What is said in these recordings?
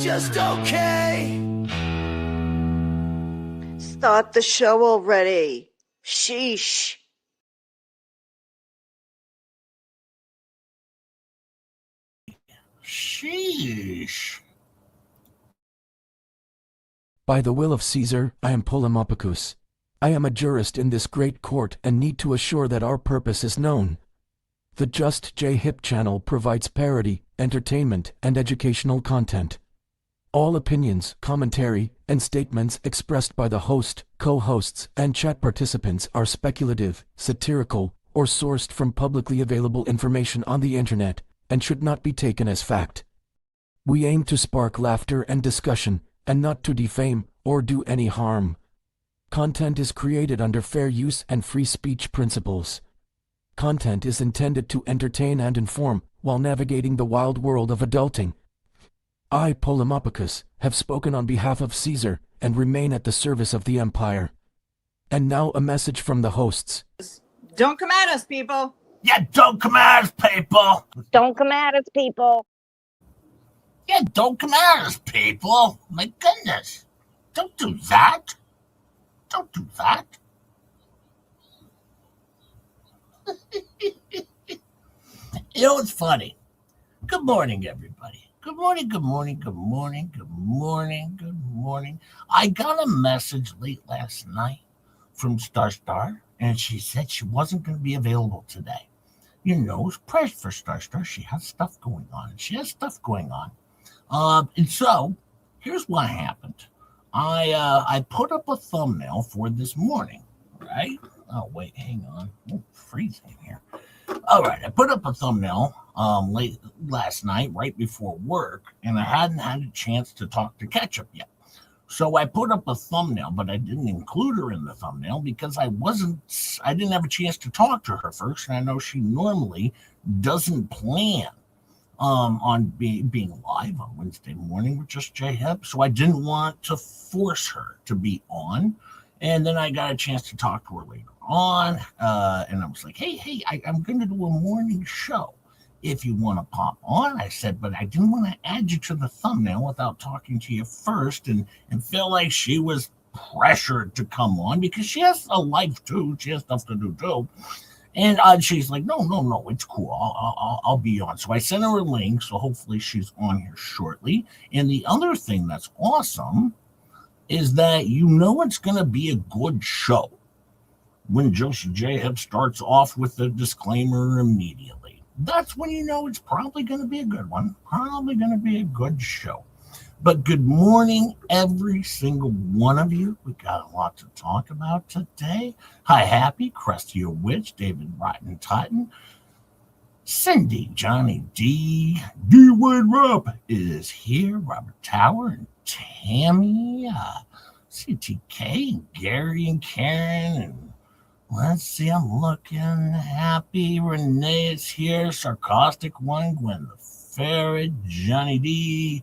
just okay. Start the show already. Sheesh. Sheesh. By the will of Caesar, I am Polemophicus. I am a jurist in this great court and need to assure that our purpose is known. The Just J Hip channel provides parody, entertainment, and educational content. All opinions, commentary, and statements expressed by the host, co-hosts, and chat participants are speculative, satirical, or sourced from publicly available information on the internet, and should not be taken as fact. We aim to spark laughter and discussion, and not to defame or do any harm. Content is created under fair use and free speech principles. Content is intended to entertain and inform while navigating the wild world of adulting. I, Polemophicus, have spoken on behalf of Caesar and remain at the service of the Empire. And now a message from the hosts. Don't come at us, people. Yeah, don't come at us, people. Don't come at us, people. Yeah, don't come at us, people. My goodness. Don't do that. Don't do that. You know what's funny? Good morning, everybody. Good morning, good morning, good morning, good morning, good morning. I got a message late last night from Star, and she said she wasn't going to be available today. You know, it's pressure for Star. She has stuff going on. And so here's what happened. I put up a thumbnail for this morning, right? Oh, wait, hang on. Oh, freezing here. All right, I put up a thumbnail late last night, right before work, and I hadn't had a chance to talk to Ketchup yet. So I put up a thumbnail, but I didn't include her in the thumbnail because I didn't have a chance to talk to her first, and I know she normally doesn't plan on being live on Wednesday morning with Just J-Hip, so I didn't want to force her to be on. And then I got a chance to talk to her later on, and I was like, hey, I'm going to do a morning show. If you want to pop on, I said, but I didn't want to add you to the thumbnail without talking to you first and feel like she was pressured to come on because she has a life too. She has stuff to do too. And she's like, no, it's cool. I'll be on. So I sent her a link, so hopefully she's on here shortly. And the other thing that's awesome is that you know it's going to be a good show when Just J-Hip starts off with the disclaimer immediately. That's when you know it's probably going to be a good one, probably going to be a good show. But good morning, every single one of you. We got a lot to talk about today. Hi, Happy, Krusty Witch, David Rotten Titan, Cindy, Johnny D, D-Wade Rupp is here, Robert Tower and Tammy, CTK, and Gary and Karen, and let's see, I'm looking happy. Renee is here, Sarcastic One, Gwen the Ferret, Johnny D,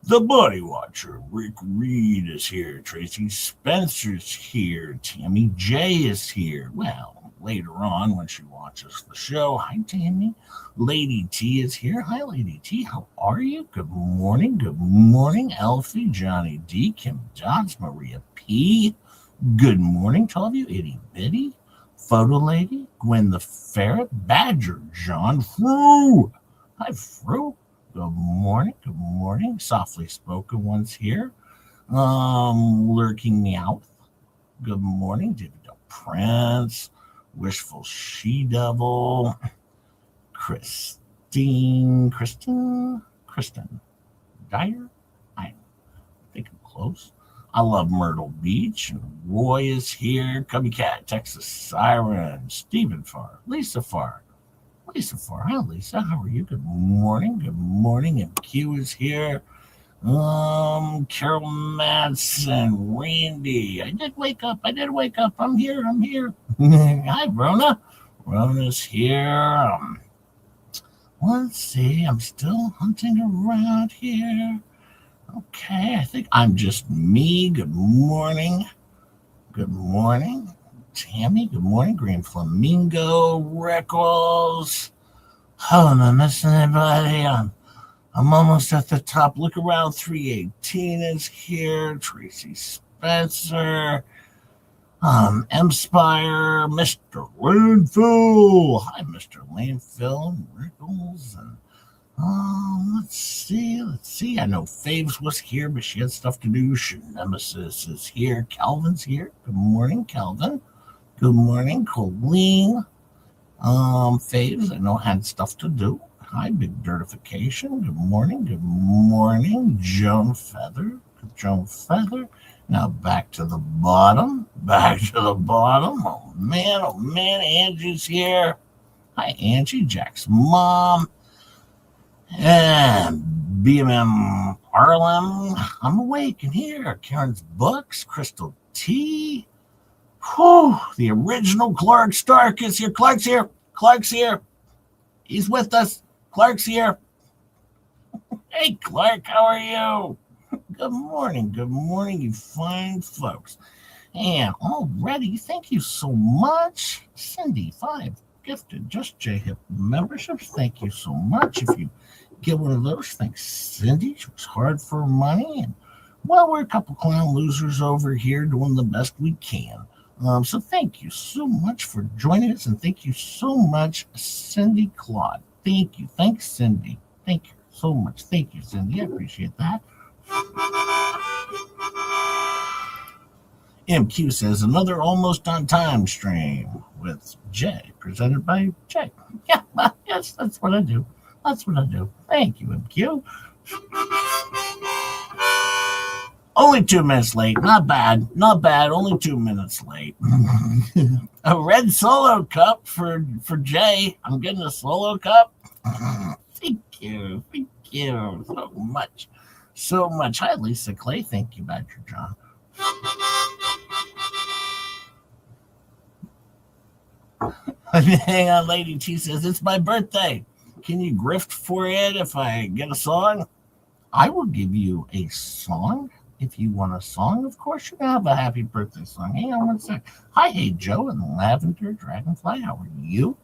the Body Watcher, Rick Reed is here, Tracy Spencer's here, Tammy J is here. Well, later on when she watches the show. Hi, Tammy. Lady T is here. Hi, Lady T. How are you? Good morning. Good morning, Elfie, Johnny D, Kim Dodds, Maria P. Good morning to all of you. Itty Bitty, Photo Lady, Gwen the Ferret, Badger, John Frew. Hi, Frew. Good morning. Good morning. Softly Spoken One's here. Lurking Meowth. Good morning. David Del Prince, Wishful She-Devil, Kristen Dyer. I think I'm close. I love Myrtle Beach. Roy is here. Cubby Cat, Texas Siren, Stephen Farr, Lisa Farr. Hi, Lisa. How are you? Good morning. Good morning. And Q is here. Carol Madsen, Randy. I did wake up. I'm here. Hi, Rona. Rona's here. Let's see. I'm still hunting around here. Okay, I think I'm just me. Good morning. Tammy, good morning. Green Flamingo, Reckles. Oh, am I missing anybody? I'm almost at the top. Look around. 318 is here. Tracy Spencer. Empire, Mr. Landfill. Hi, Mr. Landfill and Rickles. And let's see. I know Faves was here, but she had stuff to do. Nemesis is here. Calvin's here. Good morning, Calvin. Good morning, Colleen. Faves, I know had stuff to do. Hi, Big Dirtification. Good morning. Good morning, Joan Feather. Joan Feather. Now back to the bottom. Back to the bottom. Oh man, Angie's here. Hi, Angie, Jack's mom. And BMM Harlem. I'm awake in here. Karen's Books. Crystal T. Whew, the original Clark Stark is here. Clark's here. Clark's here. He's with us. Clark's here. Hey, Clark, how are you? Good morning, you fine folks. And already, thank you so much. Cindy, 5 gifted Just J-Hip memberships. Thank you so much. If you get one of those, thanks, Cindy. She was hard for money. And, well, we're a couple clown losers over here doing the best we can. So thank you so much for joining us. And thank you so much, Cindy Claude. Thank you. Thanks, Cindy. Thank you so much. Thank you, Cindy. I appreciate that. MQ says another almost on time stream with Jay, presented by Jay. Yeah, yes, that's what I do. That's what I do. Thank you, MQ. Only 2 minutes late. Not bad. Not bad. Only 2 minutes late. A red solo cup for Jay. I'm getting a solo cup. Thank you. Thank you so much. So much. Hi, Lisa Clay. Thank you, Badger John. Hang on, Lady T says, it's my birthday. Can you grift for it if I get a song? I will give you a song. If you want a song, of course, you can have a happy birthday song. Hang on one sec. Hi, Hey Joe and Lavender Dragonfly. How are you?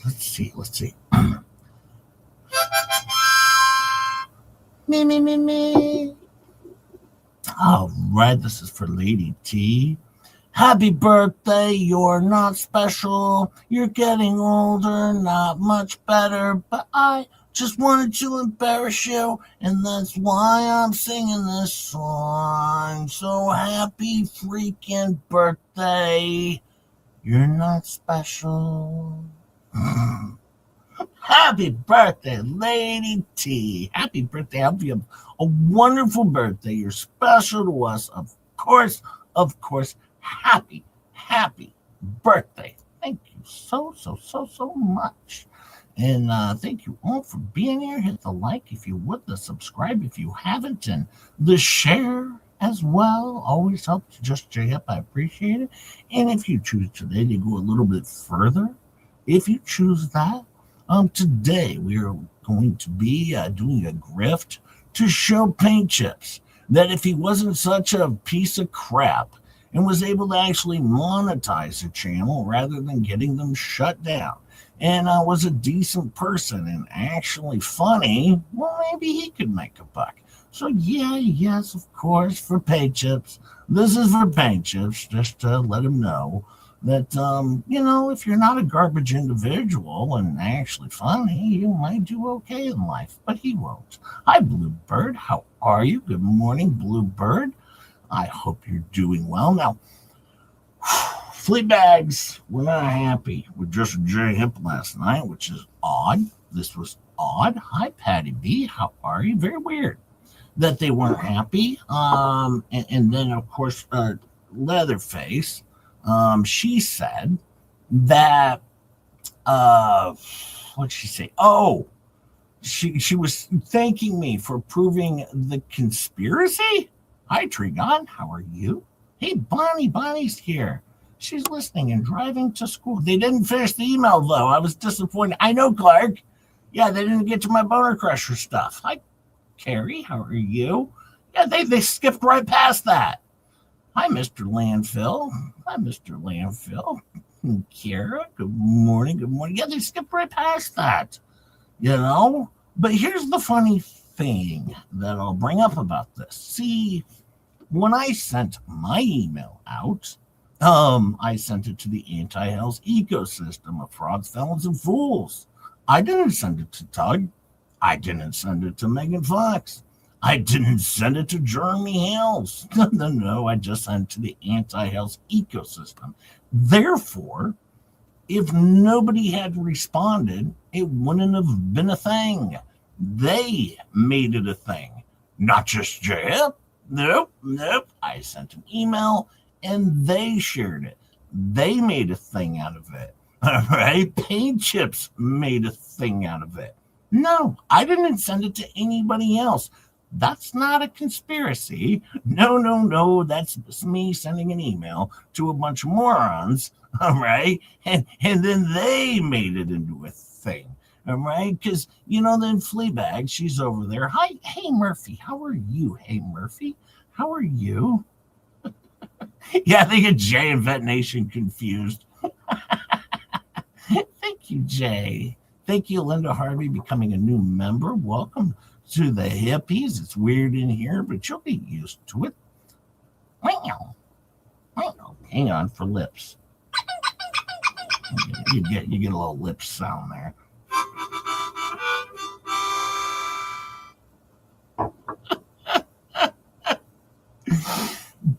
Let's see. Me. All right, this is for Lady T. Happy birthday, you're not special. You're getting older, not much better, but I just wanted to embarrass you, and that's why I'm singing this song. So happy freaking birthday. You're not special. Happy birthday, Lady T. Happy birthday. I hope you have a wonderful birthday. You're special to us. Of course. Happy birthday. Thank you so much. And thank you all for being here. Hit the like if you would, the subscribe if you haven't, and the share as well. Always helps Just J-Hip. I appreciate it. And if you choose today to go a little bit further, if you choose that, today we are going to be doing a grift to show Paint Chips that if he wasn't such a piece of crap and was able to actually monetize a channel rather than getting them shut down, and was a decent person and actually funny, well, maybe he could make a buck. So yes, of course, for Paint Chips. This is for Paint Chips, just to let him know that, if you're not a garbage individual and actually funny, you might do okay in life, but he won't. Hi, Bluebird. How are you? Good morning, Bluebird. I hope you're doing well. Now, flea bags were not happy with Just J-Hip last night, which is odd. This was odd. Hi, Patty B. How are you? Very weird that they weren't happy. And then, of course, Leatherface, she said that, what'd she say? Oh, she was thanking me for proving the conspiracy. Hi, Trigon. How are you? Hey, Bonnie's here. She's listening and driving to school. They didn't finish the email, though. I was disappointed. I know, Clark. Yeah, they didn't get to my Boner Crusher stuff. Hi, Carrie. How are you? Yeah, they skipped right past that. Hi, Mr. Landfill. Hi, Mr. Landfill. Kara, good morning. Yeah, they skipped right past that. you know? But here's the funny thing that I'll bring up about this. See, when I sent my email out, I sent it to the Anti-HALES ecosystem of frauds, felons, and fools. I didn't send it to Tug. I didn't send it to Megan Fox. I didn't send it to Jeremy Hales. No, I just sent it to the Anti-HALES ecosystem. Therefore, if nobody had responded, it wouldn't have been a thing. They made it a thing, not just Jeff. Nope. I sent an email and they shared it. They made a thing out of it. All right. Paint Chips made a thing out of it. No, I didn't send it to anybody else. That's not a conspiracy. No. That's me sending an email to a bunch of morons. All right. And then they made it into a thing. All right. Because, then Fleabag, she's over there. Hi. Hey, Murphy. How are you? Hey, Murphy. How are you? Yeah, they get Jay and Vet Nation confused. Thank you, Jay. Thank you, Linda Harvey, becoming a new member. Welcome to the hippies. It's weird in here, but you'll be used to it. Hang on for lips. You get a little lip sound there.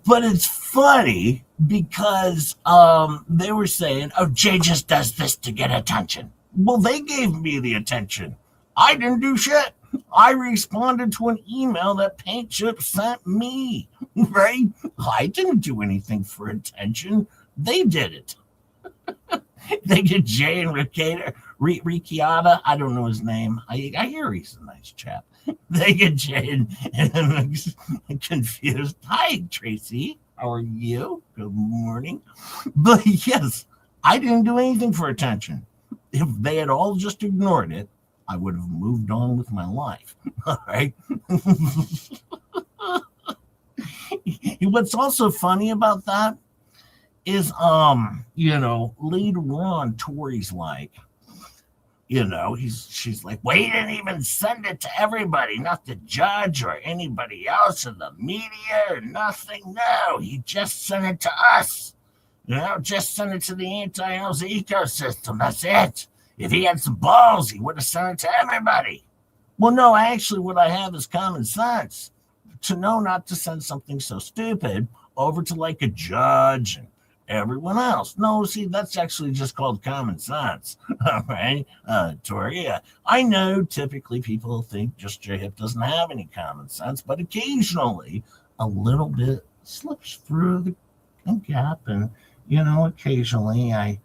But it's funny because they were saying, oh, Jay just does this to get attention. Well, they gave me the attention. I didn't do shit. I responded to an email that Paint Chip sent me, right? I didn't do anything for attention. They did it. They get Jay and Ricciata. I don't know his name. I hear he's a nice chap. They get Jay and confused. Hi, Tracy. How are you? Good morning. But yes, I didn't do anything for attention. If they had all just ignored it, I would have moved on with my life. All right. What's also funny about that is, later on, Tori's like, she's like, well, he didn't even send it to everybody, not the judge or anybody else or the media or nothing. No, he just sent it to us. Just send it to the Anti-HALES ecosystem. That's it. If he had some balls, he would have sent it to everybody. Well, no, actually, what I have is common sense to know not to send something so stupid over to like a judge and everyone else. No, see, that's actually just called common sense. All right, Tori. I know typically people think just J-Hip doesn't have any common sense, but occasionally a little bit slips through the gap, and occasionally I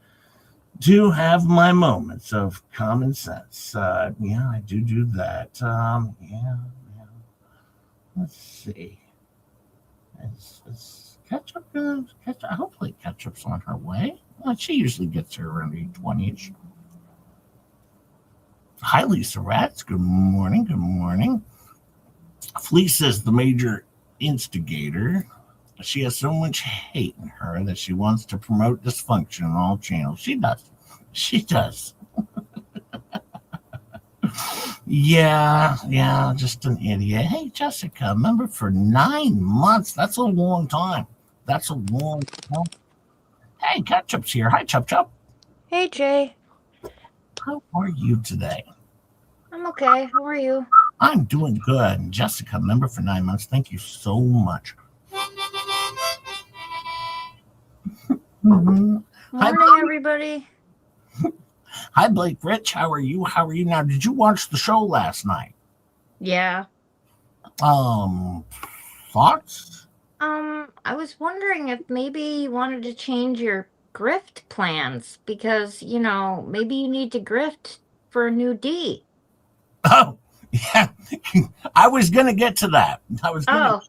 do have my moments of common sense. Yeah, I do that. Yeah. Let's see. Is Ketchup good? Hopefully Ketchup's on her way. Well, she usually gets here around 8:20ish. Hi, Lisa Rats. Good morning. Good morning. FLEASA is the major instigator. She has so much hate in her that she wants to promote dysfunction on all channels. She does. Yeah, just an idiot. Hey, Jessica, member for 9 months. That's a long time. Hey, Ketchup's here. Hi, Chup. Hey, Jay. How are you today? I'm okay. How are you? I'm doing good. And Jessica, member for 9 months. Thank you so much. Morning, everybody. Hi, Blake Rich. How are you? Now, did you watch the show last night? Yeah. Thoughts? I was wondering if maybe you wanted to change your grift plans because, maybe you need to grift for a new D. Oh, yeah. I was going to get to that.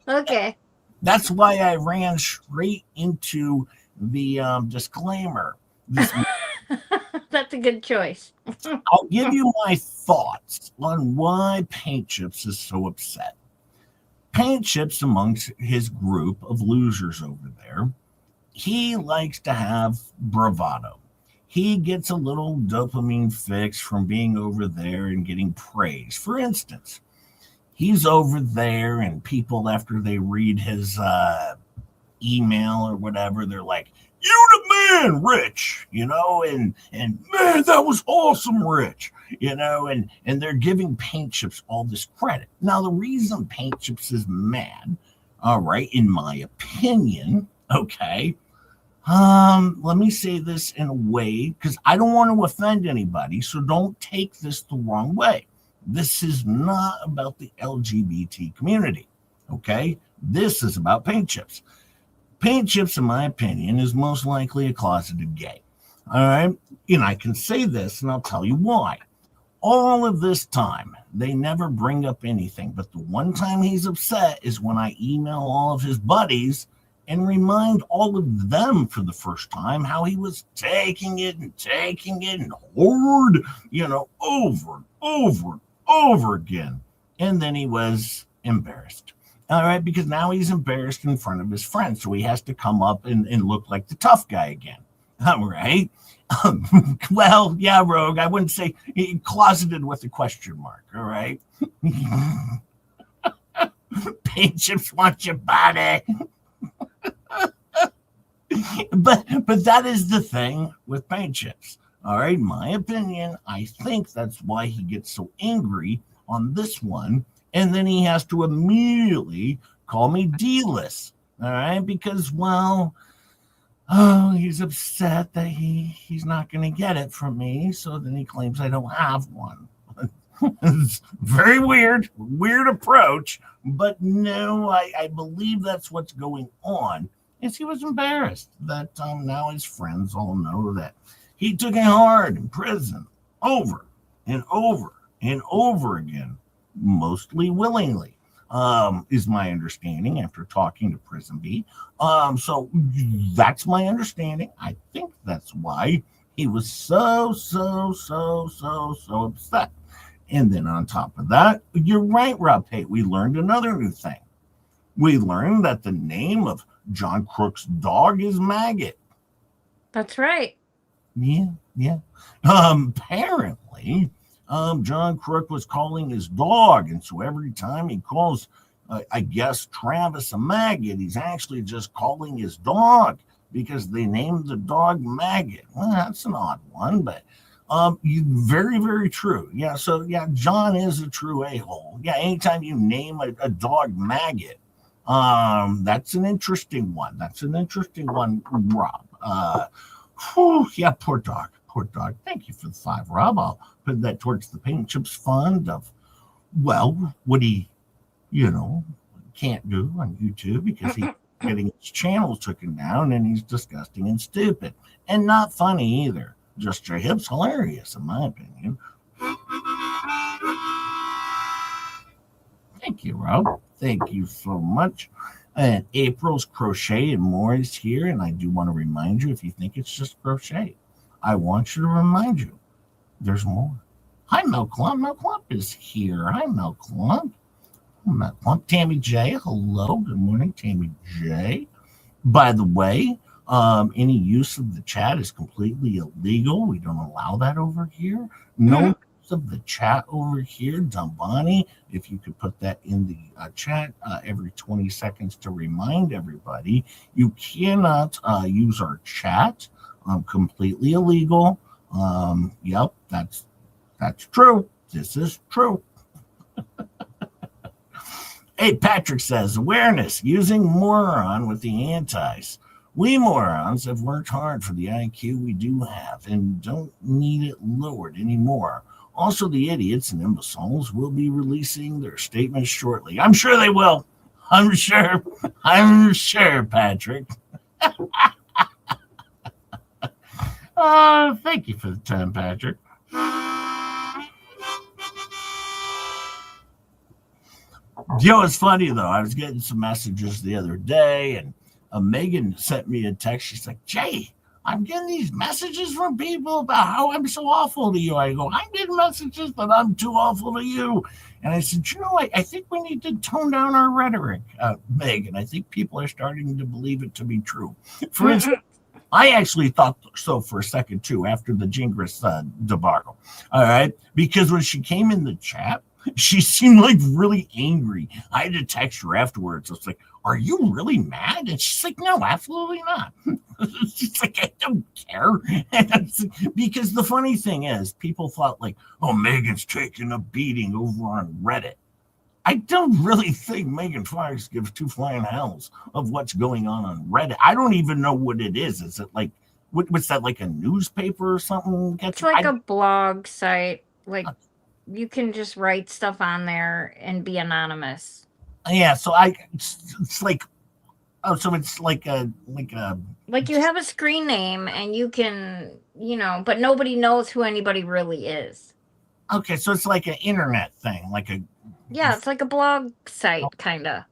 Okay. That's why I ran straight into the disclaimer. That's a good choice. I'll give you my thoughts on why Paint Chips is so upset. Paint Chips, amongst his group of losers over there, he likes to have bravado. he gets a little dopamine fix from being over there and getting praise. For instance, he's over there and people, after they read his email or whatever, they're like, "You the man, Rich," and man, that was awesome, Rich, and they're giving Paint Chips all this credit. Now, the reason Paint Chips is mad, all right, in my opinion, okay, let me say this in a way, because I don't want to offend anybody, so don't take this the wrong way. This is not about the LGBT community, okay? This is about Paint Chips. Paint Chips, in my opinion, is most likely a closeted gay, all right? I can say this, and I'll tell you why. All of this time, they never bring up anything, but the one time he's upset is when I email all of his buddies and remind all of them for the first time how he was taking it and hard, over and over and over again. And then he was embarrassed. All right, because now he's embarrassed in front of his friends. So he has to come up and look like the tough guy again. All right. Well, yeah, Rogue, I wouldn't say closeted with a question mark. All right. Paint Chips want your body. But that is the thing with Paint Chips. All right, in my opinion, I think that's why he gets so angry on this one, and then he has to immediately call me D-list. All right, because he's upset that he's not going to get it from me, so then he claims I don't have one. It's very weird approach, but no, I believe that's what's going on. Is he was embarrassed that now his friends all know that he took it hard in prison over and over and over again, mostly willingly, is my understanding after talking to Prison B. So that's my understanding. I think that's why he was so upset. And then on top of that, you're right, Rob Pate, we learned another new thing. We learned that the name of John Crook's dog is Maggot. That's right. Yeah. Apparently, John Crook was calling his dog, and so every time he calls, I guess, Travis a maggot, he's actually just calling his dog because they named the dog Maggot. Well, that's an odd one, but very, very true. Yeah, so yeah, John is a true a-hole. Yeah, anytime you name a dog Maggot, that's an interesting one. Rob. Yeah, poor dog. Thank you for the 5, Rob. I'll put that towards the Paint Chips fund of, what he, can't do on YouTube because he's getting his channel taken down and he's disgusting and stupid and not funny either. Just your hips hilarious, in my opinion. Thank you, Rob. Thank you so much. And April's Crochet and More is here, and I do want to remind you, if you think it's just crochet, I want you to remind you there's more. Hi, Milk Clump. Milk Clump is here. Hi, Milk Clump. Milk Clump. Tammy J. Hello. Good morning, Tammy J. By the way, any use of the chat is completely illegal. We don't allow that over here. No use of the chat over here. Dumbani, if you could put that in the chat every 20 seconds to remind everybody, you cannot use our chat. Completely illegal. Yep, that's true. This is true. Hey, Patrick says, awareness, using moron with the antis. We morons have worked hard for the IQ we do have and don't need it lowered anymore. Also, the idiots and imbeciles will be releasing their statements shortly. I'm sure they will. I'm sure, Patrick. Thank you for the time, Patrick. It's funny, though. I was getting some messages the other day, and Megan sent me a text. She's like, Jay, I'm getting these messages from people about how I'm so awful to you. I go, I'm getting messages that I'm too awful to you. And I said, I think we need to tone down our rhetoric, Megan. I think people are starting to believe it to be true. For instance, I actually thought so for a second too after the Gingras debacle. All right, because when she came in the chat, she seemed like really angry. I had to text her afterwards. I was like, "Are you really mad?" And she's like, "No, absolutely not." She's like, "I don't care." Because the funny thing is, people thought like, "Oh, Megan's taking a beating over on Reddit." I don't really think Megan Fox gives two flying hells of what's going on Reddit. I don't even know what it is. Is it like what's that, like a newspaper or something? It's like a blog site. Like you can just write stuff on there and be anonymous. Yeah, so it's like, oh, so it's like you have a screen name and you can, but nobody knows who anybody really is. Okay, so it's like an internet thing, like a Yeah, it's like a blog site, kind of.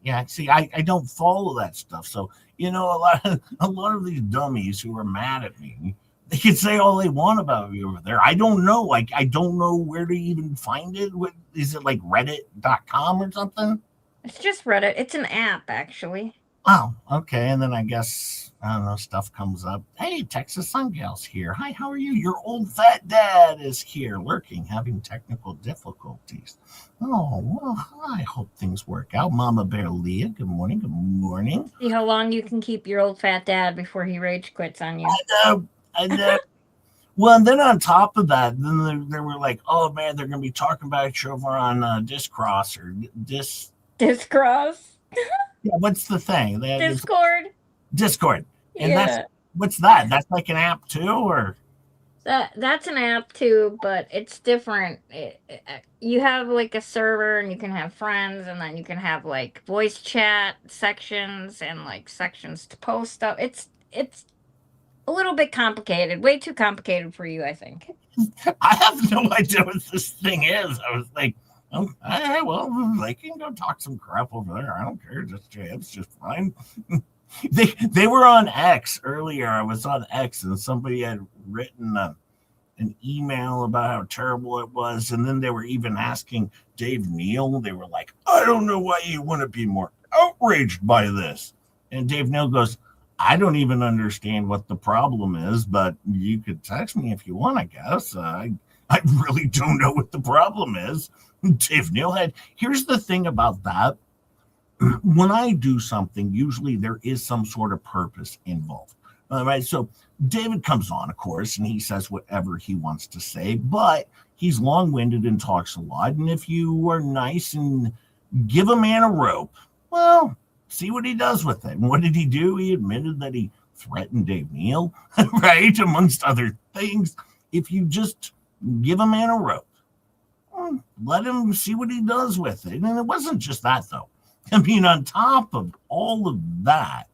Yeah, see, I don't follow that stuff, so a lot of these dummies who are mad at me, they can say all they want about me over there. I don't know, like I don't know where to even find it. What is it, like Reddit.com or something? It's just Reddit. It's an app, actually. Oh, okay. And then I guess, I don't know, stuff comes up. Hey, Texas Sun Gal's here. Hi, how are you? Your old fat dad is here, lurking, having technical difficulties. Oh, well, I hope things work out. Mama Bear Leah, good morning. Good morning. See how long you can keep your old fat dad before he rage quits on you. I know. Well, and then on top of that, then they were like, oh, man, they're going to be talking about you over on Discross or Discross? Yeah, what's the thing? Discord. And what's that? That's like an app too, or that's an app too, but it's different. You have like a server and you can have friends, and then you can have like voice chat sections and like sections to post stuff. It's a little bit complicated, way too complicated for you, I think. I have no idea what this thing is. I was like, oh, well, they can go talk some crap over there. I don't care. It's just fine. They were on X earlier. I was on X, and somebody had written an email about how terrible it was, and then they were even asking Dave Neal. They were like, I don't know why you want to be more outraged by this. And Dave Neal goes, I don't even understand what the problem is, but you could text me if you want, I guess. I really don't know what the problem is. Dave Neal had. Here's the thing about that. When I do something, usually there is some sort of purpose involved. All right. So David comes on, of course, and he says whatever he wants to say, but he's long-winded and talks a lot. And if you are nice and give a man a rope, well, see what he does with it. And what did he do? He admitted that he threatened Dave Neal, right? Amongst other things. If you just give a man a rope, let him see what he does with it. And it wasn't just that, though. I mean, on top of all of that,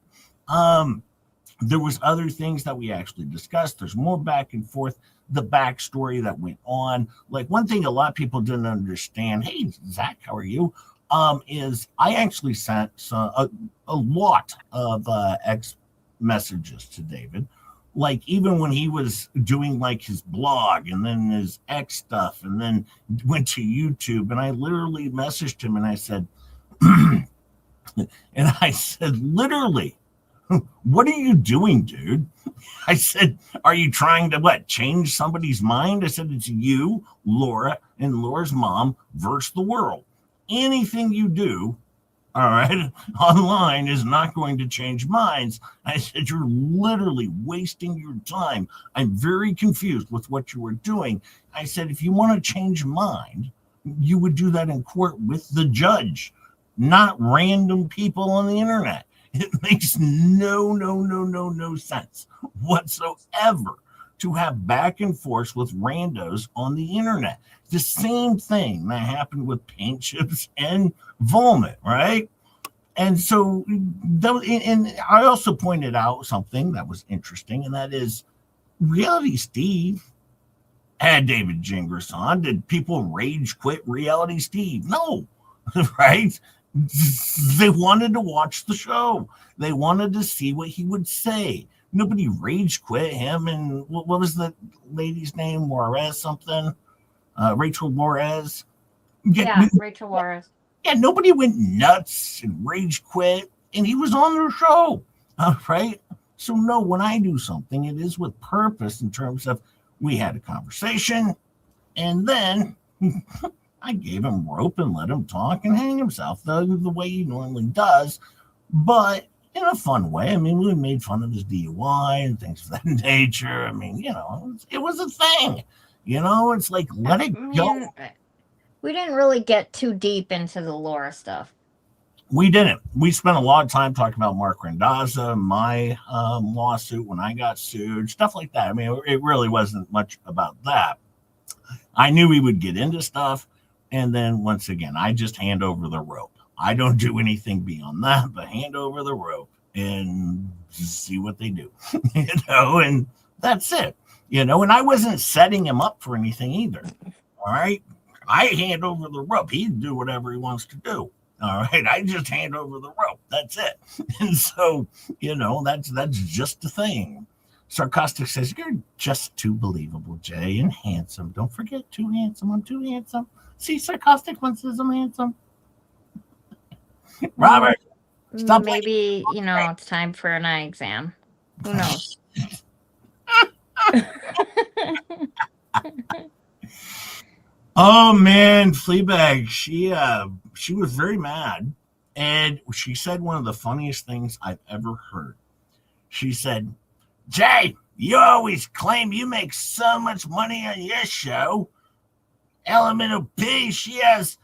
there was other things that we actually discussed. There's more back and forth, the backstory that went on. Like one thing a lot of people didn't understand. Hey, Zach, how are you? Is I actually sent a lot of X messages to David. Like even when he was doing like his blog and then his X stuff and then went to YouTube, and I literally messaged him and I said, literally, what are you doing, dude? I said, are you trying to change somebody's mind? I said, it's you, Laura, and Laura's mom versus the world. Anything you do, all right, online is not going to change minds. I said, you're literally wasting your time. I'm very confused with what you were doing. I said, if you want to change mind, you would do that in court with the judge, not random people on the internet. It makes no sense whatsoever to have back and forth with randos on the internet. The same thing that happened with paint chips and vomit, right? And so, and I also pointed out something that was interesting, and that is Reality Steve had David Gingras on. Did people rage quit Reality Steve? No, right? They wanted to watch the show. They wanted to see what he would say. Nobody rage quit him. And what was the lady's name? Juarez something? Rachel Juarez. Yeah, Rachel Juarez. Yeah, nobody went nuts and rage quit. And he was on their show. Right? So no, when I do something, it is with purpose in terms of we had a conversation and then I gave him rope and let him talk and hang himself the way he normally does, but in a fun way. I mean, we made fun of his DUI and things of that nature. I mean, it was a thing. It's like, let it go. We didn't really get too deep into the lore stuff. We didn't. We spent a lot of time talking about Mark Randazza, my lawsuit when I got sued, stuff like that. I mean, it really wasn't much about that. I knew we would get into stuff. And then once again, I just hand over the rope. I don't do anything beyond that, but hand over the rope and see what they do, and that's it, and I wasn't setting him up for anything either. All right. I hand over the rope. He can do whatever he wants to do. All right. I just hand over the rope. That's it. And so, that's just the thing. Sarcastic says, you're just too believable, Jay, and handsome. Don't forget, too handsome. I'm too handsome. See, Sarcastic one says I'm handsome. Robert, stop. Maybe, it's time for an eye exam. Who knows? Oh man, Fleabag, she was very mad, and she said one of the funniest things I've ever heard. She said, Jay, you always claim you make so much money on your show. Elemental P, she has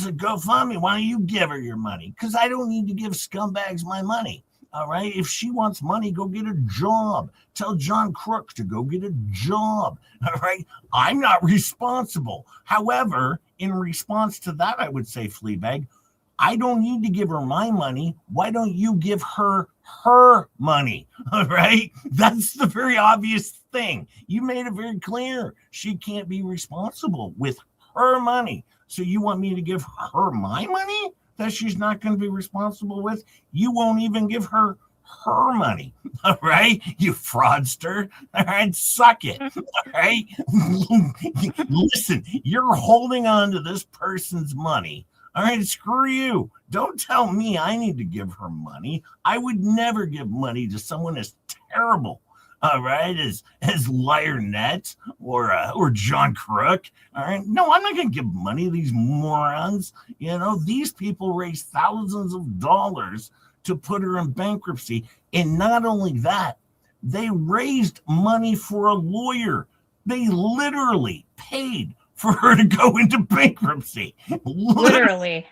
a GoFundMe. Why don't you give her your money? Because I don't need to give scumbags my money. All right. If she wants money, go get a job. Tell John Crook to go get a job. All right. I'm not responsible. However, in response to that, I would say, Fleabag, I don't need to give her my money. Why don't you give her money? All right. That's the very obvious thing. You made it very clear. She can't be responsible with her money. So you want me to give her my money that she's not going to be responsible with? You won't even give her money. All right. You fraudster. All right. Suck it. All right. Listen, you're holding on to this person's money. All right, screw you. Don't tell me I need to give her money. I would never give money to someone as terrible, all right, as LIARNETTE or John Crook. All right. No, I'm not going to give money to these morons. These people raise thousands of dollars to put her in bankruptcy. And not only that, they raised money for a lawyer. They literally paid for her to go into bankruptcy. Literally.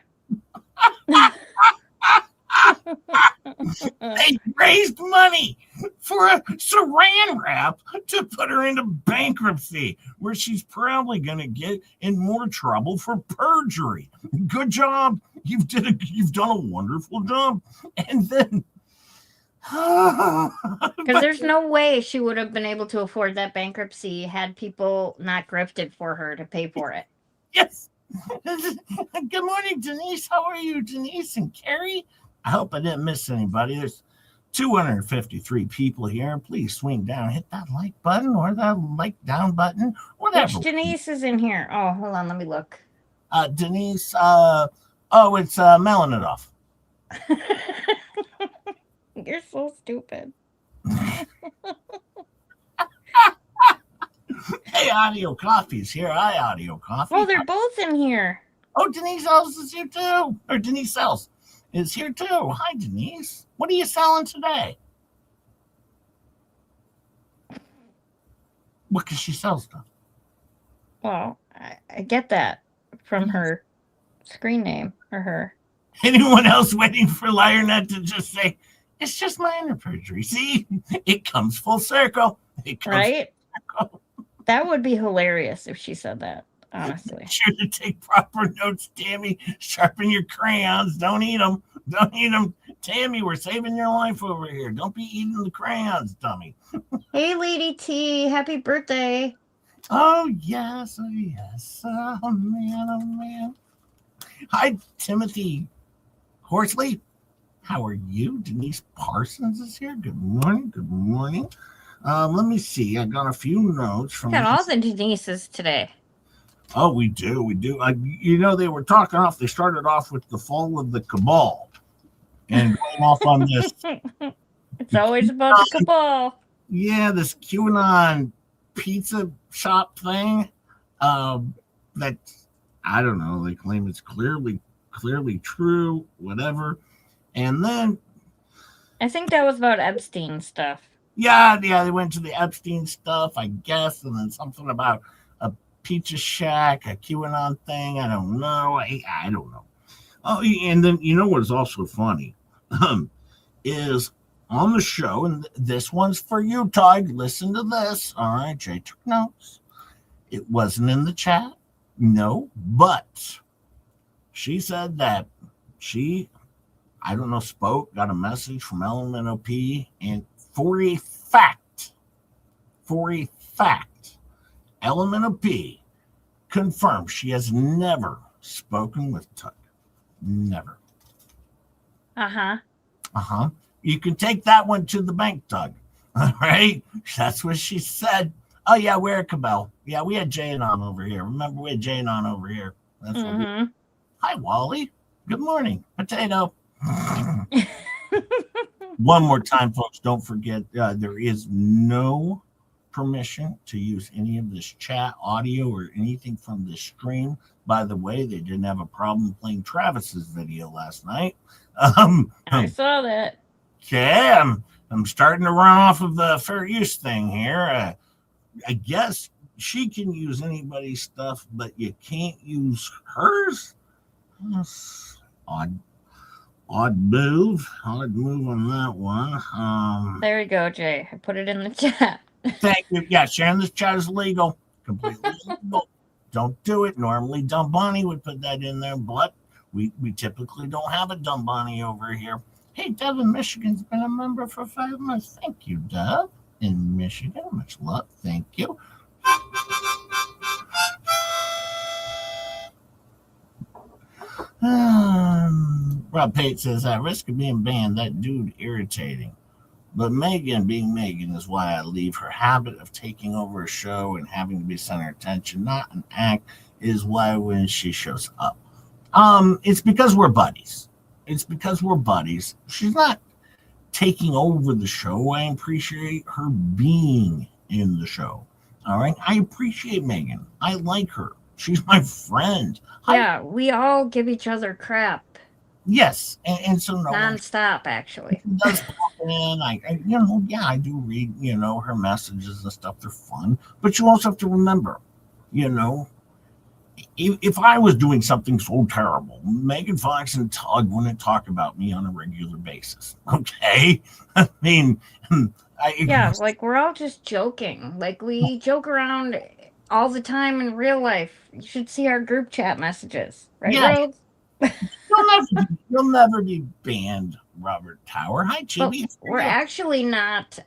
They raised money for a saran wrap to put her into bankruptcy, where she's probably going to get in more trouble for perjury. Good job. You've done a wonderful job. And then because there's no way she would have been able to afford that bankruptcy had people not grifted for her to pay for it. Yes. Good morning, Denise. How are you, Denise and Carrie? I hope I didn't miss anybody. There's 253 people here. Please swing down, hit that like button or that like down button, whatever. Which Denise is in here? Oh, hold on, let me look. Denise, it's Melanitoff. You're so stupid. Hey, Audio Coffee's here. Hi, Audio Coffee. Oh, they're both in here. Oh, Denise Ellis is here too. Or Denise Ellis is here too. Hi, Denise. What are you selling today? What can she sell stuff? Well, I get that from her screen name or her. Anyone else waiting for LIARNETTE to just say, it's just minor perjury? See, it comes full circle. Right? Full circle. That would be hilarious if she said that, honestly. Make sure to take proper notes, Tammy. Sharpen your crayons. Don't eat them. Don't eat them. Tammy, we're saving your life over here. Don't be eating the crayons, dummy. Hey, Lady T. Happy birthday. Oh, yes. Oh, yes. Oh, man. Oh, man. Hi, Timothy Horsley. How are you? Denise Parsons is here. Good morning. Good morning. Let me see. I got a few notes from. Got all the Denises today. Oh, we do. We do. They were talking off. They started off with the fall of the cabal and going off on It's always about the cabal. Yeah, this QAnon pizza shop thing. That I don't know. They claim it's clearly true, whatever. And then I think that was about Epstein stuff. yeah, they went to the Epstein stuff, I guess, and then something about a pizza shack, a QAnon thing. I don't know. I don't know. Oh, and then you know what is also funny is on the show, and this one's for you, Todd. Listen to this. All right, Jay took notes. It wasn't in the chat, no, but she said that she, I don't know, got a message from LMNOP, and for a fact, LMNOP confirmed she has never spoken with Tug. Never. Uh-huh. You can take that one to the bank, Tug. All right? That's what she said. Oh, yeah, we're a cabal. Yeah, we had Jane on over here. Remember, we had Jane on over here. That's what we... Hi, Wally. Good morning. Potato. One more time, folks, don't forget there is no permission to use any of this chat audio or anything from this stream. By the way, they didn't have a problem playing Travis's video last night. I saw that. Okay, I'm starting to run off of the fair use thing here. I guess she can use anybody's stuff, but you can't use hers. That's odd move on that one. There you go, Jay. I put it in the chat. Thank you. Yeah, sharing this chat is legal. Completely legal. Don't do it. Normally, Dumb Bonnie would put that in there, but we typically don't have a Dumb Bonnie over here. Hey, Deb in Michigan's been a member for 5 months. Thank you, Deb in Michigan. Much love. Thank you. Rob Pate says, at risk of being banned, that dude irritating. But Megan, being Megan, is why I leave. Her habit of taking over a show and having to be center of attention, not an act, is why when she shows up. It's because we're buddies. She's not taking over the show. I appreciate her being in the show. All right. I appreciate Megan. I like her. She's my friend. Yeah, we all give each other crap. Yes, and so no nonstop, actually. Does pop in. I do read, her messages and stuff. They're fun, but you also have to remember, if I was doing something so terrible, Megan Fox and Tug wouldn't talk about me on a regular basis. Okay, I mean, like we're all just joking. Like we joke around all the time in real life. You should see our group chat messages, right, yeah. Rose? You'll never be banned, Robert Tower. Hi, Chibi. We're actually not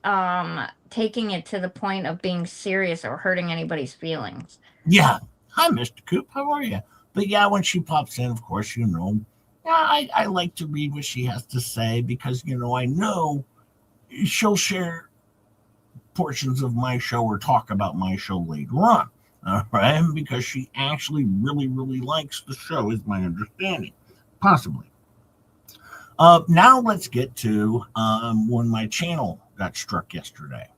taking it to the point of being serious or hurting anybody's feelings. Yeah. Hi, Mr. Coop. How are you? But yeah, when she pops in, of course, I like to read what she has to say because, I know she'll share portions of my show or talk about my show later on. All right, because she actually really, really likes the show, is my understanding. Possibly. Now let's get to when my channel got struck yesterday.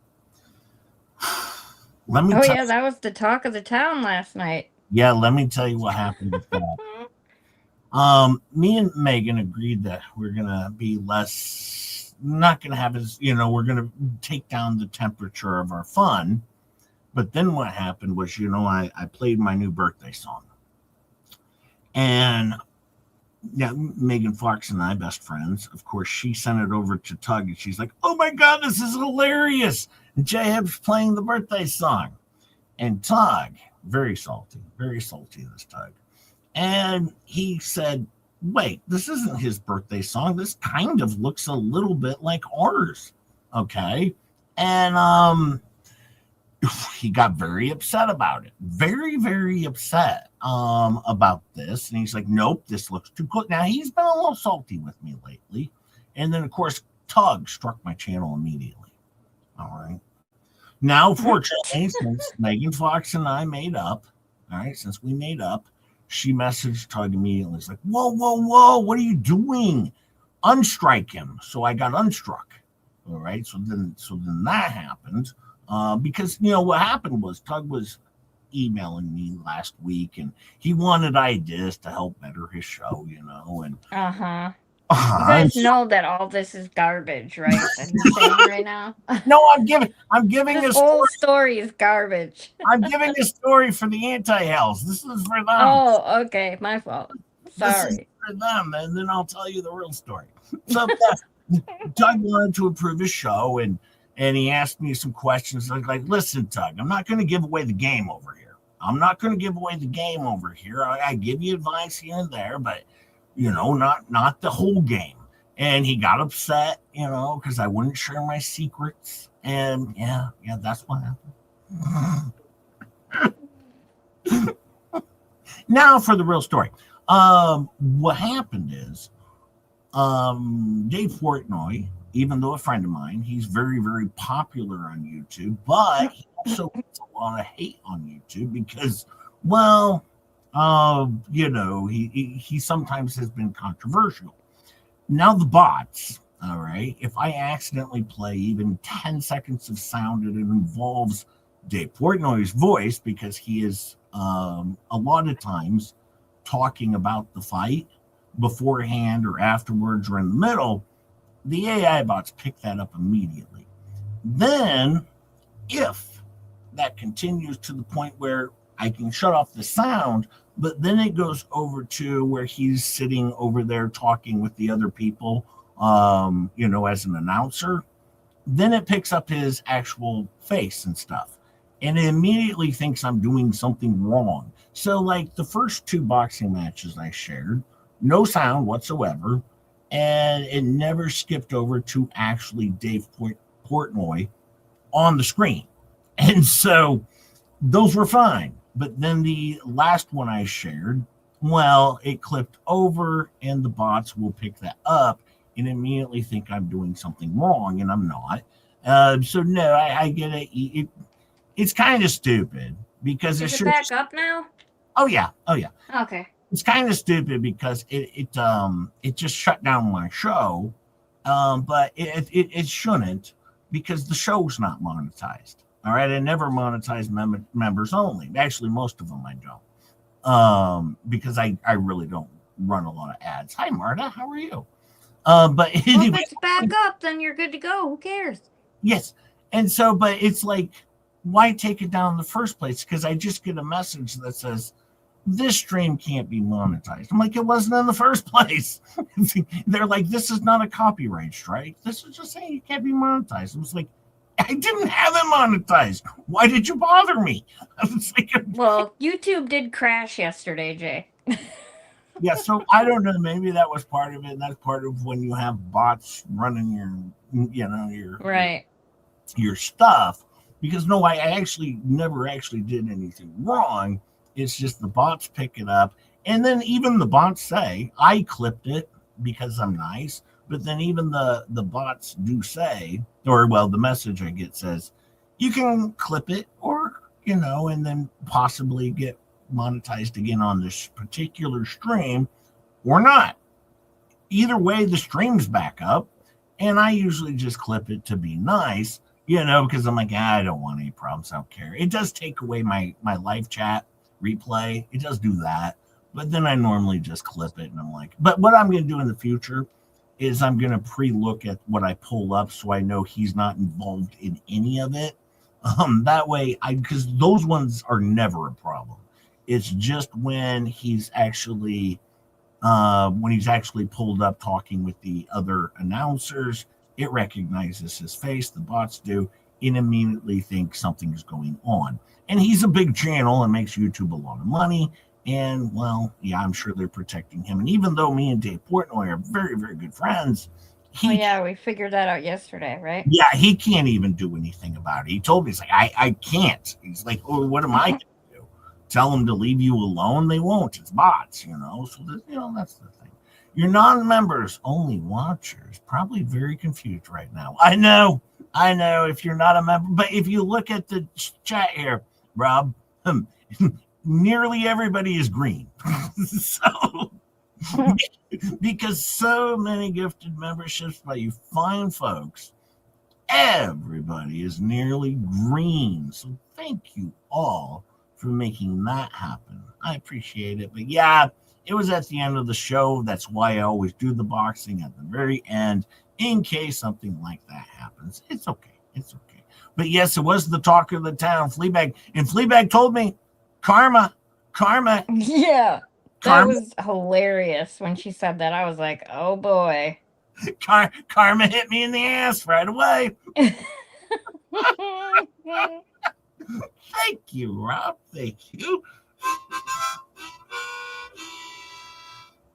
Yeah, that was the talk of the town last night. Yeah, let me tell you what happened with that. Me and Megan agreed that we're gonna be not gonna have as we're gonna take down the temperature of our fun. But then what happened was, I played my new birthday song. And yeah, Megan Fox and I, best friends, of course, she sent it over to Tug and she's like, oh my God, this is hilarious. And J-Heb's playing the birthday song. And Tug, very salty, this Tug. And he said, wait, this isn't his birthday song. This kind of looks a little bit like ours. Okay. And, he got very upset about it. Very, very upset about this. And he's like, nope, this looks too close. Now, he's been a little salty with me lately. And then, of course, Tug struck my channel immediately. All right. Now, fortunately, since Megan Fox and I made up, since we made up, she messaged Tug immediately. It's like, whoa, what are you doing? Unstrike him. So I got unstruck. All right. So then that happened because what happened was Tug was emailing me last week, and he wanted ideas to help better his show, and You guys know that all this is garbage, right? That he's saying right now. no, I'm giving This a whole story. story is garbage. I'm giving a story for the anti-hales. This is for them. Oh, okay, my fault. This is Sorry. for them, and then I'll tell you the real story. So Doug wanted to improve his show, and he asked me some questions like, listen, Doug, I'm not going to give away the game over here. I give you advice here and there, but not the whole game. And he got upset, because I wouldn't share my secrets. And yeah, that's what happened. Now for the real story. What happened is, Dave Portnoy, even though a friend of mine, he's very, very popular on YouTube, but he also gets a lot of hate on YouTube because, well, he sometimes has been controversial. Now the bots, all right, if I accidentally play even 10 seconds of sound and it involves Dave Portnoy's voice, because he is a lot of times talking about the fight beforehand or afterwards or in the middle, the AI bots pick that up immediately. Then, if that continues to the point where I can shut off the sound, but then it goes over to where he's sitting over there talking with the other people, as an announcer, then it picks up his actual face and stuff. And it immediately thinks I'm doing something wrong. So, like the first 2 boxing matches I shared, no sound whatsoever, and it never skipped over to actually Dave Portnoy on the screen. And so those were fine. But then the last one I shared, well, it clipped over, and the bots will pick that up and immediately think I'm doing something wrong, and I'm not. So no, I get it. It's kind of stupid because Is it back up now? Oh yeah. Okay. It's kind of stupid because it just shut down my show, but it shouldn't, because the show's not monetized. All right, I never monetize members only. Actually, most of them I don't, because I really don't run a lot of ads. Hi, Marta, how are you? But anyway, well, if it's back up, then you're good to go. Who cares? Yes, and so, but it's like, why take it down in the first place? Because I just get a message that says, this stream can't be monetized. I'm like, it wasn't in the first place. They're like, this is not a copyright strike. This is just saying it can't be monetized. I was like, I didn't have it monetized. Why did you bother me? I was like, well, YouTube did crash yesterday, Jay. Yeah, so I don't know. Maybe that was part of it. And that's part of when you have bots running your stuff. Because no, I actually never actually did anything wrong. It's just the bots pick it up. And then even the bots say, I clipped it because I'm nice. But then even the bots do say, or well, the message I get says, you can clip it or, and then possibly get monetized again on this particular stream or not. Either way, the stream's back up. And I usually just clip it to be nice, because I'm like, I don't want any problems. I don't care. It does take away my live chat replay. It does do that. But then I normally just clip it. And I'm like, but what I'm going to do in the future is I'm going to pre-look at what I pull up so I know he's not involved in any of it. That way, because those ones are never a problem. It's just when he's actually pulled up talking with the other announcers, it recognizes his face, the bots do, and immediately thinks something's going on. And he's a big channel and makes YouTube a lot of money. And, well, yeah, I'm sure they're protecting him. And even though me and Dave Portnoy are very, very good friends, we figured that out yesterday, right? Yeah, he can't even do anything about it. He told me, he's like, I can't. He's like, oh, what am I going to do? Tell them to leave you alone? They won't. It's bots, So, that's the thing. Your non-members, only watchers, probably very confused right now. I know. If you're not a member, but if you look at the chat here, Rob, nearly everybody is green. So, because so many gifted memberships by you fine folks, everybody is nearly green. So thank you all for making that happen. I appreciate it. But yeah, it was at the end of the show. That's why I always do the boxing at the very end in case something like that happens. It's okay. It's okay. But yes, it was the talk of the town, Fleabag. And Fleabag told me, Karma. Yeah. Karma. That was hilarious when she said that. I was like, oh boy. Karma hit me in the ass right away. Thank you, Rob. Thank you.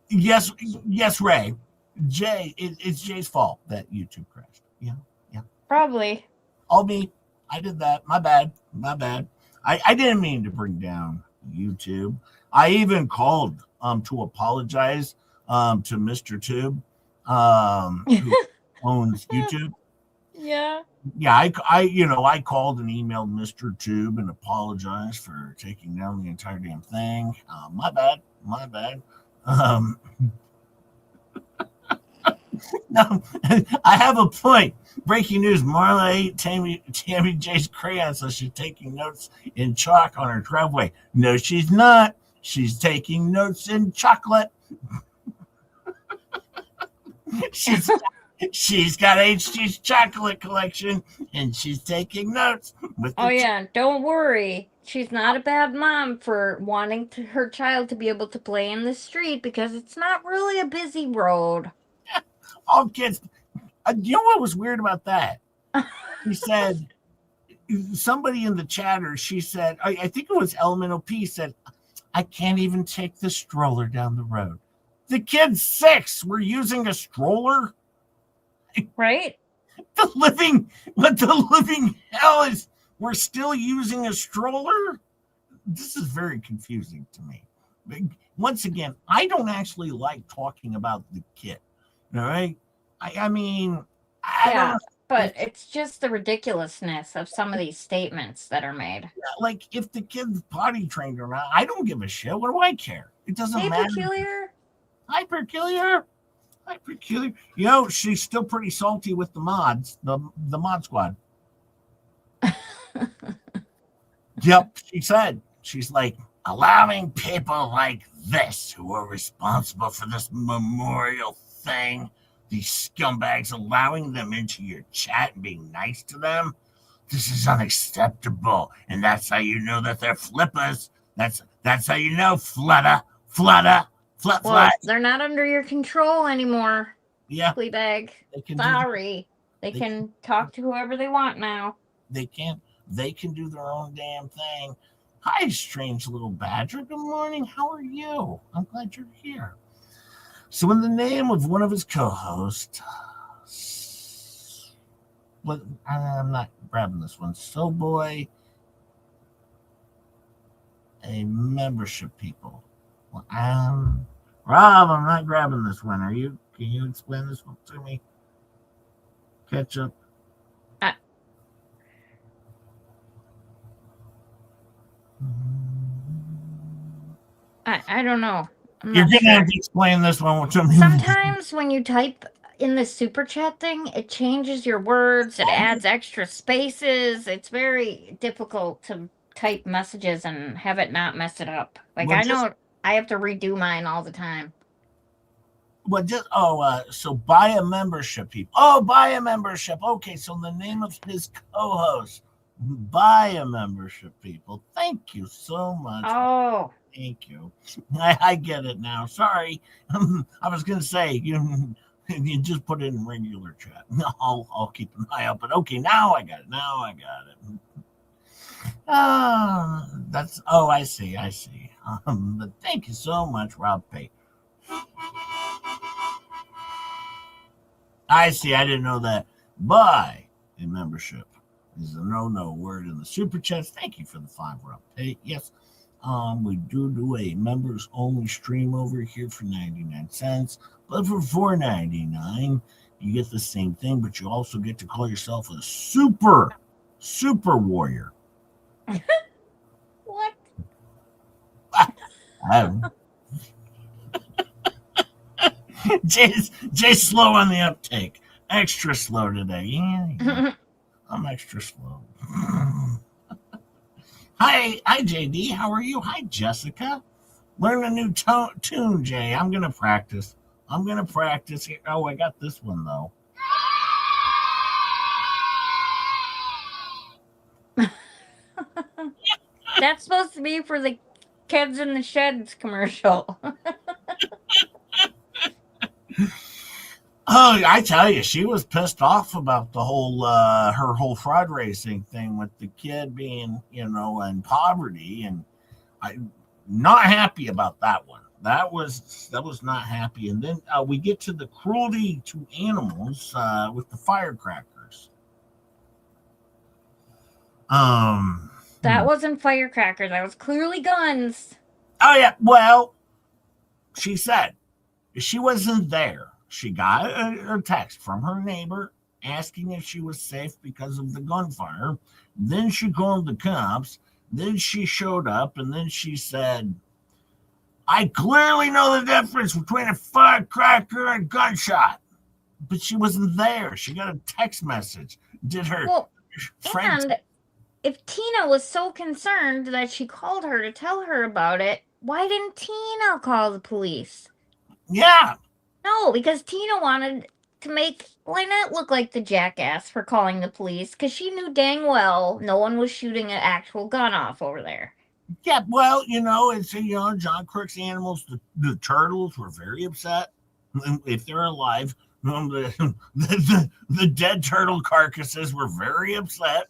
Yes, Ray. It's Jay's fault that YouTube crashed. Yeah. Probably. All me. I did that. My bad. I didn't mean to bring down YouTube. I even called to apologize to Mr. Tube, who owns YouTube. Yeah. Yeah, I called and emailed Mr. Tube and apologized for taking down the entire damn thing. My bad. No, I have a point. Breaking news: Marla ate Tammy J's crayon, so she's taking notes in chalk on her driveway. No, she's not. She's taking notes in chocolate. She's got HG's chocolate collection, and she's taking notes. Oh yeah, don't worry. She's not a bad mom for wanting her child to be able to play in the street because it's not really a busy road. All kids. You know what was weird about that? He said, somebody in the chatter, she said, I think it was Elemental P said, I can't even take the stroller down the road. The kid's 6. We're using a stroller? Right? The living hell is we're still using a stroller? This is very confusing to me. Once again, I don't actually like talking about the kid. All right. I mean, I don't know. But it's just the ridiculousness of some of these statements that are made. Like, if the kid's potty trained or not, I don't give a shit. What do I care? It doesn't matter. Peculiar. Hi, Peculiar. You know, she's still pretty salty with the mods, the mod squad. Yep, she said. She's like, allowing people like this who are responsible for this memorial thing, these scumbags, allowing them into your chat and being nice to them, this is unacceptable. And that's how you know that they're flippers. That's how you know, flutter. Well, they're not under your control anymore. Yeah. Fleabag. Sorry. They can talk to whoever they want now. They can do their own damn thing. Hi, strange little badger. Good morning. How are you? I'm glad you're here. So in the name of one of his co-hosts, I'm not grabbing this one. So boy, a membership people. Well, Rob, I'm not grabbing this one. Are you? Can you explain this one to me? Ketchup. I don't know. You're going to have to explain this one to me. Sometimes when you type in the super chat thing, it changes your words. It adds extra spaces. It's very difficult to type messages and have it not mess it up. Like, I know I have to redo mine all the time. Well, so buy a membership, people. Oh, buy a membership. Okay, so the name of his co-host, buy a membership, people. Thank you so much. Oh. Thank you. I get it now. Sorry. I was going to say, you just put it in regular chat. I'll keep an eye out. But okay, now I got it. I see. But thank you so much, Rob Pate. I see. I didn't know that. Buy a membership is a no word in the super chats. Thank you for the 5, Rob Pate. Yes. We do a members only stream over here for 99 cents, but for $4.99, you get the same thing, but you also get to call yourself a super warrior. What? Jay's slow on the uptake. Extra slow today. Yeah. I'm extra slow. Hi, JD. How are you? Hi, Jessica. Learn a new tune, Jay. I'm gonna practice. Here. Oh, I got this one though. That's supposed to be for the kids in the sheds commercial. Oh, I tell you, she was pissed off about the whole her whole fraud racing thing with the kid being, in poverty, and I not happy about that one. That was not happy. And then we get to the cruelty to animals with the firecrackers. That wasn't firecrackers. That was clearly guns. Oh yeah. Well, she said she wasn't there. She got a text from her neighbor asking if she was safe because of the gunfire. Then she called the cops. Then she showed up, and then she said, I clearly know the difference between a firecracker and a gunshot. But she wasn't there. She got a text message. Did her friend... And if Tina was so concerned that she called her to tell her about it, why didn't Tina call the police? Yeah. No, because Tina wanted to make Lynette look like the jackass for calling the police, because she knew dang well no one was shooting an actual gun off over there. Yeah, well, it's John Crook's animals. The turtles were very upset. If they're alive, the dead turtle carcasses were very upset.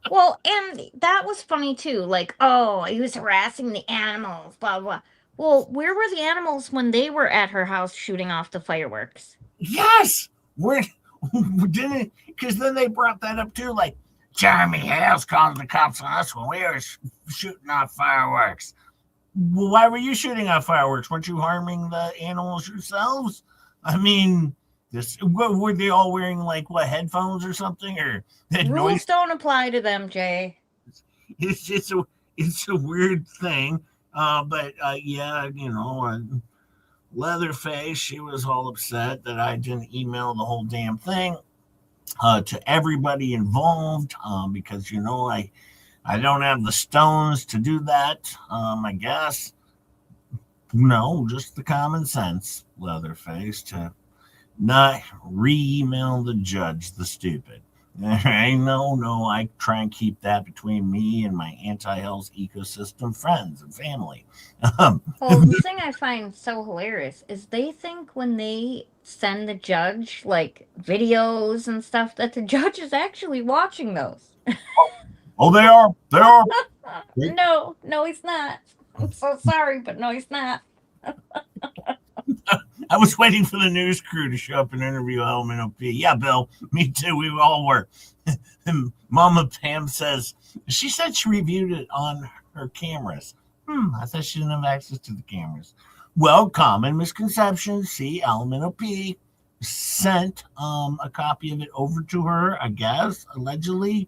Well, and that was funny too. Like, oh, he was harassing the animals, blah blah. Well, where were the animals when they were at her house shooting off the fireworks? Yes, didn't, because then they brought that up too. Like, Jeremy Hales called the cops on us when we were shooting off fireworks. Well, why were you shooting off fireworks? Weren't you harming the animals yourselves? I mean, were they all wearing headphones or something? Or rules don't apply to them, Jay. It's a weird thing. But yeah, Leatherface, she was all upset that I didn't email the whole damn thing to everybody involved because I don't have the stones to do that. I guess just the common sense, Leatherface, to not re-email the judge, the stupid. No, I try and keep that between me and my anti-hales ecosystem friends and family. Well, the thing I find so hilarious is they think when they send the judge videos and stuff that the judge is actually watching those. Oh, they are. No, he's not. I'm so sorry, but no, he's not. I was waiting for the news crew to show up and interview LMNOP. Yeah, Bill, me too. We all were. Mama Pam says, she said she reviewed it on her cameras. I thought she didn't have access to the cameras. Well, common misconception. See, LMNOP sent a copy of it over to her, I guess, allegedly.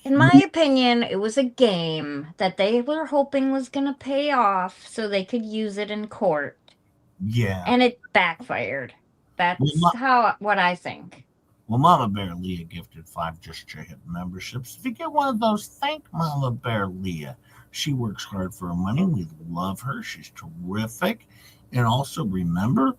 In my opinion, it was a game that they were hoping was going to pay off so they could use it in court. Yeah. And it backfired. That's what I think. Well, Mama Bear Leah gifted 5 Just J Hip memberships. If you get one of those, thank Mama Bear Leah. She works hard for her money. We love her. She's terrific. And also remember,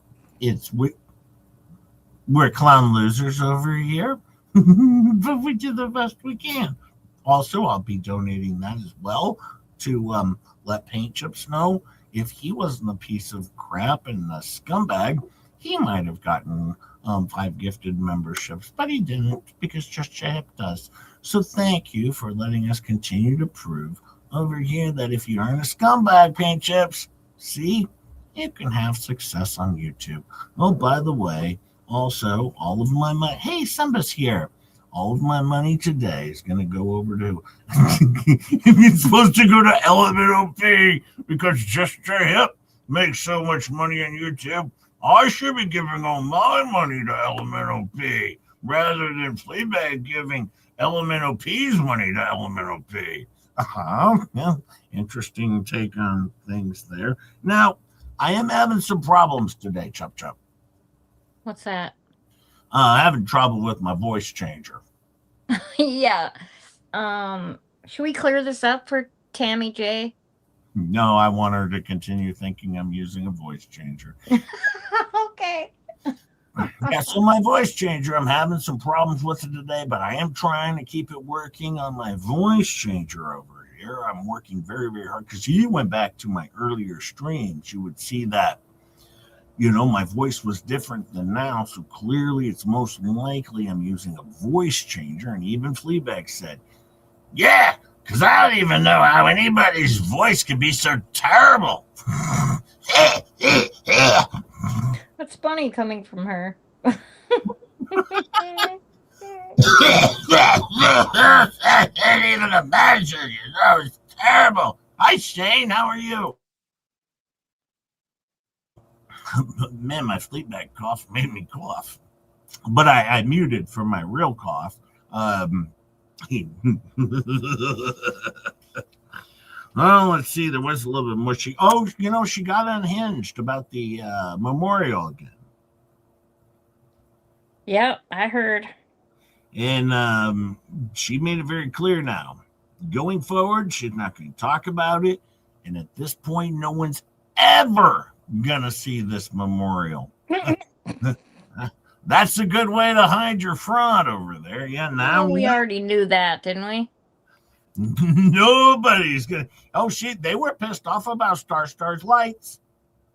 we're clown losers over here, but we do the best we can. Also, I'll be donating that as well to let Paint Chips know if he wasn't a piece of crap and a scumbag, he might have gotten 5 gifted memberships, but he didn't because Just J-Hip does. So thank you for letting us continue to prove over here that if you aren't a scumbag, Paint Chips, see, you can have success on YouTube. Oh, by the way, also, all of my money, hey, Simba's here. All of my money today is going to go over to, it's supposed to go to LMNOP because Just J-Hip makes so much money on YouTube. I should be giving all my money to LMNOP rather than Fleabag giving LMNOP's money to LMNOP. Yeah, interesting take on things there. Now, I am having some problems today, Chup Chup. What's that? Having trouble with my voice changer. Yeah. Should we clear this up for Tammy J? No, I want her to continue thinking I'm using a voice changer. Okay. Yeah, so my voice changer, I'm having some problems with it today, but I am trying to keep it working on my voice changer over here. I'm working very, very hard because you went back to my earlier streams. You would see that, my voice was different than now. So clearly it's most likely I'm using a voice changer. And even Fleabag said, yeah, because I don't even know how anybody's voice can be so terrible. That's funny coming from her. I can't even imagine. It's terrible. Hi, Shane. How are you? Man, my Fleabag cough made me cough. But I muted for my real cough. Oh, let's see. There was a little bit more. She got unhinged about the memorial again. Yep, I heard. And she made it very clear now. Going forward, she's not going to talk about it. And at this point, no one's ever going to see this memorial. That's a good way to hide your fraud over there. Yeah, now we already knew that, didn't we? Nobody's gonna. Oh shit! They were pissed off about Star's lights.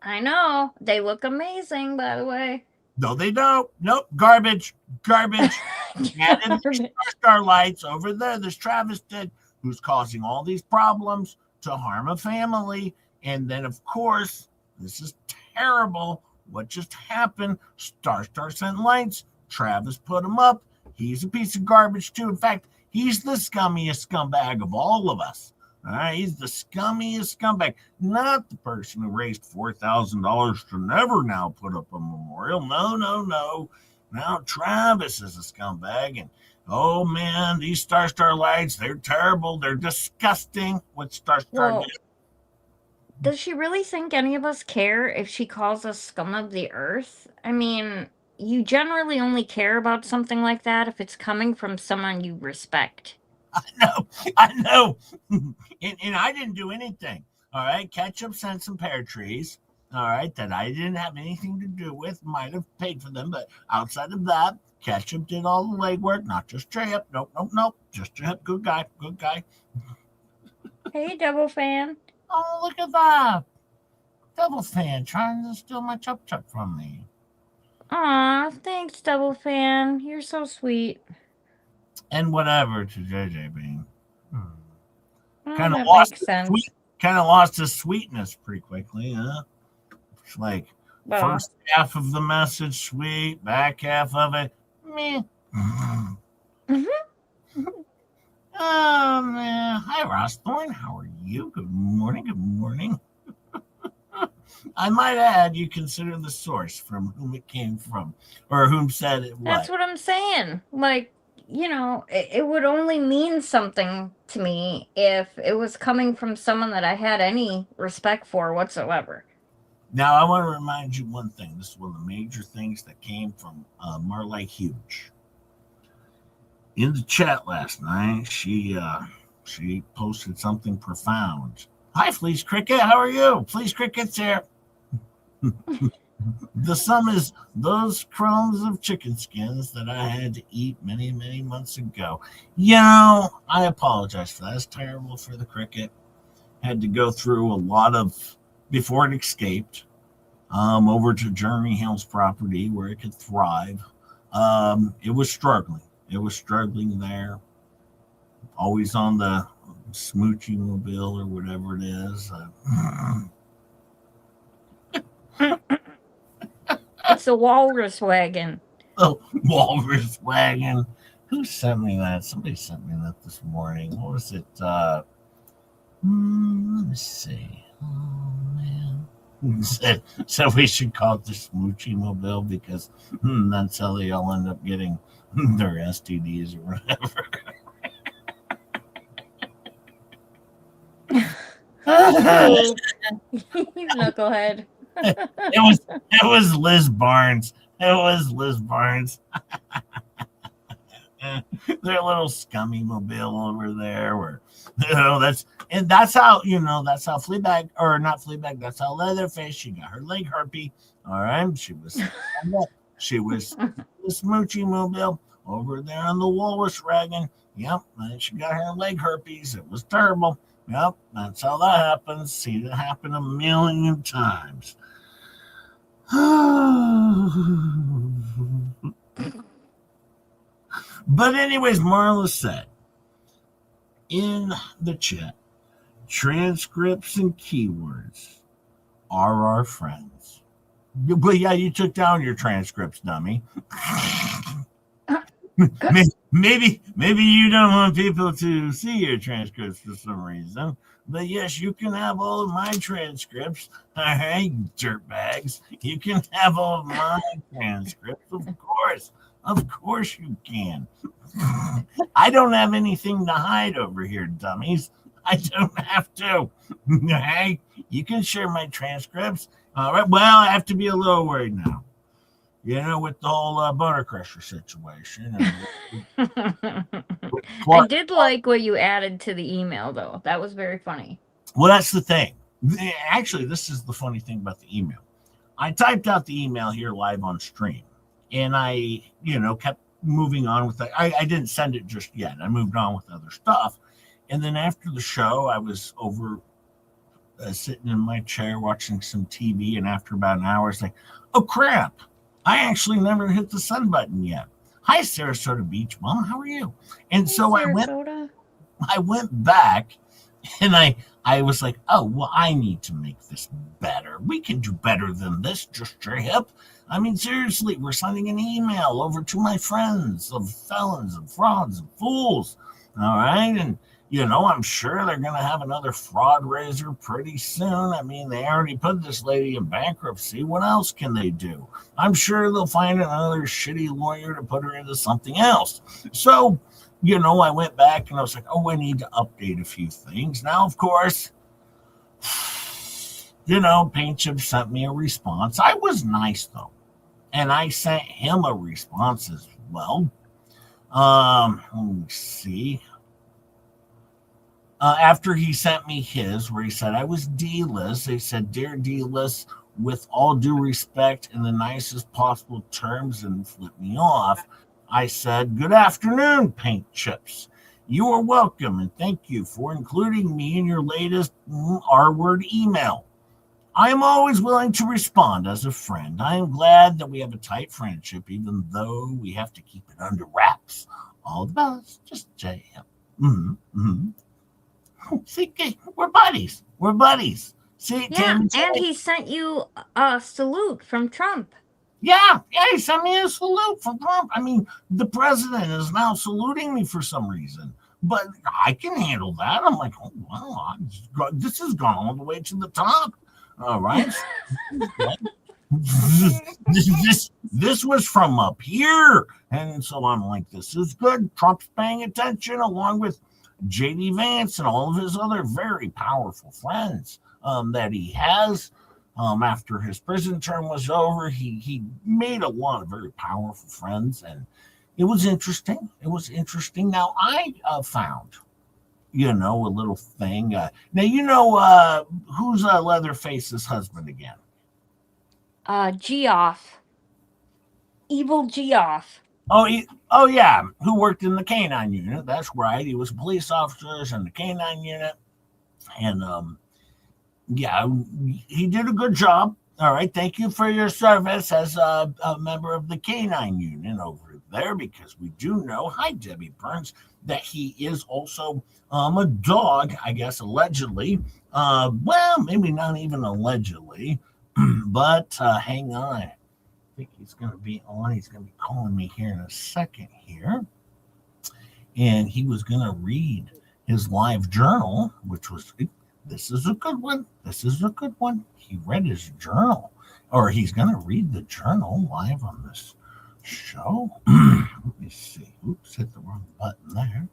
I know. They look amazing, by the way. No, they don't. Nope. Garbage. Added Star lights over there. There's Travis did, who's causing all these problems to harm a family. And then, of course, this is terrible. What just happened? Star sent lights. Travis put them up. He's a piece of garbage too. In fact, he's the scummiest scumbag of all of us. All right, he's the scummiest scumbag, not the person who raised $4,000 to never now put up a memorial. No. Now Travis is a scumbag, and oh man, these Star lights, they're terrible. They're disgusting. What Star did. Does she really think any of us care if she calls us scum of the earth? I mean, you generally only care about something like that if it's coming from someone you respect. I know. And I didn't do anything. All right. Ketchup sent some pear trees. All right. That I didn't have anything to do with. Might have paid for them. But outside of that, Ketchup did all the legwork. Not just Chip. Nope. Just Chip. Good guy. Hey, Double Fan. Oh, look at that. Double Fan trying to steal my Chup from me. Aw, thanks, Double Fan. You're so sweet. And whatever to JJ Bean. Kind of lost his sweetness pretty quickly, huh? It's like first half of the message sweet, back half of it meh. Oh man, hi Ross Thorne, how are you? Good morning. I might add, you consider the source from whom it came from, or whom said it was. That's what I'm saying. Like, it would only mean something to me if it was coming from someone that I had any respect for whatsoever. Now, I want to remind you one thing. This is one of the major things that came from Marley Huge. In the chat last night, she posted something profound. Hi, Fleece Cricket. How are you? Fleece Cricket's here. The sum is those crumbs of chicken skins that I had to eat many, many months ago. I apologize for that. It's terrible for the cricket. Had to go through a lot of, before it escaped, over to Journey Hills property where it could thrive. It was struggling. It was struggling there. Always on the smoochie mobile or whatever it is. It's a walrus wagon. Oh, walrus wagon. Who sent me that? Somebody sent me that this morning. What was it? Let me see. Oh, man. So we should call it the smoochie mobile because that's how they all end up getting their STDs or whatever. You knucklehead. It was Liz Barnes. It was Liz Barnes. Their little scummy mobile over there where that's how that's how Fleabag, or not Fleabag, that's how Leatherface, she got her leg herpes. All right. She was the smoochy mobile over there on the walrus wagon. Yep, and she got her leg herpes. It was terrible. Yep, that's how that happens. See it happen a million times. But anyways, Marla said in the chat, transcripts and keywords are our friends. But yeah, you took down your transcripts, dummy. maybe you don't want people to see your transcripts for some reason. But yes, you can have all of my transcripts. All right, dirtbags. You can have all of my transcripts, of course. Of course you can. I don't have anything to hide over here, dummies. I don't have to. Hey, you can share my transcripts. All right. Well, I have to be a little worried now. With the whole boner crusher situation. I did like what you added to the email, though. That was very funny. Well, that's the thing. Actually, this is the funny thing about the email. I typed out the email here live on stream, and I, kept moving on with it. I didn't send it just yet. I moved on with other stuff. And then after the show, I was over sitting in my chair watching some TV, and after about an hour, I was like, oh, crap. I actually never hit the send button yet. Hi, Sarasota Beach Mom. How are you? And so I went back, and I was like, oh, well, I need to make this better. We can do better than this, just your hip. I mean, seriously, we're sending an email over to my friends of felons and frauds and fools. All right. And, I'm sure they're going to have another fraud raiser pretty soon. I mean, they already put this lady in bankruptcy. What else can they do? I'm sure they'll find another shitty lawyer to put her into something else. So, I went back and I was like, oh, I need to update a few things. Now, of course, Paint Chip sent me a response. I was nice, though. And I sent him a response as well. Let me see. After he sent me his, where he said, I was D-List. They said, Dear D-List, with all due respect, in the nicest possible terms, and flipped me off. I said, good afternoon, Paint Chips. You are welcome, and thank you for including me in your latest R-word email. I am always willing to respond as a friend. I am glad that we have a tight friendship, even though we have to keep it under wraps. All the best, just JM. See, we're buddies. We're buddies. See, yeah, and he sent you a salute from Trump. Yeah, he sent me a salute from Trump. I mean, the president is now saluting me for some reason, but I can handle that. I'm like, oh, wow, this has gone all the way to the top. All right. this was from up here. And so I'm like, this is good. Trump's paying attention, along with J.D. Vance and all of his other very powerful friends that he has. After his prison term was over, he made a lot of very powerful friends, and it was interesting. It was interesting. Now, I found, a little thing. Now, who's Leatherface's husband again? Geoff. Evil Geoff. Oh, yeah, who worked in the K-9 unit. That's right. He was a police officer in the K-9 unit. And, yeah, he did a good job. All right. Thank you for your service as a member of the K-9 unit over there, because we do know, hi, Debbie Burns, that he is also a dog, I guess, allegedly. Well, maybe not even allegedly, but hang on. I think he's going to be on. He's going to be calling me here in a second here. And he was going to read his live journal, which was, this is a good one. This is a good one. He read his journal, or he's going to read the journal live on this show. Let me see. Oops, hit the wrong button there.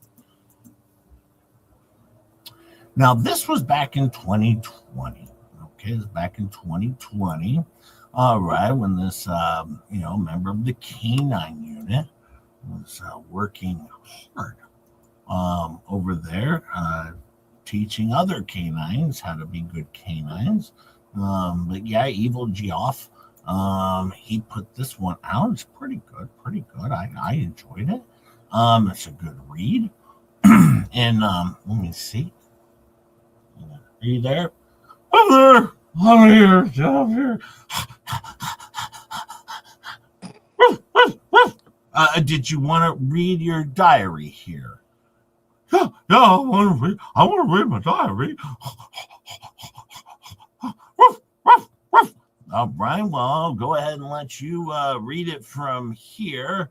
Now, this was back in 2020. Okay, it was back in 2020. All right, when this member of the canine unit was working hard over there, teaching other canines how to be good canines. But yeah, Evil Geoff, he put this one out. It's pretty good, pretty good. I enjoyed it. It's a good read. And let me see. Are you there? I'm there. I'm here. I'm here. Did you want to read your diary here? Yeah, I want to read. I want to read my diary. All right, well, I'll go ahead and let you read it from here.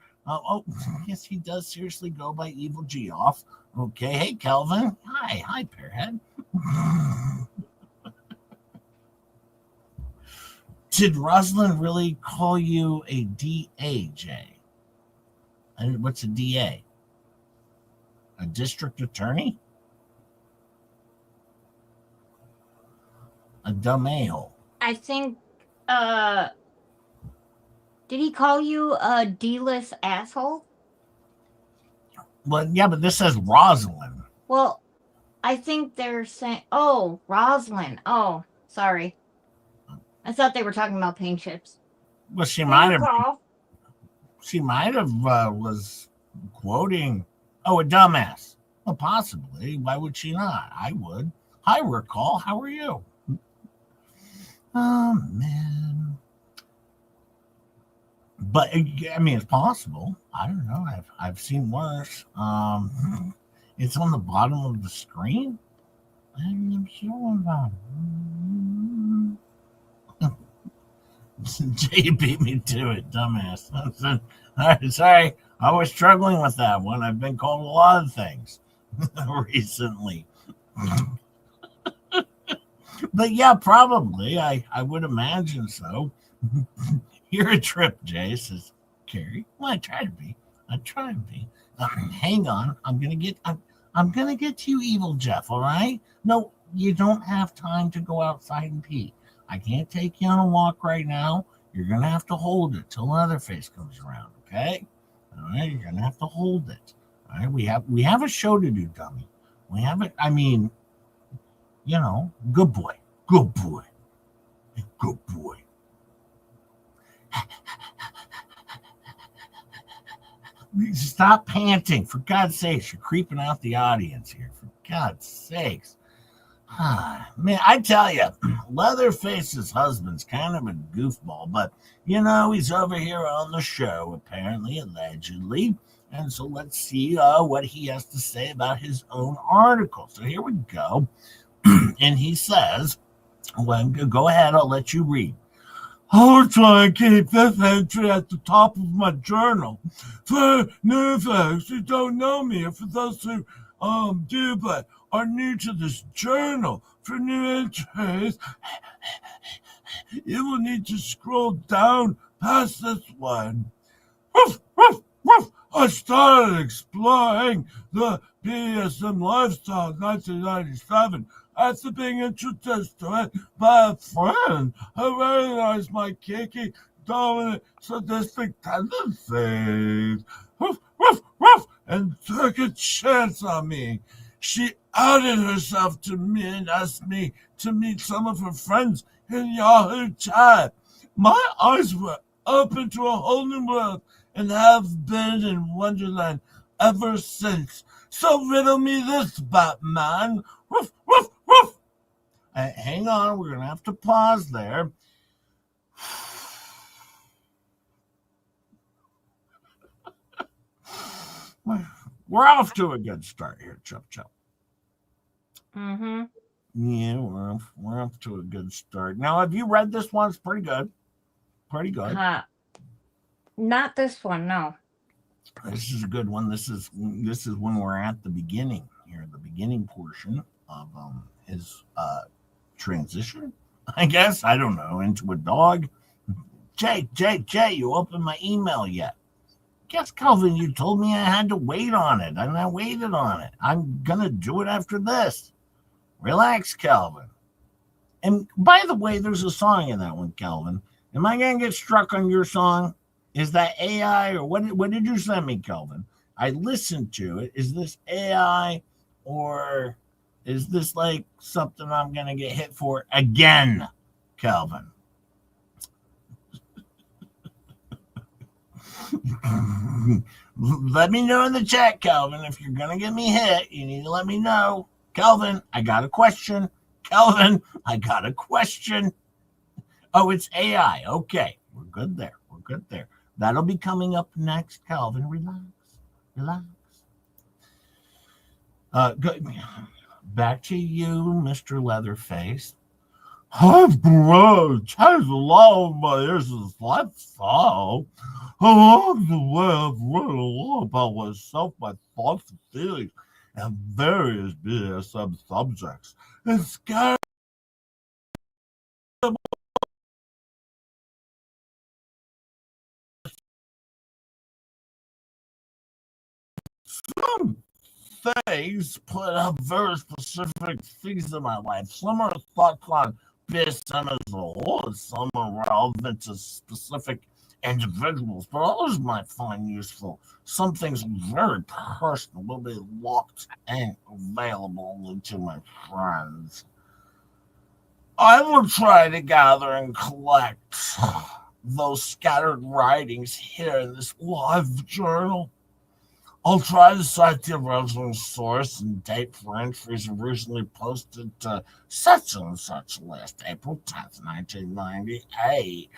Yes, he does seriously go by Evil Geoff. Okay, hey, Kelvin. Hi, Pearhead. Did Rosalind really call you a DA, Jay? What's a DA? A district attorney? A dumb a-hole. I think, did he call you a D-list asshole? Well, yeah, but this says Rosalind. Well, I think they're saying, oh, Rosalind. Oh, sorry. I thought they were talking about paint chips. Well, she might have was quoting, a dumbass. Well, possibly. Why would she not? I would. Hi, Recall. How are you? Oh, man. But, I mean, it's possible. I don't know. I've seen worse. It's on the bottom of the screen. I'm not sure about it. Jay beat me to it, dumbass. Sorry, I was struggling with that one. I've been called a lot of things recently. But yeah, probably. I would imagine so. You're a trip, Jay, says Carrie. Well, I try to be. Hang on. I'm gonna get to you, Evil Jeff, all right? No, you don't have time to go outside and pee. I can't take you on a walk right now. You're going to have to hold it till Leatherface comes around, okay? All right, you're going to have to hold it. All right, we have a show to do, dummy. We have it. I mean, good boy. Good boy. Good boy. Stop panting. For God's sakes, you're creeping out the audience here. For God's sakes. Man, I tell you, Leatherface's husband's kind of a goofball, but, he's over here on the show, apparently, allegedly. And so let's see what he has to say about his own article. So here we go. And he says, well, go ahead, I'll let you read. I'll try and keep this entry at the top of my journal. For new folks who don't know me, or for those who do, but are new to this journal, for new entries, you will need to scroll down past this one. Woof, woof, woof. I started exploring the BDSM lifestyle in 1997 after being introduced to it by a friend who recognized my kinky, dominant, sadistic tendencies. Woof, woof, woof, and took a chance on me. She outed herself to me and asked me to meet some of her friends in Yahoo chat. My eyes were open to a whole new world and have been in Wonderland ever since. So riddle me this, Batman. Woof, woof, woof. Hang on, we're going to have to pause there. We're off to a good start here, Chup Chup. Mm-hmm. Yeah, we're off to a good start. Now, have you read this one? It's pretty good. Pretty good. Not this one, no. This is a good one. This is when we're at the beginning here, the beginning portion of his transition, I guess. I don't know, into a dog. Jay, you opened my email yet? Guess, Calvin, you told me I had to wait on it, and I waited on it. I'm gonna do it after this. Relax, Calvin. And by the way, there's a song in that one, Calvin. Am I gonna get struck on your song? Is that AI or what did you send me, Kelvin? I listened to it. Is this AI or is this like something I'm gonna get hit for again, Kelvin? Let me know in the chat, Kelvin. If you're gonna get me hit, you need to let me know. Kelvin, I got a question. Kelvin, I got a question. Oh, it's AI. Okay, we're good there. We're good there. That'll be coming up next, Calvin. Relax. Relax. Good. Back to you, Mr. Leatherface. Bro, change a lot of my issues. That's all. Along the way, I've learned a lot about myself, my thoughts and feelings, and various BDSM subjects. It's scary. Some things put up very specific things in my life. Some are thought on BDSM as a whole, and some are relevant to specific individuals, but others might find useful. Some things very personal will be locked and available only to my friends. I will try to gather and collect those scattered writings here in this live journal. I'll try to cite the original source and date for entries originally posted to such and such list, April 10th, 1998.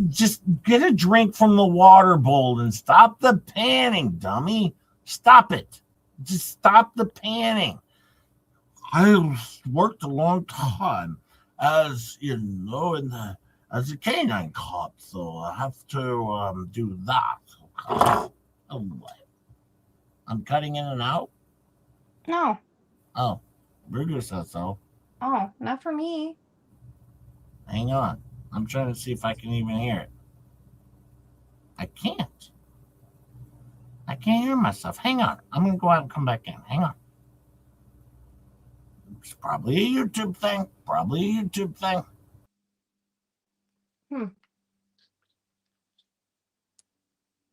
Just get a drink from the water bowl and stop the panning, dummy. Stop it. Just stop the panning. I worked a long time as, as a canine cop, so I have to do that. Oh, I'm cutting in and out? No. Oh, Ruger says so. Oh, not for me. Hang on. I'm trying to see if I can even hear it. I can't. I can't hear myself. Hang on. I'm going to go out and come back in. Hang on. It's probably a YouTube thing. Probably a YouTube thing.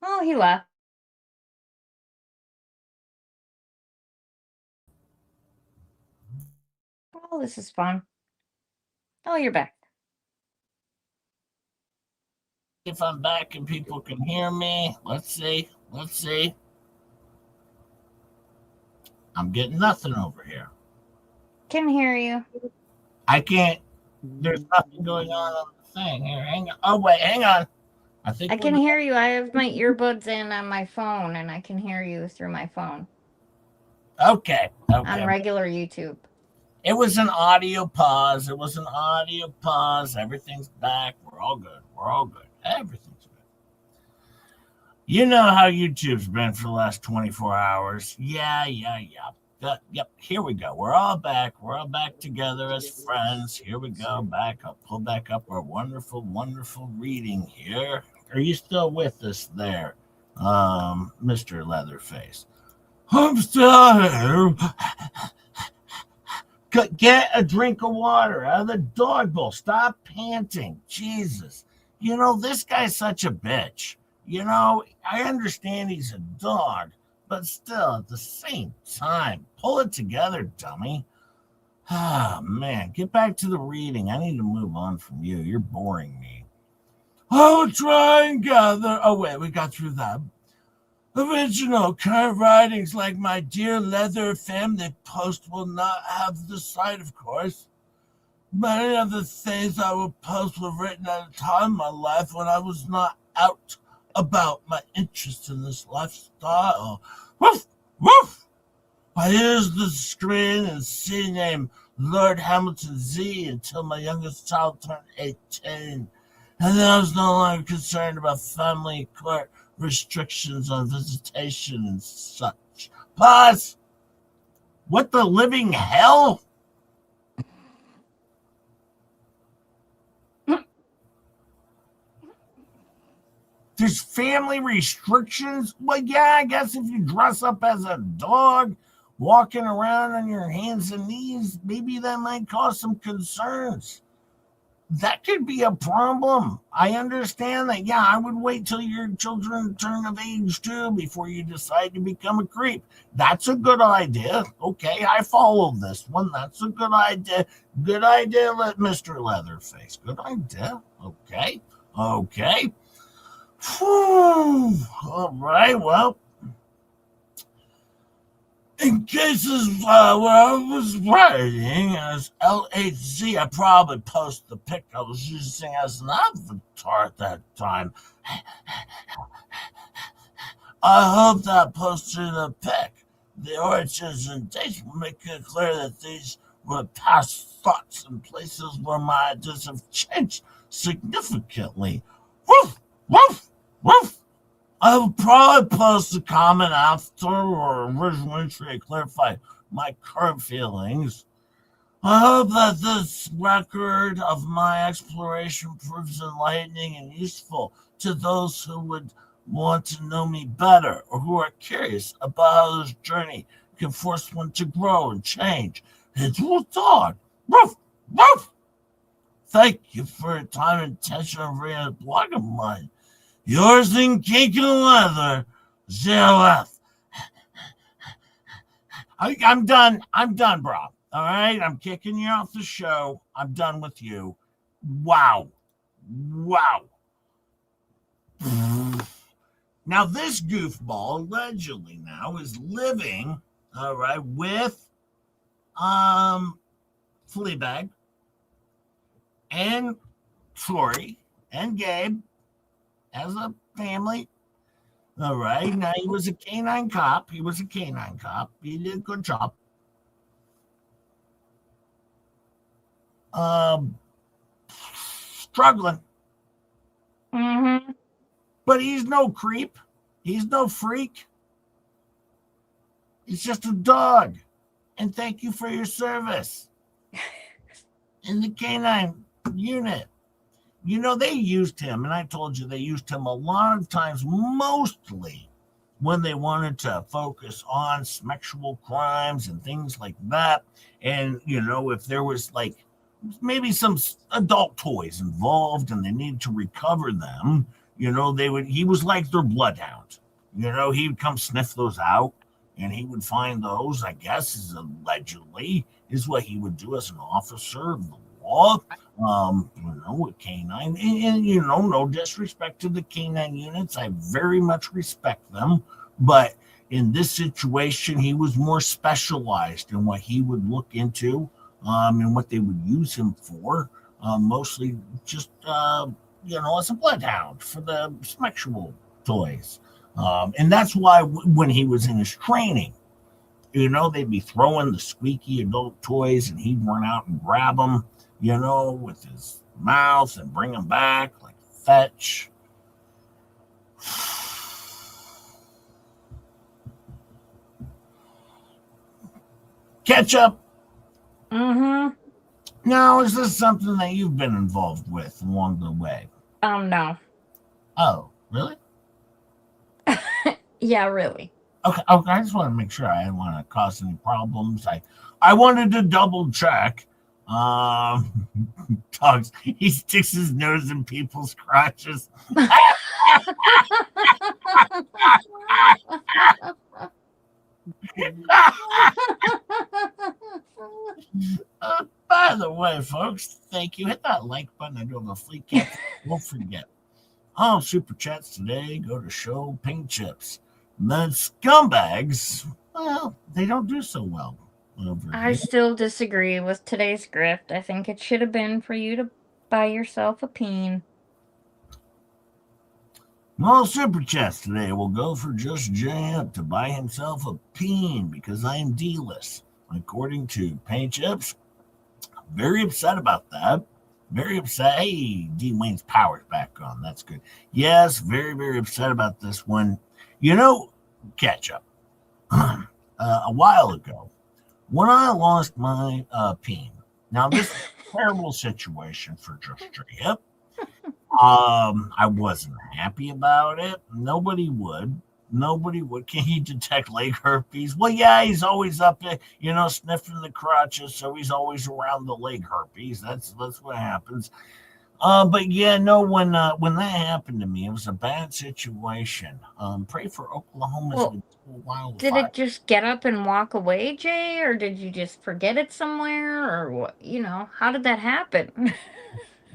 Oh, he left. Oh, this is fun. Oh, you're back. If I'm back and people can hear me, let's see. Let's see. I'm getting nothing over here. Can hear you. I can't. There's nothing going on the thing here. Hang on. Oh, wait. Hang on. I can hear you. I have my earbuds in on my phone, and I can hear you through my phone. Okay. On regular YouTube. It was an audio pause. It was an audio pause. Everything's back. We're all good. We're all good. Everything's good. You know how YouTube's been for the last 24 hours. Yeah. Yep. Here we go. We're all back. We're all back together as friends. Here we go. Back up. Pull back up our wonderful, wonderful reading here. Are you still with us there, Mr. Leatherface? I'm still here. Get a drink of water out of the dog bowl. Stop panting. Jesus. This guy's such a bitch. I understand he's a dog, but still, at the same time, pull it together, dummy. Ah, man, get back to the reading. I need to move on from you. You're boring me. I'll try and gather. Oh, wait, we got through that. Original current writings like my dear leather family post will not have the site, of course. Many of the things I will post were written at a time in my life when I was not out about my interest in this lifestyle. Woof! Woof! I used the screen and C name Lord Hamilton Z until my youngest child turned 18. And then I was no longer concerned about family court restrictions on visitation and such. Pause! What the living hell? There's family restrictions? Well, yeah, I guess if you dress up as a dog, walking around on your hands and knees, maybe that might cause some concerns. that could be a problem. I understand that. Yeah, I would wait till your children turn of age too before you decide to become a creep. That's a good idea. Okay, I follow this one. That's a good idea. Good idea, Mr. Leatherface. Good idea. Okay. Okay. Whew. All right. Well, in cases where I was writing as LHZ, I probably posted the pic I was using as an avatar at that time. I hope that posted a pic. The origins and dates will make it clear that these were past thoughts and places where my ideas have changed significantly. Woof, woof, woof. I will probably post a comment after or original entry to clarify my current feelings. I hope that this record of my exploration proves enlightening and useful to those who would want to know me better or who are curious about how this journey can force one to grow and change. It's a dog. Woof, woof. Thank you for your time and attention on reading a blog of mine. Yours in cake and leather, ZLF. I'm done. I'm done, bro. All right? I'm kicking you off the show. I'm done with you. Wow. Wow. Now, this goofball allegedly now is living, all right, with Fleabag and Tori and Gabe as a family. All right. Now, he was a canine cop. He did a good job. Struggling. Mm-hmm. But he's no creep. He's no freak. He's just a dog. And thank you for your service in the canine unit. You know, they used him, and I told you they used him a lot of times, mostly when they wanted to focus on sexual crimes and things like that. And, you know, if there was like maybe some adult toys involved and they needed to recover them, you know, he was like their bloodhound. You know, he would come sniff those out and he would find those, I guess, is allegedly is what he would do as an officer of the law. You know, a canine, and you know, no disrespect to the canine units. I very much respect them, but in this situation, he was more specialized in what he would look into, and what they would use him for. Mostly just, you know, as a bloodhound for the sexual toys. And that's why when he was in his training, you know, they'd be throwing the squeaky adult toys and he'd run out and grab them, you know, with his mouth and bring them back like fetch. Ketchup. Mm-hmm. Now, is this something that you've been involved with along the way? No. Oh, really? Yeah, really. Okay, I just want to make sure I didn't want to cause any problems. I wanted to double check. Dogs, he sticks his nose in people's crotches. By the way, folks, thank you. Hit that like button. I do have a FLEACAP. Don't forget. All super chats today go to show Pink Chips. The scumbags, well, they don't do so well over I here. still disagree with today's script. I think it should have been for you to buy yourself a peen. All super chats today will go for Just Jam to buy himself a peen because I am D-less, according to Paint Chips. Very upset about that. Very upset. Hey, D. Wayne's power's back on. That's good. Yes, very, very upset about this one. You know, Ketchup. A while ago, when I lost my peen. Now, this is a terrible situation for Just Jam. I wasn't happy about it. Nobody would. Nobody would. Can he detect leg herpes? Well, yeah, he's always up there, sniffing the crotches, so he's always around the leg herpes. That's what happens. But yeah, no, when that happened to me, it was a bad situation. Pray for Oklahoma's Well, wildfire. did it just get up and walk away, Jay, or did you just forget it somewhere, or what? How did that happen?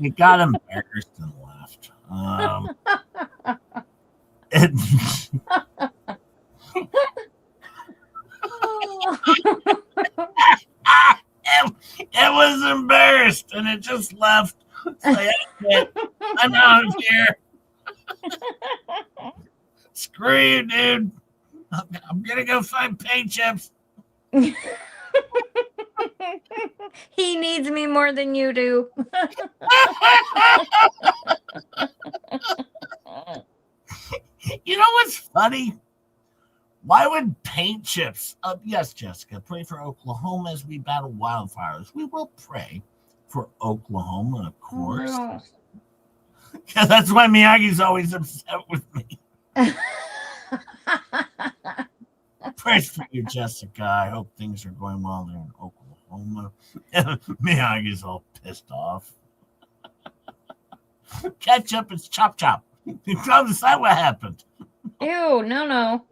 It got embarrassed and left. It, it was embarrassed and it just left. I'm out of here. Screw you, dude. I'm gonna go find paint chips. He needs me more than you do. You know what's funny? Why would paint chips? Yes, Jessica, pray for Oklahoma as we battle wildfires. We will pray for Oklahoma, of course. Oh, Yeah, that's why Miyagi's always upset with me. Praise for you, Jessica. I hope things are going well there in Oklahoma. Miyagi's all pissed off. Ketchup is chop chop. You can't decide what happened. Ew, no. No.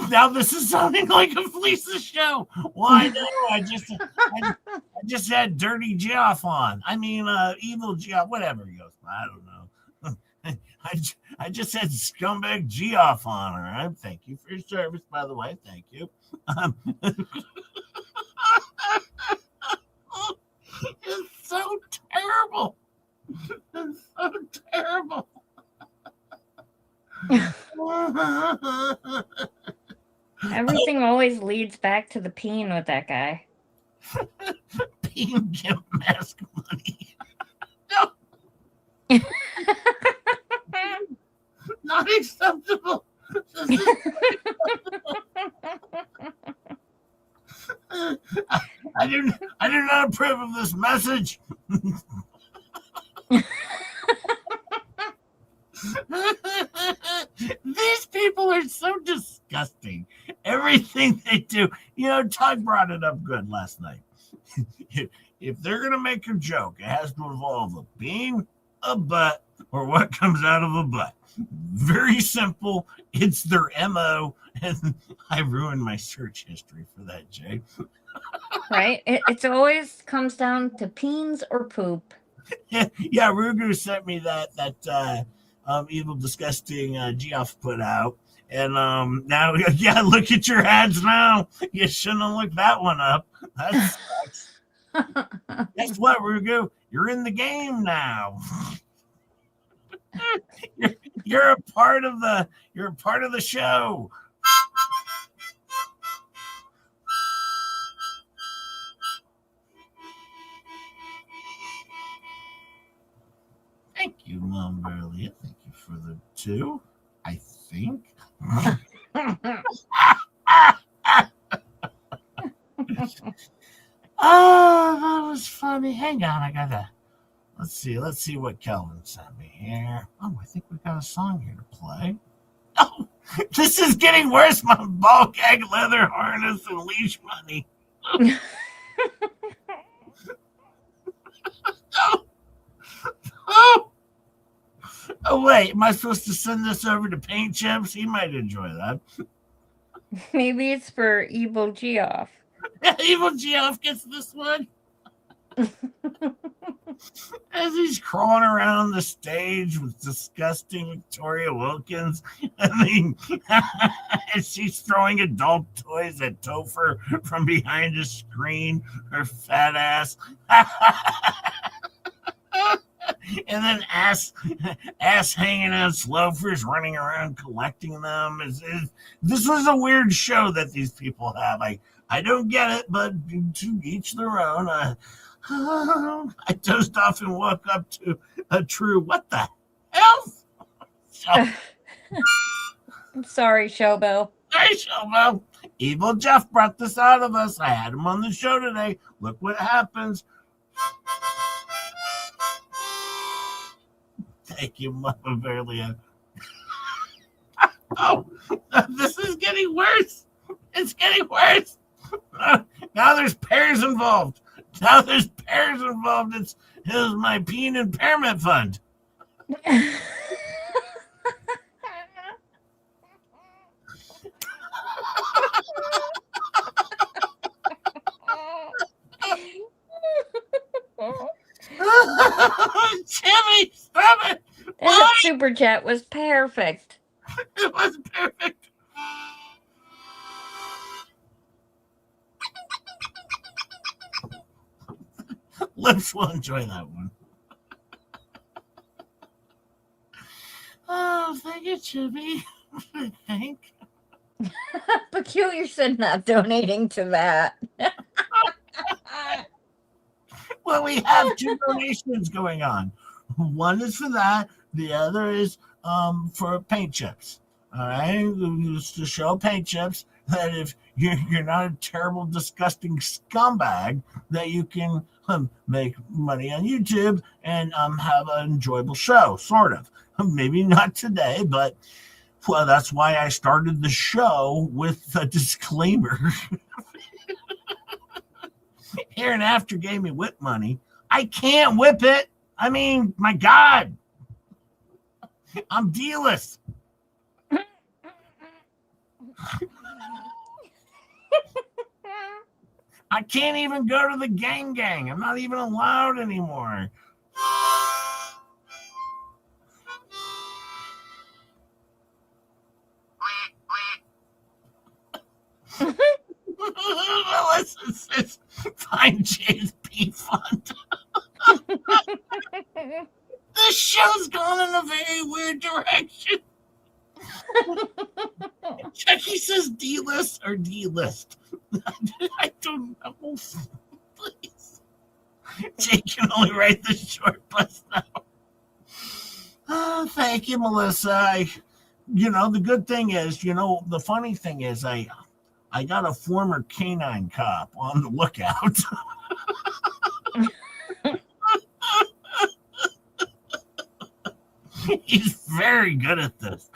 Now this is sounding like a FLEASA show. Why no? I just had Dirty Geoff on. I mean, Evil Geoff, whatever he goes. I don't know. I just had Scumbag Geoff on. All right. Thank you for your service, by the way. Thank you. It's so terrible. It's so terrible. Everything always leads back to the peen with that guy. Peen Gimp Mask money. No. Not acceptable. I do not approve of this message. These people are so disgusting. Everything they do. Tug brought it up good last night. If they're going to make a joke, it has to involve a bean, a butt, or what comes out of a butt. Very simple. It's their MO. And I ruined my search history for that, Jay. Right? It always comes down to peens or poop. Yeah, Rugu sent me that evil, disgusting Geoff put out. And now, yeah, look at your ads now. You shouldn't have looked that one up. That sucks. Guess what, Rugu? You're in the game now. You're a part of the show. Thank you, Mom Burley. Thank you for the 2, I think. Oh, that was funny. Hang on, I gotta. Let's see what Kelvin sent me here. Oh, I think we got a song here to play. Oh, this is getting worse. My ball gag, leather harness, and leash money. Oh, wait. Am I supposed to send this over to Paint Chips? He might enjoy that. Maybe it's for Evil Geoff. Evil Geoff gets this one. As he's crawling around the stage with disgusting Victoria Wilkins. I mean, she's throwing adult toys at Topher from behind a screen. Her fat ass. And then ass hanging out, loafers running around collecting them. This was a weird show that these people have. I don't get it, but to each their own. I dozed off and woke up to a true what the hell? I'm sorry, Showbo. Hey, Showbo. Evil Jeff brought this out of us. I had him on the show today. Look what happens. Thank you, Mama Verlia. Oh, this is getting worse. It's getting worse. Now there's pears involved. It's my peen impairment fund. Jimmy, stop it. That super chat was perfect. It was perfect. Lips will enjoy that one. Oh, thank you, Jimmy. I think. Peculiar said not donating to that. Well, we have two donations going on. One is for that. The other is for paint chips. All right, just to show paint chips that if you're not a terrible, disgusting scumbag, that you can make money on YouTube and have an enjoyable show, sort of. Maybe not today, but well, that's why I started the show with a disclaimer. Here and After gave me whip money. I can't whip it. I mean, my God, I'm D-list. I can't even go to the gang. I'm not even allowed anymore. Melissa says, find Jay's P Fund. This show's gone in a very weird direction. Chucky says D-list or D-list. I don't know. Please. Jay can only write the short bus now. Oh, thank you, Melissa. The good thing is, the funny thing is I got a former canine cop on the lookout. He's very good at this.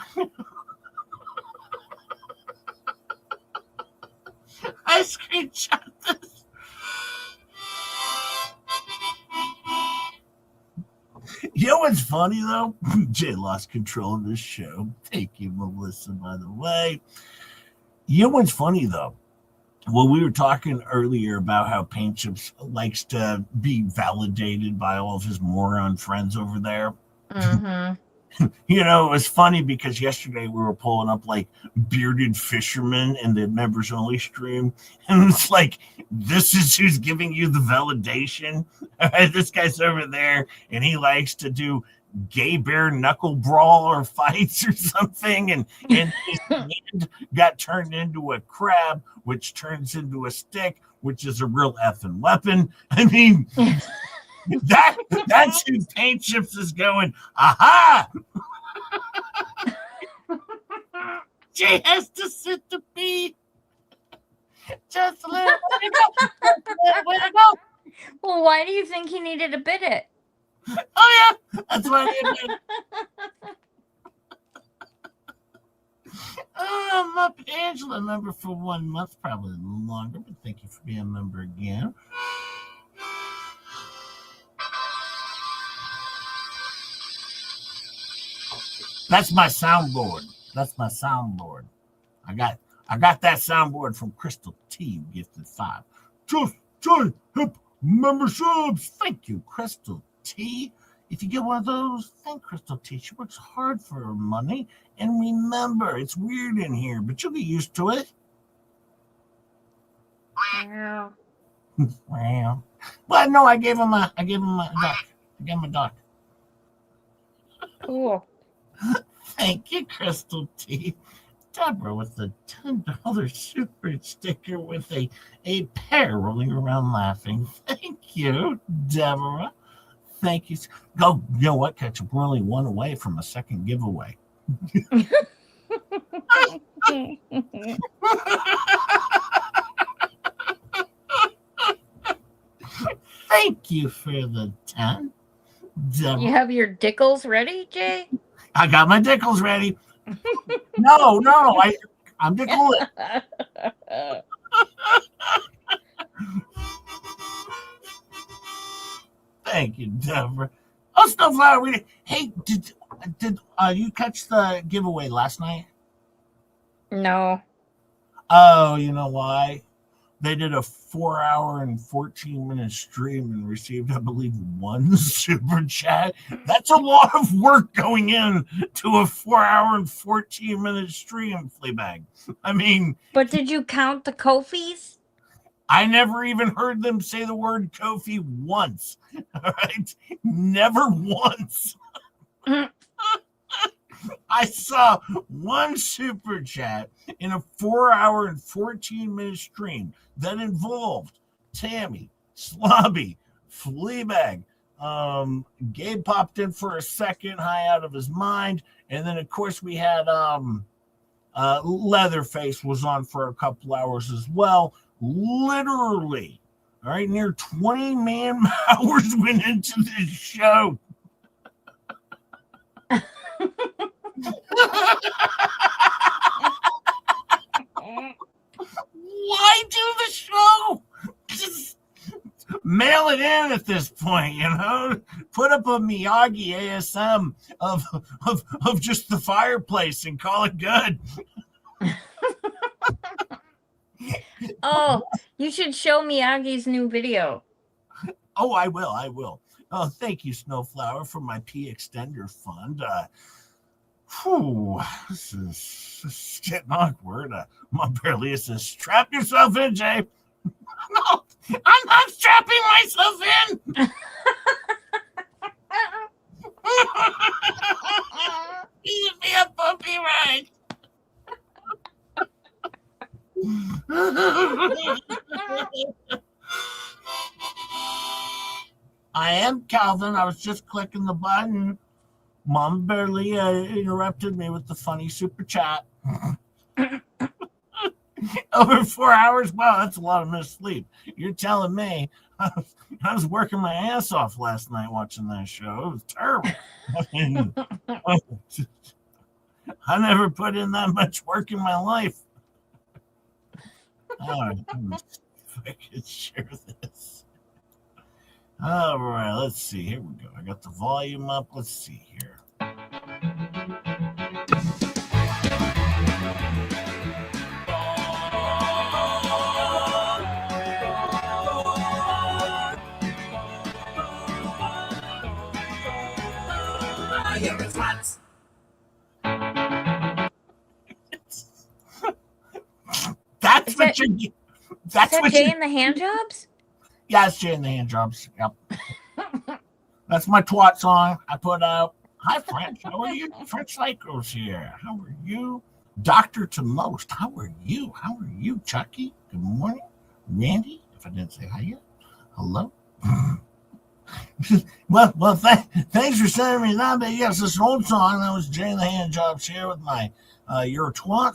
I screenshot this. You know what's funny, though? Jay lost control of this show. Thank you, Melissa, by the way. You know what's funny, though? Well, we were talking earlier about how Paint Chips likes to be validated by all of his moron friends over there. Mm-hmm. It was funny because yesterday we were pulling up like bearded fishermen in the members only stream. And it's like, this is who's giving you the validation. This guy's over there and he likes to do gay bear knuckle brawl or fights or something. And his hand got turned into a crab, which turns into a stick, which is a real effing weapon. I mean, that's who Paint Chips is going, aha! Jay has to sit to pee. Just a little way to go. Well, why do you think he needed to bid it? Oh, yeah. That's why I did it. I'm up Angela, member for 1 month, probably a little longer, but thank you for being a member again. That's my soundboard. I got that soundboard from Crystal T, gifted 5. Just join hip member subs. Thank you, Crystal T. If you get one of those, thank Crystal T. She works hard for her money. And remember, it's weird in here, but you'll get used to it. Wow. Well, no, I gave him a duck. Cool. Thank you, Crystal T. Deborah with a $10 super sticker with a pear rolling around laughing. Thank you, Deborah. Thank you. Go, you know what, Ketchup? We're only one away from a second giveaway. Thank you for the 10. Deborah. You have your dickles ready, Jay? I got my dickles ready. No, I'm Nicholas. Thank you, Deborah. Oh, Snowflower. Hey, did you catch the giveaway last night? No. Oh, you know why? They did a 4-hour and 14-minute stream and received, I believe, 1 super chat. That's a lot of work going in to a 4-hour and 14-minute stream, Fleabag. I mean, But did you count the Kofis? I never even heard them say the word Kofi once. All right? Never once. I saw 1 super chat in a 4-hour and 14-minute stream that involved Tammy, Slobby, Fleabag. Gabe popped in for a second, high out of his mind. And then, of course, we had Leatherface was on for a couple hours as well. Literally, all right, near 20 man hours went into this show. Why do the show? Just mail it in at this point, you know. Put up a Miyagi ASM of just the fireplace and call it good. Oh, you should show Miyagi's new video. Oh, I will. Oh, thank you, Snowflower, for my P Extender fund. This is getting awkward. My barely says, strap yourself in, Jay. No, I'm not strapping myself in. Give me a bumpy ride. I am Calvin. I was just clicking the button. Mom barely interrupted me with the funny super chat. Over 4 hours? Wow, that's a lot of missed sleep. You're telling me. I was working my ass off last night watching that show. It was terrible. I never put in that much work in my life. All right, if I could share this. All right, let's see. Here we go. I got the volume up. Let's see here. That's what you. That's is that what Jay you. and the hand jobs? Yeah, it's Jay and the hand jobs. Yep. That's my twat song I put out. Hi, French. How are you? French Psycho's here. How are you? Doctor to most. How are you? How are you, Chucky? Good morning. Randy, if I didn't say hi yet. Hello. well, thanks for sending me that. But yes, this old song, that was Jay and the hand jobs here with my Your Twat.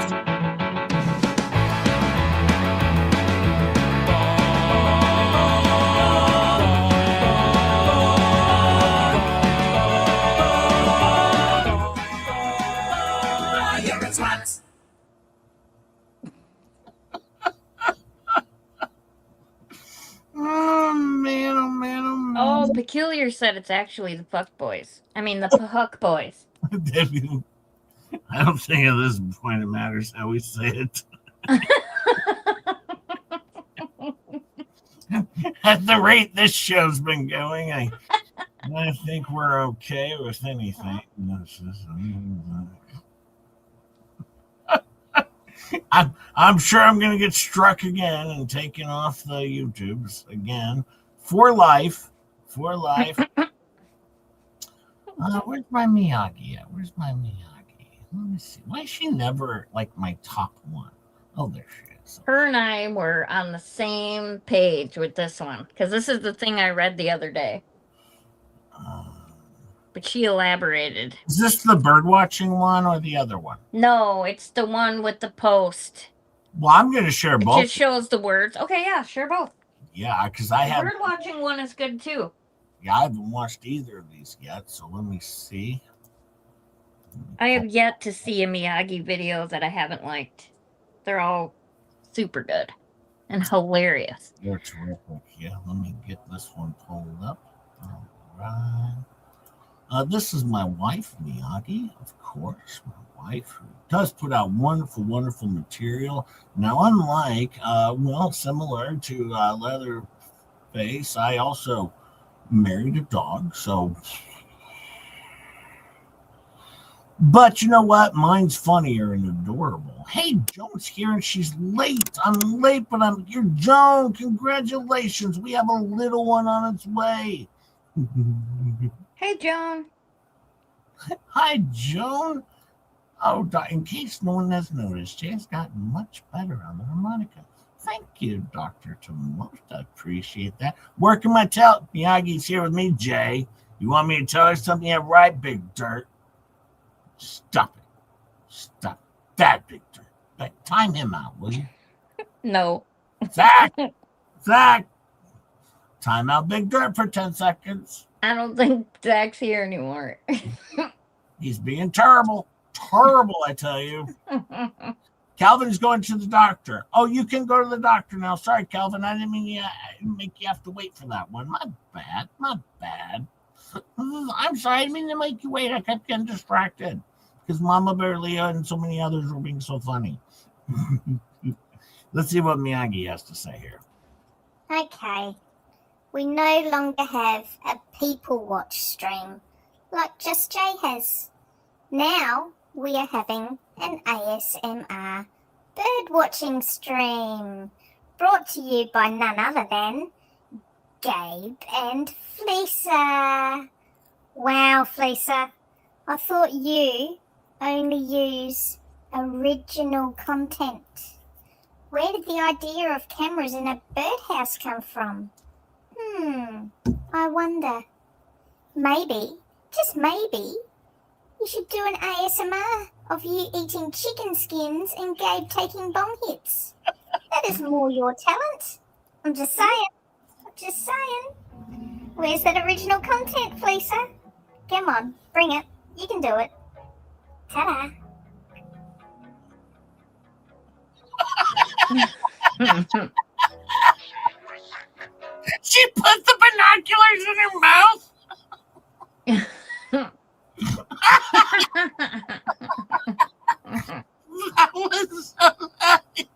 Oh man. Oh, Peculiar said it's actually the Puck Boys. I mean, the Puck Boys. I don't think at this point it matters how we say it. At the rate this show's been going, I think we're okay with anything. I'm sure I'm going to get struck again and taken off the YouTubes again for life. Where's my Miyagi at? Where's my Miyagi? Let me see. Why is she never like my top one? Oh, there she is. Her and I were on the same page with this one because this is the thing I read the other day. But she elaborated. Is this the bird watching one or the other one? No, it's the one with the post. Well, I'm going to share both. It just shows the words. Okay, yeah, share both. Yeah, because I have. The bird watching one is good too. Yeah, I haven't watched either of these yet, so let me see. I have yet to see a Miyagi video that I haven't liked. They're all super good and hilarious. You're terrific. Yeah, let me get this one pulled up. All right. This is my wife, Miyagi, of course. My wife, who does put out wonderful, wonderful material. Now, unlike, similar to Leatherface, I also married a dog. So, but you know what? Mine's funnier and adorable. Hey, Joan's here and she's late. I'm late, but you're Joan. Congratulations. We have a little one on its way. Hey, Joan. Hi, Joan. Oh, in case no one has noticed, Jay has gotten much better on the harmonica. Thank you, Dr. Tomost. I appreciate that. Working my tail. Miyagi's here with me, Jay. You want me to tell her something? Yeah, right, Big Dirt. Stop it. Stop that, Big Dirt. But time him out, will you? No. Zach! Zach! Time out Big Dirt for 10 seconds. I don't think Zach's here anymore. He's being terrible. Terrible, I tell you. Calvin's going to the doctor. Oh, you can go to the doctor now. Sorry, Calvin. I didn't mean make you have to wait for that one. My bad. My bad. I'm sorry. I didn't mean to make you wait. I kept getting distracted because Mama Bear Leah and so many others were being so funny. Let's see what Miyagi has to say here. Okay. We no longer have a people watch stream like Just Jay has. Now we are having an ASMR bird watching stream brought to you by none other than Gabe and FLEASA. Wow, FLEASA. I thought you only use original content. Where did the idea of cameras in a birdhouse come from? I wonder. Maybe, just maybe, you should do an ASMR of you eating chicken skins and Gabe taking bong hits. That is more your talent. I'm just saying. Where's that original content, FLEASA? Come on, bring it. You can do it. Ta-da. She put the binoculars in her mouth. That was so funny.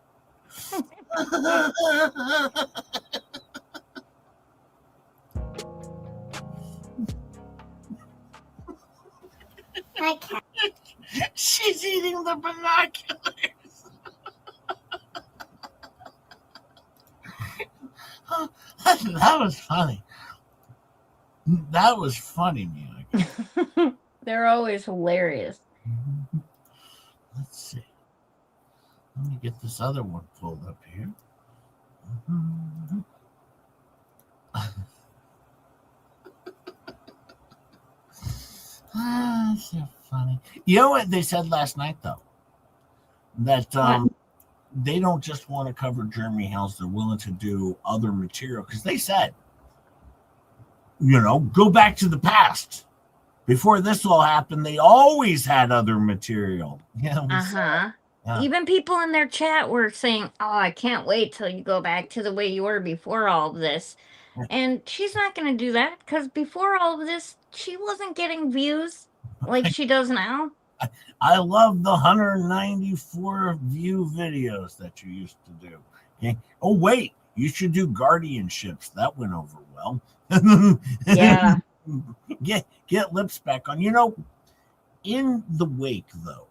Okay. She's eating the binoculars. That was funny. That was funny, Miyagi. They're always hilarious. Let's see. Let me get this other one pulled up here. So funny. You know what they said last night, though? That they don't just want to cover Jeremy Hales. They're willing to do other material because they said, go back to the past. Before this all happened, they always had other material. Yeah. Even people in their chat were saying, "Oh, I can't wait till you go back to the way you were before all of this." And she's not going to do that because before all of this, she wasn't getting views like she does now. I love the 194 view videos that you used to do. Okay. Oh, wait, you should do guardianships. That went over well. Yeah. Get lips back on. In the wake, though,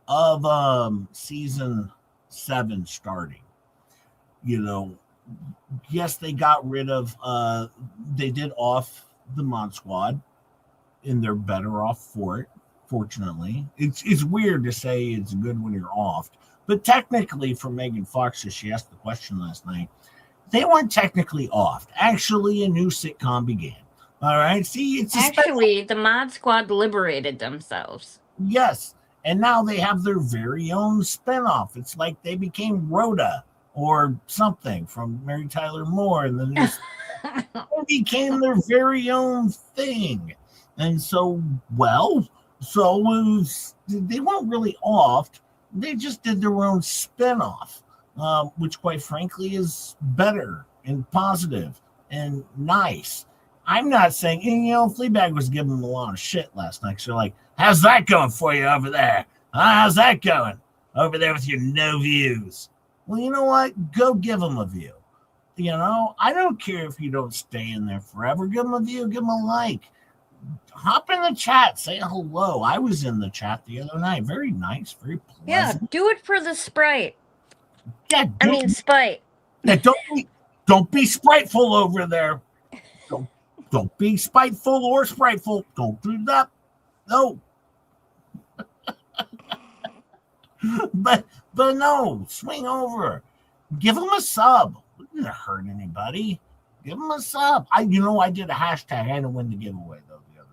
of season 7 starting, yes, they got rid of, they did off the Mod Squad, and they're better off for it. Fortunately, it's weird to say it's good when you're off, but technically, for Megan Fox, as she asked the question last night, they weren't technically off. Actually, a new sitcom began. All right, see, it's actually the Mod Squad liberated themselves. Yes, and now they have their very own spinoff. It's like they became Rhoda or something from Mary Tyler Moore, and then they became their very own thing. And so, So they weren't really off. They just did their own spinoff, which, quite frankly, is better and positive and nice. I'm not saying, Fleabag was giving them a lot of shit last night. So, like, how's that going for you over there? How's that going over there with your no views? Well, you know what? Go give them a view. I don't care if you don't stay in there forever. Give them a view. Give them a like. Hop in the chat. Say hello. I was in the chat the other night. Very nice. Very pleasant. Yeah, do it for the sprite. Yeah, spite. Yeah, don't be spiteful over there. Don't be spiteful or spiteful. Don't do that. No. but no, swing over. Give them a sub. It didn't hurt anybody. Give them a sub. I did a hashtag. I had to win the giveaway though the other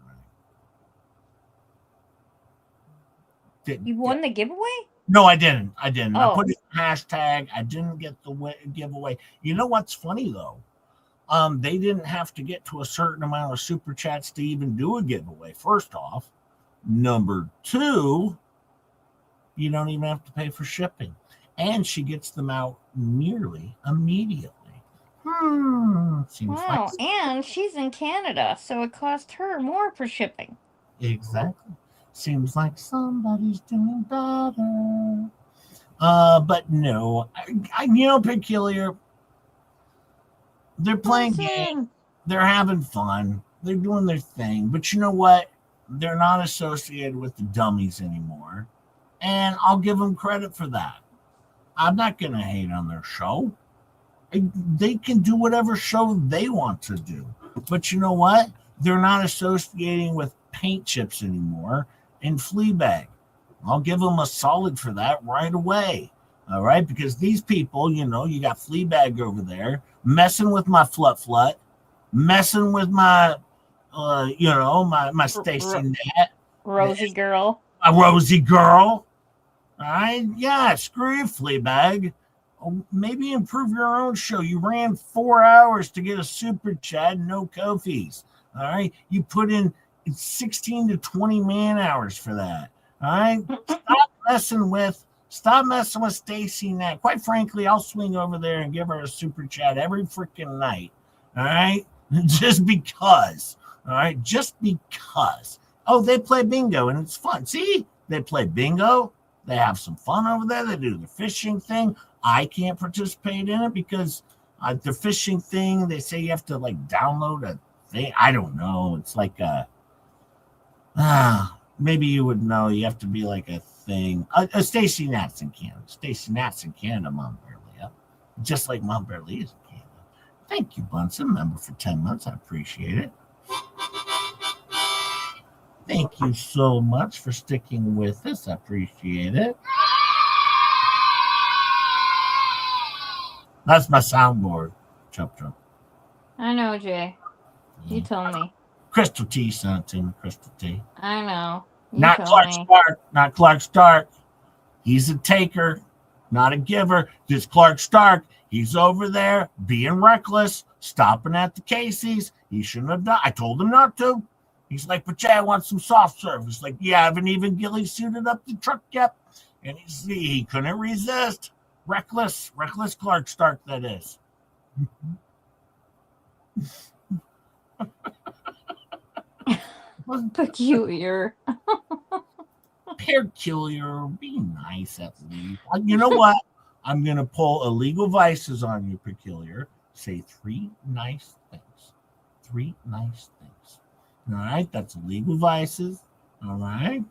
night. You won the giveaway? No, I didn't. Oh. I put it in hashtag. I didn't get the giveaway. You know what's funny though? They didn't have to get to a certain amount of super chats to even do a giveaway. First off, number two, you don't even have to pay for shipping, and she gets them out nearly immediately. Wow, like and she's in Canada, so it cost her more for shipping. Exactly. Seems like somebody's doing better. But no, Peculiar. They're playing games. They're having fun. They're doing their thing. But you know what? They're not associated with the dummies anymore. And I'll give them credit for that. I'm not going to hate on their show. They can do whatever show they want to do. But you know what? They're not associating with paint chips anymore and Fleabag. I'll give them a solid for that right away. All right? Because these people, you got Fleabag over there messing with my flut, messing with my, my Stacy Nat. Rosie girl. A Rosie girl. All right? Yeah, screw you, Fleabag. Maybe improve your own show. You ran 4 hours to get a super chat, no Ko-fis. All right? You put in 16 to 20 man hours for that. All right? Stop messing with Stacy Nat. Quite frankly, I'll swing over there and give her a super chat every freaking night. All right? Just because. All right? Just because. Oh, they play bingo and it's fun. See? They play bingo. They have some fun over there. They do the fishing thing. I can't participate in it because the fishing thing, they say you have to download a thing. I don't know. It's like maybe you would know. You have to be like a thing. Stacy Nat's in Canada. Stacy Nat's in Canada, Mom Bearly. Just like Mom Bearly is in Canada. Thank you, Bunsen. Member for 10 months. I appreciate it. Thank you so much for sticking with us. I appreciate it. That's my soundboard. Chop. I know, Jay. You told me. Crystal T sent it to me. Crystal T. I know. Not Clark Stark. Not Clark Stark. He's a taker, not a giver. Just Clark Stark. He's over there being reckless, stopping at the Casey's. He shouldn't have done. I told him not to. He's like, but Jay, I want some soft serve. He's like, yeah, I haven't even ghillie suited up the truck yet. And he couldn't resist. Reckless Clark Stark, that is. Peculiar. Peculiar. Be nice at least. You know what? I'm going to pull illegal vices on you, Peculiar. Say 3 nice things. 3 nice things. All right? That's illegal vices. All right?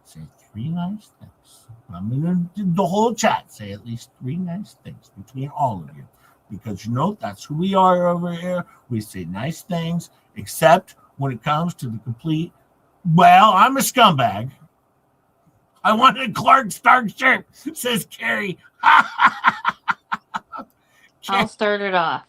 Say 3 nice things. I'm going to do the whole chat. Say at least 3 nice things between all of you. Because, that's who we are over here. We say nice things, except when it comes to the complete, well, I'm a scumbag. I want a Clark Stark shirt, says Carrie. I'll start it off.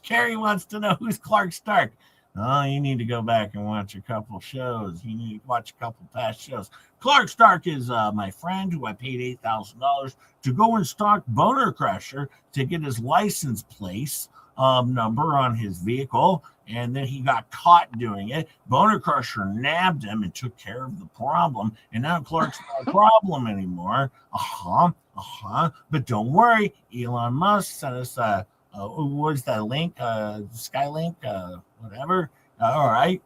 Carrie wants to know who's Clark Stark. Oh, you need to go back and watch a couple shows. You need to watch a couple past shows. Clark Stark is my friend who I paid $8,000 to go and stalk Boner Crusher to get his license plate number on his vehicle. and then he got caught doing it. Boner Crusher nabbed him and took care of the problem, and now Clark's not a problem anymore. But don't worry, Elon Musk sent us what's that link? Skylink, whatever. All right.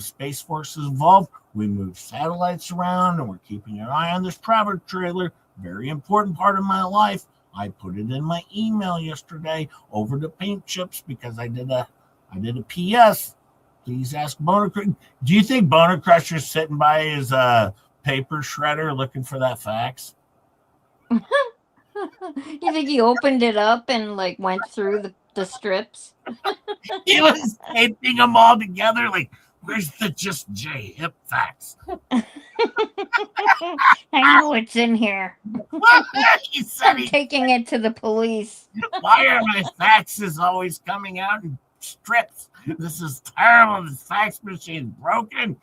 Space Force is involved. We move satellites around, and we're keeping an eye on this travel trailer. Very important part of my life. I put it in my email yesterday over to Paint Chips because I did a PS. Please ask Boner Crusher. Do you think Boner Crusher's sitting by his paper shredder looking for that fax? You think he opened it up and like went through the strips? He was taping them all together. Like, where's the Just J Hip fax? I know it's in here. He said I'm taking it to the police. Why are my faxes always coming out in strips? This is terrible. This fax machine's broken.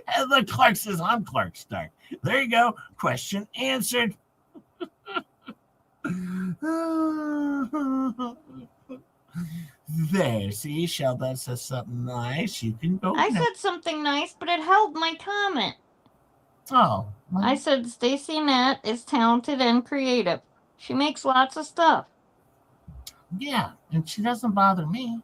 And the Clark says, I'm Clark Stark. There you go. Question answered. There, see, Sheldon says something nice. You can go. I said something nice, but it held my comment. Oh. I said Stacey Nat is talented and creative. She makes lots of stuff. Yeah, and she doesn't bother me.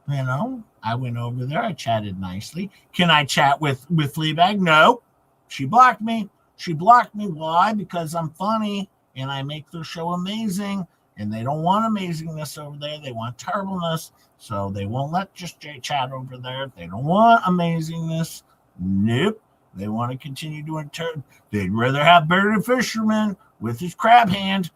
You know, I went over there. I chatted nicely. Can I chat with Fleabag? No. She blocked me. She blocked me. Why? Because I'm funny and I make their show amazing. And they don't want amazingness over there. They want terribleness. So they won't let Just Jay chat over there. They don't want amazingness. Nope. They want to continue doing they'd rather have Barry the Fisherman with his crab hand.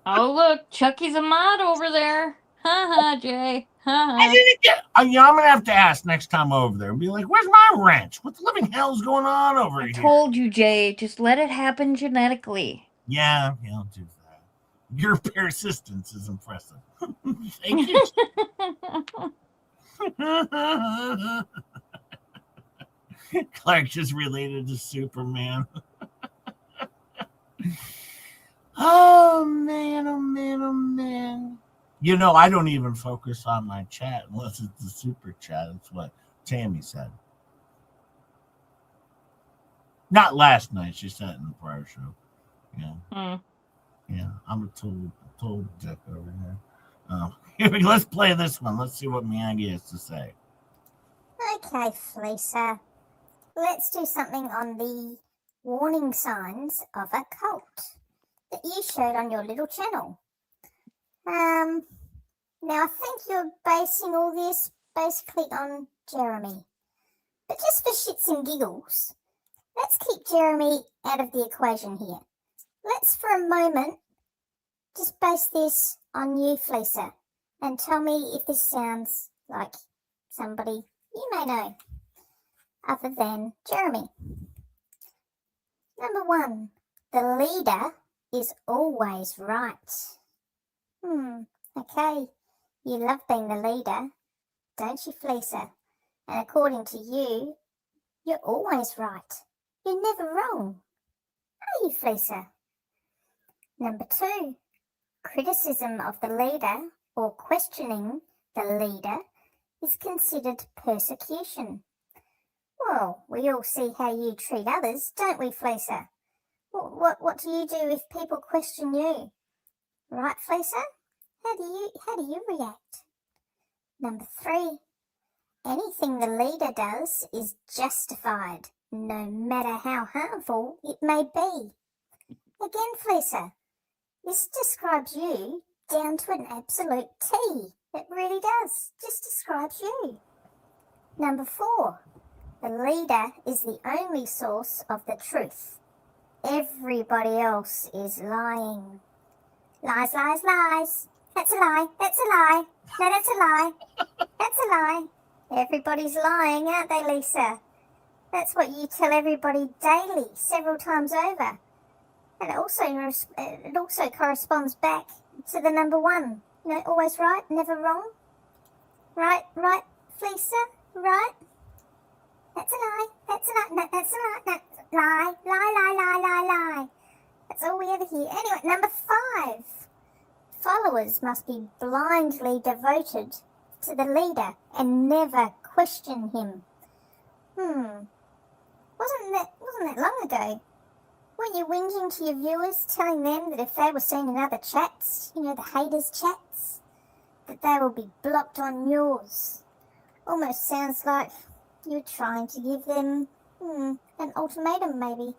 Oh, look. Chucky's a mod over there. Ha, Jay. I didn't get. I'm gonna have to ask next time over there and be like, "Where's my wrench? What the living hell's going on over here?" I told you, Jay. Just let it happen genetically. Yeah, I'll do that. Your persistence is impressive. Thank you. Clark just related to Superman. Oh man, oh man, oh man. You know, I don't even focus on my chat unless it's the super chat. That's what Tammy said. Not last night. She said it in the prior show. Yeah. Yeah, I'm a total dick over here. Let's play this one. Let's see what Miyagi has to say. Okay, FLEASA. Let's do something on the warning signs of a cult that you showed on your little channel. Now I think you're basing all this basically on Jeremy. But just for shits and giggles, let's keep Jeremy out of the equation here. Let's for a moment just base this on you, FLEASA, and tell me if this sounds like somebody you may know other than Jeremy. Number 1, the leader is always right. Okay, you love being the leader, don't you, FLEASA? And according to you, you're always right. You're never wrong. Are you, FLEASA? Number 2, criticism of the leader or questioning the leader is considered persecution. Well, we all see how you treat others, don't we, FLEASA? What do you do if people question you? Right, FLEASA? How do you react? Number 3, anything the leader does is justified, no matter how harmful it may be. Again, FLEASA, this describes you down to an absolute T. It really does. Just describes you. Number 4, the leader is the only source of the truth. Everybody else is lying. Lies, lies, lies. That's a lie. That's a lie. No, that's a lie. That's a lie. Everybody's lying, aren't they, Lisa? That's what you tell everybody daily, several times over. And it also corresponds back to the number 1. You know, always right, never wrong. Right, FLEASA, right? That's a lie. That's a lie. No, that's a lie. No, lie. That's all we ever hear. Anyway, number 5. Followers must be blindly devoted to the leader and never question him. Wasn't that long ago? Weren't you whinging to your viewers, telling them that if they were seen in other chats, you know, the haters chats, that they will be blocked on yours? Almost sounds like you're trying to give them an ultimatum, maybe.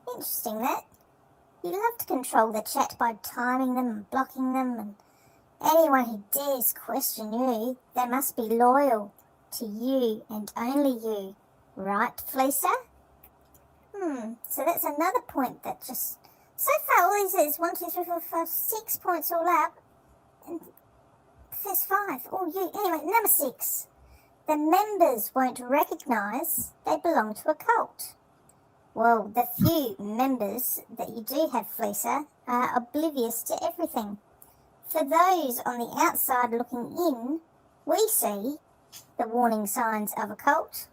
Interesting, that. You love to control the chat by timing them and blocking them, and anyone who dares question you, they must be loyal to you and only you. Right, FLEASA? So that's another point that just... So far, all these is 1, 2, 3, 4, 5, 6 points all up. And there's 5. Oh, you. Anyway, number 6. The members won't recognise they belong to a cult. Well, the few members that you do have, FLEASA, are oblivious to everything. For those on the outside looking in, we see the warning signs of a cult.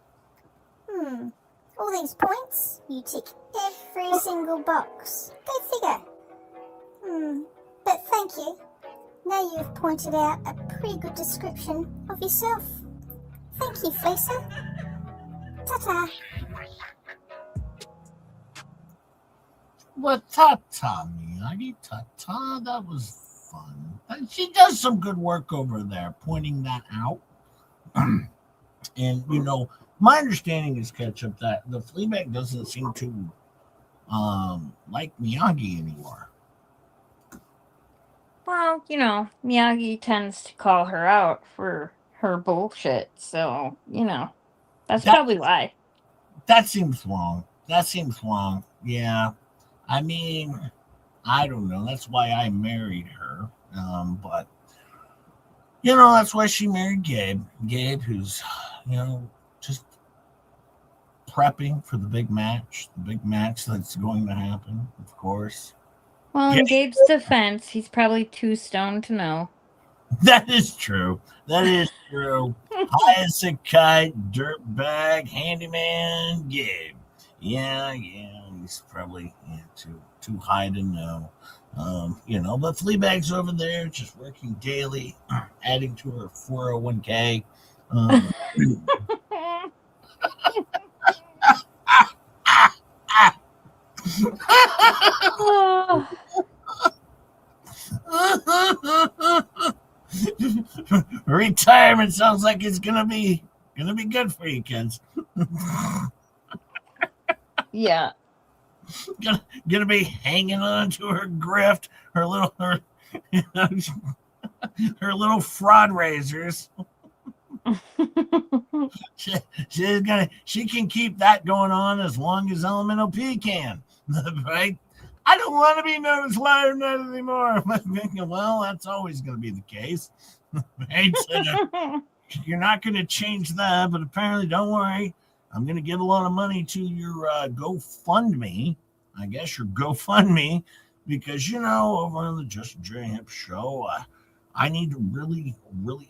All these points, you tick every single box. Go figure. But thank you. Now you've pointed out a pretty good description of yourself. Thank you, FLEASA. Ta-ta. Well, ta-ta, Miyagi, ta-ta, that was fun. She does some good work over there, pointing that out. And, you know, my understanding is, Ketchup, that the Fleabag doesn't seem to like Miyagi anymore. Well, you know, Miyagi tends to call her out for her bullshit, so, you know, that's probably why. That seems wrong. Yeah. I mean, I don't know. That's why I married her. But, you know, that's why she married Gabe. Gabe, who's, you know, just prepping for the big match that's going to happen, of course. Well, in Gabe's defense, he's probably too stoned to know. That is true. High as a kite, dirtbag, handyman, Gabe. Yeah, he's probably too high to know. You know, but Fleabag's over there just working daily, adding to her 401k. Retirement sounds like it's gonna be good for you, kids. Yeah. Gonna be hanging on to her grift, her little fraud razors. She can keep that going on as long as Elemental P can, right? I don't want to be known as LIARNETTE anymore. Well, that's always going to be the case, right? So, you're not going to change that, but apparently, don't worry. I'm going to give a lot of money to your GoFundMe. I guess your GoFundMe, because, you know, over on the Just J Hip show, I need to really,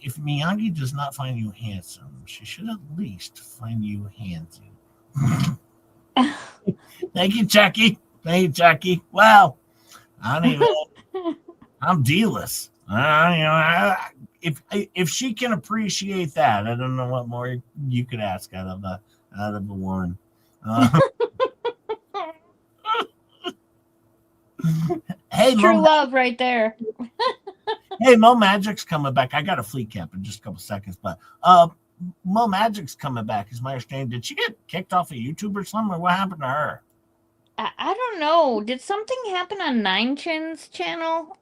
if Miyagi does not find you handsome, she should at least find you handsy. Thank you, Chucky. Well, I don't even. I'm D-less. You know, if she can appreciate that, I don't know what more you could ask out of a woman. Hey, true love right there. Hey, Mo Magic's coming back. I got a FLEACAP in just a couple seconds, but Mo Magic's coming back, is my understanding. Did she get kicked off of YouTube or something, or what happened to her? I don't know. Did something happen on Nine Chin's channel?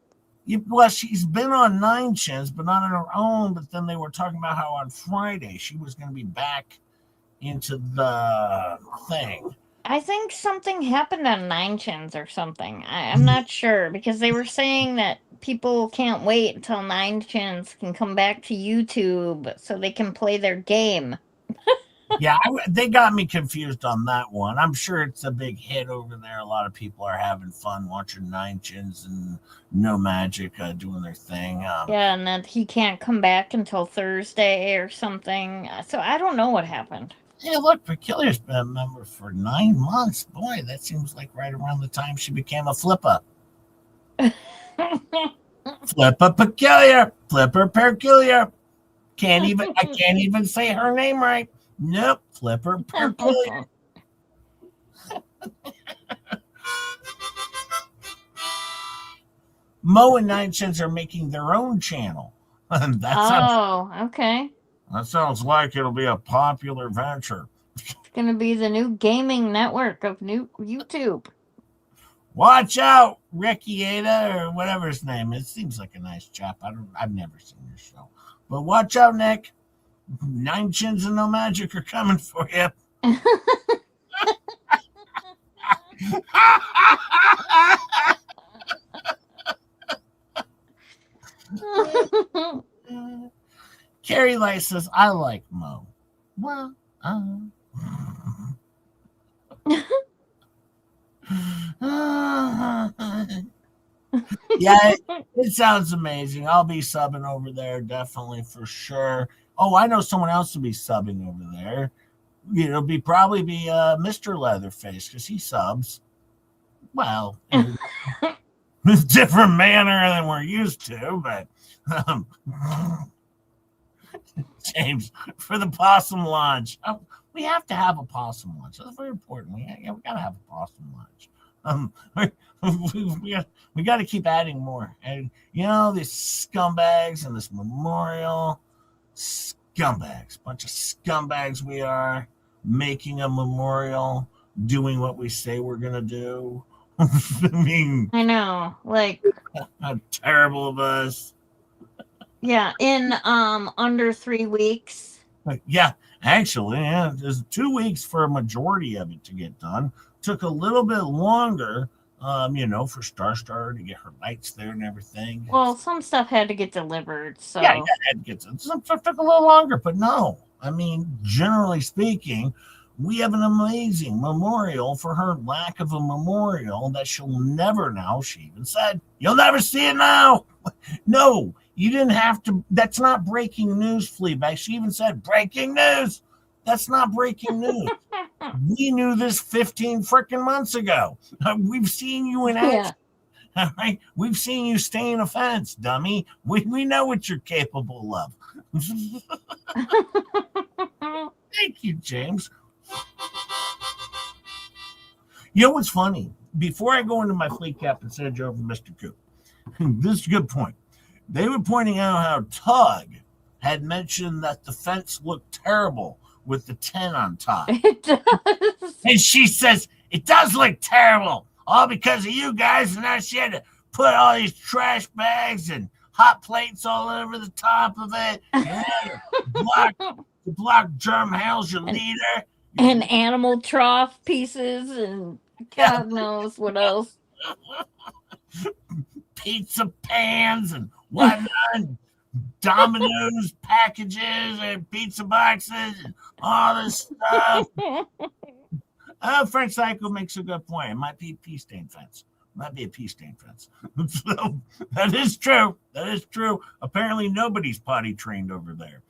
Yeah, well, she's been on Nine Chins, but not on her own. But then they were talking about how on Friday she was going to be back into the thing. I think something happened on Nine Chins or something. I'm not sure, because they were saying that people can't wait until Nine Chins can come back to YouTube so they can play their game. Yeah, they got me confused on that one. I'm sure it's a big hit over there. A lot of people are having fun watching Nine Chins and No Magic doing their thing. Yeah, and that he can't come back until Thursday or something. So I don't know what happened. Yeah, look, Peculiar's been a member for 9 months. Boy, that seems like right around the time she became a flipper. Flipper Peculiar. Flipper Peculiar. I can't even say her name right. Nope. Flipper Peculiar. Mo and Nine Cents are making their own channel. Okay. That sounds like it'll be a popular venture. It's gonna be the new gaming network of new YouTube. Watch out, Ricky Ada, or whatever his name is. Seems like a nice chap. I've never seen his show. But watch out, Nick. 9 Chins and No Magic are coming for you. Carrie Light says, I like Mo. Well, yeah, it sounds amazing. I'll be subbing over there, definitely, for sure. Oh, I know someone else will be subbing over there. It'll probably be Mr. Leatherface, because he subs. Well, in a different manner than we're used to, but James, for the possum lunch. We have to have a possum lunch. That's very important. We got to have a possum lunch. We got to keep adding more. And, these scumbags and this memorial. Scumbags. Bunch of scumbags we are. Making a memorial. Doing what we say we're going to do. I mean. I know. Like. How terrible of us. Yeah, in under 3 weeks. Yeah, actually, there's 2 weeks for a majority of it to get done. Took a little bit longer, for Star to get her lights there and everything. Well, some stuff had to get delivered, so yeah, had to get some stuff took a little longer, but no. I mean, generally speaking, we have an amazing memorial for her lack of a memorial that she'll never now. She even said, "You'll never see it now." No. You didn't have to. That's not breaking news, Fleabag. She even said, breaking news. That's not breaking news. We knew this 15 freaking months ago. We've seen you in action. Yeah. All right? We've seen you stay in a fence, dummy. We know what you're capable of. Thank you, James. You know what's funny? Before I go into my FLEACAP and send you over to Mr. Coop, this is a good point. They were pointing out how Tug had mentioned that the fence looked terrible with the 10 on top. It does. And she says, it does look terrible, all because of you guys. And now she had to put all these trash bags and hot plates all over the top of it. To block Germ Hales, your leader. And animal trough pieces and God knows what else. Pizza pans and whatnot, Domino's packages and pizza boxes and all this stuff. Frank Psycho makes a good point. It might be a pea stain fence. Might be a pea stain fence. So, that is true. That is true. Apparently nobody's potty trained over there.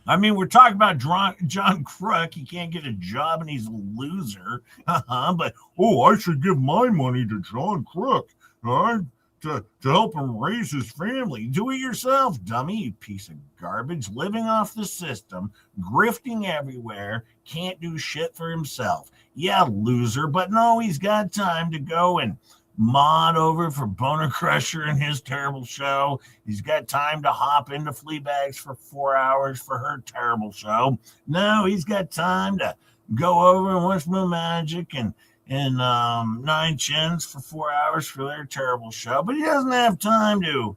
I mean, we're talking about John Crook. He can't get a job and he's a loser. But, I should give my money to John Crook, all right, to help him raise his family. Do it yourself, dummy, you piece of garbage. Living off the system, grifting everywhere, can't do shit for himself. Yeah, loser, but no, he's got time to go and mod over for Boner Crusher and his terrible show. He's got time to hop into Fleabags for 4 hours for her terrible show. No, he's got time to go over and watch Moon Magic and 9 Chins for 4 hours for their terrible show. But he doesn't have time to,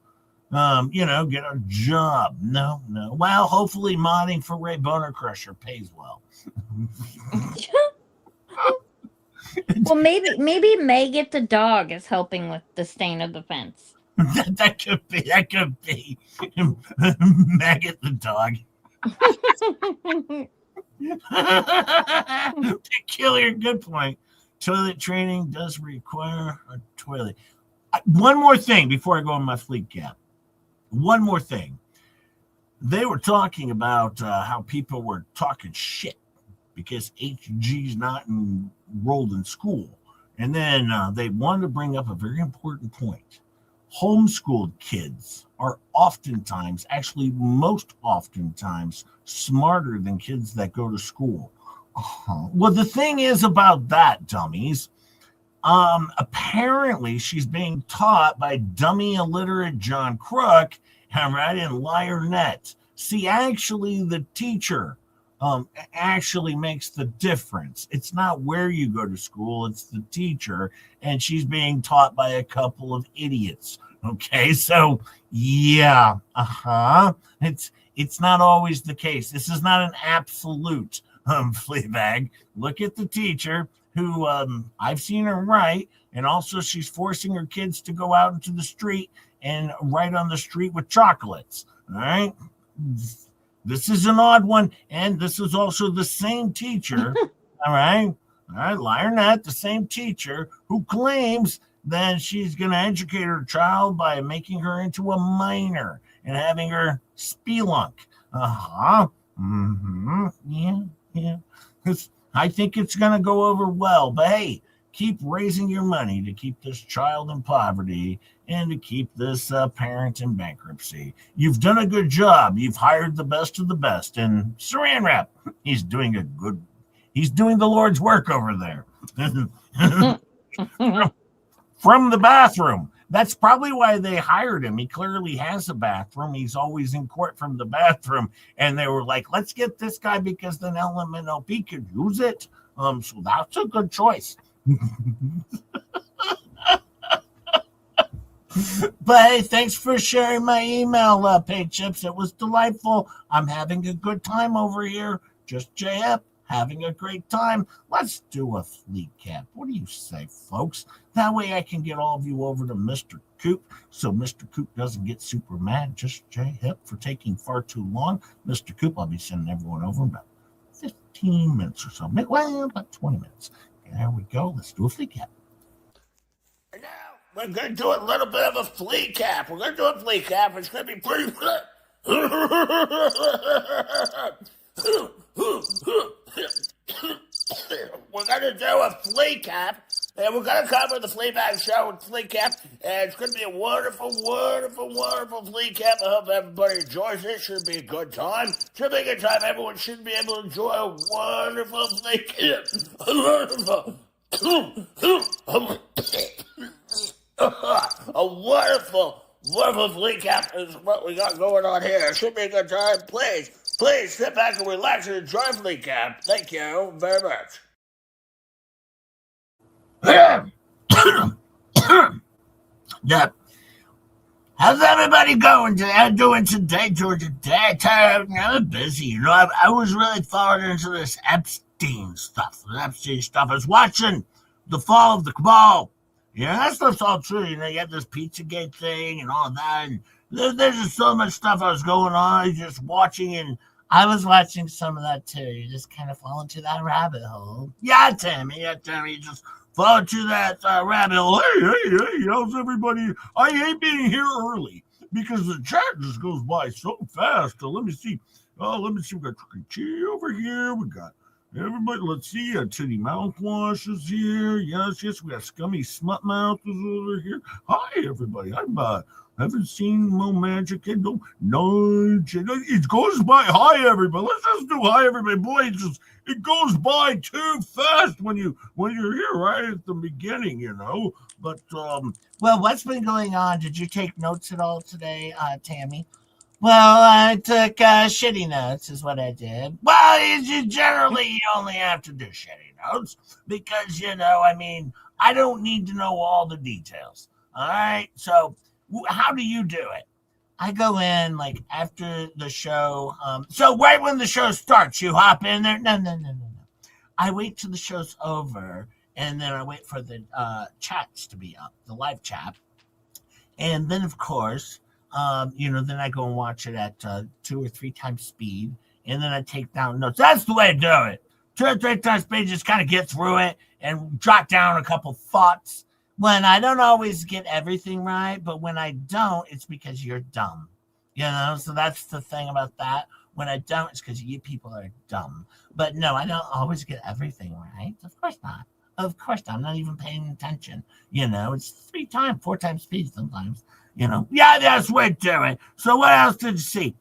get a job. No. Well, hopefully modding for Ray Boner Crusher pays well. Well, maybe Maggot the dog is helping with the stain of the fence. That could be. Maggot the dog. Peculiar, good point. Toilet training does require a toilet. One more thing before I go on my FLEACAP. One more thing. they were talking about how people were talking shit because HG's not enrolled in school. And then they wanted to bring up a very important point. Homeschooled kids are oftentimes, actually most oftentimes, smarter than kids that go to school. Well, the thing is about that, dummies, apparently she's being taught by dummy illiterate John CROOK, right, in LIARNETTE. See, actually, the teacher actually makes the difference. It's not where you go to school, it's the teacher, and she's being taught by a couple of idiots. Okay, so yeah, it's not always the case. This is not an absolute Fleabag. Look at the teacher who I've seen her write, and also she's forcing her kids to go out into the street and write on the street with chocolates. All right. This is an odd one, and this is also the same teacher, all right, LIARNETTE, the same teacher who claims that she's going to educate her child by making her into a minor and having her spelunk. Yeah. I think it's going to go over well, but hey, keep raising your money to keep this child in poverty and to keep this parent in bankruptcy. You've done a good job. You've hired the best of the best. And Saran Wrap, he's doing the Lord's work over there. From the bathroom. That's probably why they hired him. He clearly has a bathroom. He's always in court from the bathroom. And they were like, let's get this guy because then LMNOP could use it. So that's a good choice. But hey, thanks for sharing my email, Pay Chips. It was delightful. I'm having a good time over here. Just JF, having a great time. Let's do a FLEACAP. What do you say, folks? That way I can get all of you over to Mr. Coop so Mr. Coop doesn't get super mad. Just JF for taking far too long. Mr. Coop, I'll be sending everyone over in about 15 minutes or so. Well, about 20 minutes. There we go. Let's do a FLEACAP. And now we're going to do a little bit of a FLEACAP. We're going to do a FLEACAP. It's going to be pretty good. We're going to do a FLEACAP, and we're going to cover the Fleabag show with FLEACAP, and it's going to be a wonderful, wonderful, wonderful FLEACAP. I hope everybody enjoys it. Should be a good time. Should be a good time. Everyone should be able to enjoy a wonderful FLEACAP. A wonderful, wonderful FLEACAP is what we got going on here. Should be a good time. Please sit back and relax and enjoy FLEACAP. Thank you very much. Yeah. How's everybody doing today, Georgia? I'm busy. You know, I was really falling into this Epstein stuff. I was watching The Fall of the Cabal. Yeah, that stuff's all true. You know, you got this Pizzagate thing and all that. And there's just so much stuff I was going on. Just watching, and I was watching some of that too. You just kind of fall into that rabbit hole. Yeah, Tammy, you just fall into that rabbit hole. Hey, how's everybody? I hate being here early because the chat just goes by so fast. Let me see. We got Trick and Cheer over here. We got everybody. Let's see. Titty Mouthwash is here. Yes. We got Scummy Smut Mouth is over here. Hi, everybody. I haven't seen Mo Magic and it goes by. Hi, everybody. Let's just do hi, everybody. Boy, it goes by too fast when you're here right at the beginning, you know. But well, what's been going on? Did you take notes at all today, Tammy? Well, I took shitty notes is what I did. Well, generally you only have to do shitty notes because, you know, I mean, I don't need to know all the details. All right, so how do you do it? I go in like after the show. So right when the show starts, you hop in there. No. I wait till the show's over, and then I wait for the chats to be up, the live chat. And then, of course, then I go and watch it at 2 or 3 times speed, and then I take down notes. That's the way to do it. 2 or 3 times speed, just kind of get through it and jot down a couple thoughts. When I don't always get everything right, but when I don't, it's because you're dumb. So that's the thing about that. When I don't, it's because you people are dumb. But no, I don't always get everything right. Of course not. Of course not. I'm not even paying attention. It's 4 times speed sometimes. Yeah, that's what we're doing. So what else did you see?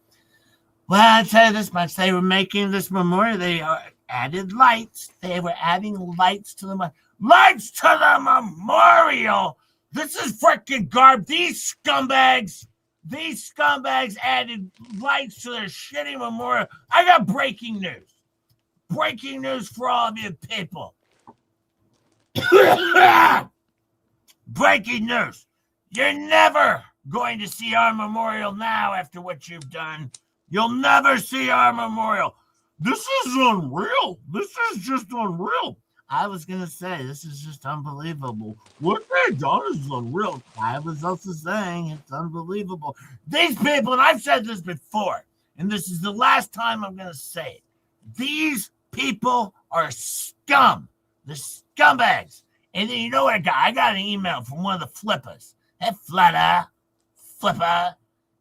Well, I'll tell you this much. They were making this memorial. They added lights. They were adding lights to the memorial. This is freaking garbage. These scumbags added lights to their shitty memorial. I got breaking news. Breaking news for all of you people. Breaking news. You're never going to see our memorial now after what you've done. You'll never see our memorial. This is unreal. This is just unreal. I was going to say, this is just unbelievable. What they've done is unreal. I was also saying it's unbelievable. These people, and I've said this before, and this is the last time I'm going to say it. These people are scum. The scumbags. And then you know what I got? I got an email from one of the flippers. Hey, flipper.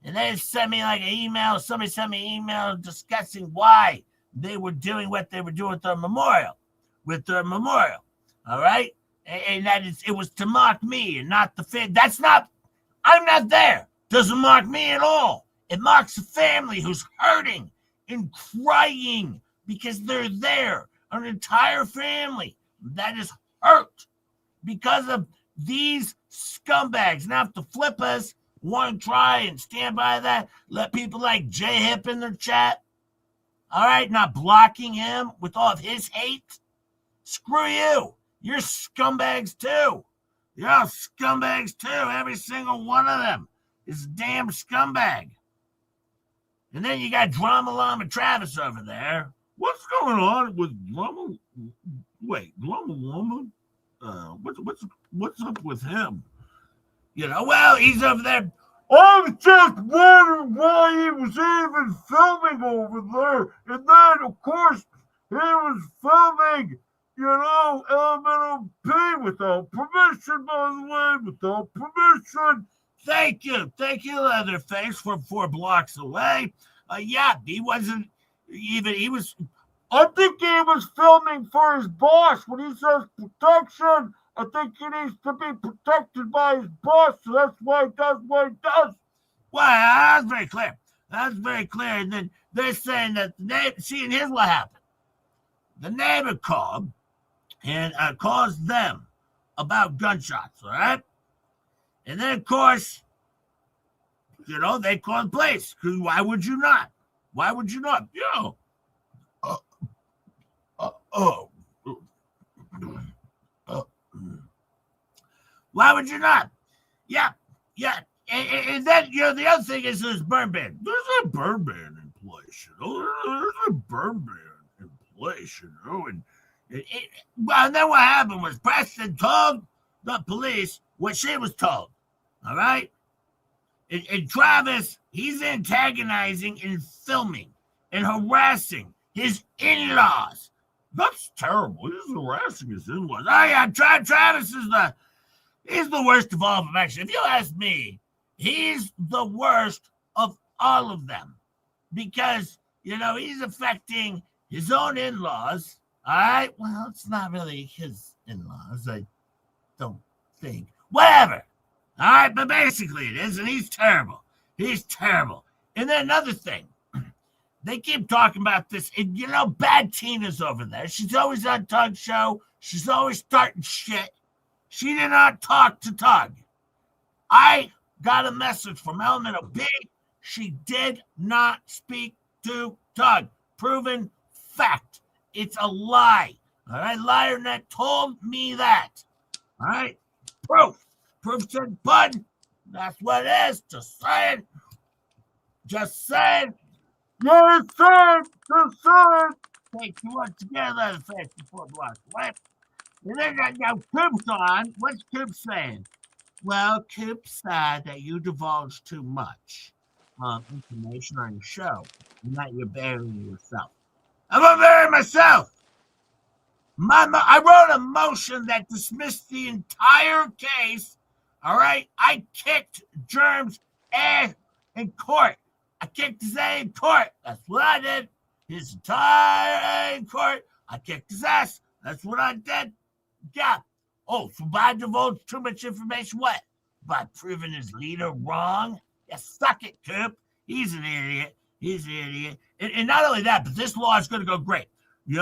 And they sent me like an email. Somebody sent me an email discussing why they were doing what they were doing with their memorial. All right? And it was to mock me and not the family. I'm not there. Doesn't mock me at all. It mocks the family who's hurting and crying because they're there. An entire family that is hurt because of these scumbags. Now, if the flippers want to try and stand by that, let people like J-Hip in their chat, all right, not blocking him with all of his hate, screw you. You're scumbags too. You're all scumbags too. Every single one of them is a damn scumbag. And then you got Drama Llama Travis over there. What's going on with Drama? Wait, Drama Llama? What's up with him? Well, he's over there. I was just wondering why he was even filming over there. And then, of course, he was filming, Elemental P without permission, by the way, without permission. Thank you, Leatherface, from 4 blocks away. Yeah, he wasn't even, I think he was filming for his boss. When he says protection, I think he needs to be protected by his boss, so that's why he does what he does. Well, that's very clear. And then they're saying that the neighbor, and here's what happened. The neighbor called and calls them about gunshots, all right? And then, of course, they call the police. Because why would you not? Why would you not? Yeah. And then, the other thing is there's burn ban. There's a burn ban in place, There's a burn ban in place, And then what happened was Preston told the police what she was told, all right? And Travis, he's antagonizing and filming and harassing his in-laws. That's terrible. He's harassing his in-laws. Oh, yeah, Travis he's the worst of all of them, actually. If you ask me, he's the worst of all of them because, he's affecting his own in-laws. All right? Well, it's not really his in-laws, I don't think. Whatever. All right? But basically it is, and he's terrible. And then another thing. They keep talking about this. And, Bad Tina's over there. She's always on Tug's show. She's always starting shit. She did not talk to Tug. I got a message from Elemental B. She did not speak to Tug. Proven fact. It's a lie. All right? LIARNETTE told me that. All right? Proof. Proof said bud. That's what it is. Just saying. Just saying. Take the word together, the face before blocks, right? And then now Coop's on. What's Coop saying? Well, Coop said that you divulged too much information on your show and that you're burying yourself. I'm not burying myself. I wrote a motion that dismissed the entire case. All right? I kicked Germ's ass in court. I kicked his A in court. That's what I did. His entire A in court. I kicked his ass. That's what I did. Yeah. Oh, so by divulge too much information, what? By proving his leader wrong? Yeah, suck it, Coop. He's an idiot. He's an idiot. And not only that, but this law is going to go great,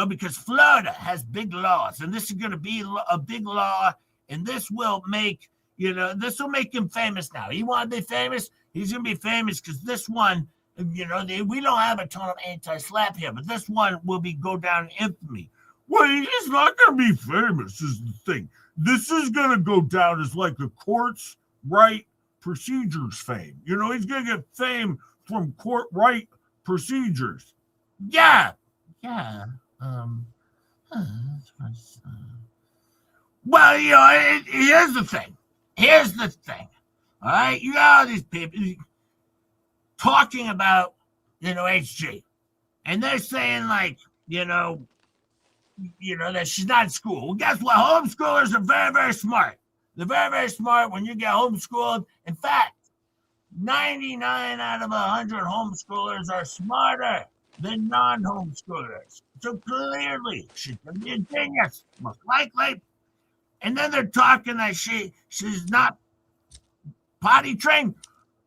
because Florida has big laws, and this is going to be a big law, and this will make, this will make him famous now. He want to be famous? He's going to be famous because this one, we don't have a ton of anti-slap here, but this one will go down in infamy. Well, he's not going to be famous is the thing. This is going to go down as like a courts right procedures fame. He's going to get fame from court right procedures. Yeah. Yeah. Well, here's the thing. All right. You got all these people talking about, HG. And they're saying like, that she's not in school. Well, guess what? Homeschoolers are very, very smart. They're very, very smart when you get homeschooled. In fact, 99 out of 100 homeschoolers are smarter than non-homeschoolers. So clearly, she's going to be a genius, most likely. And then they're talking that she's not potty trained.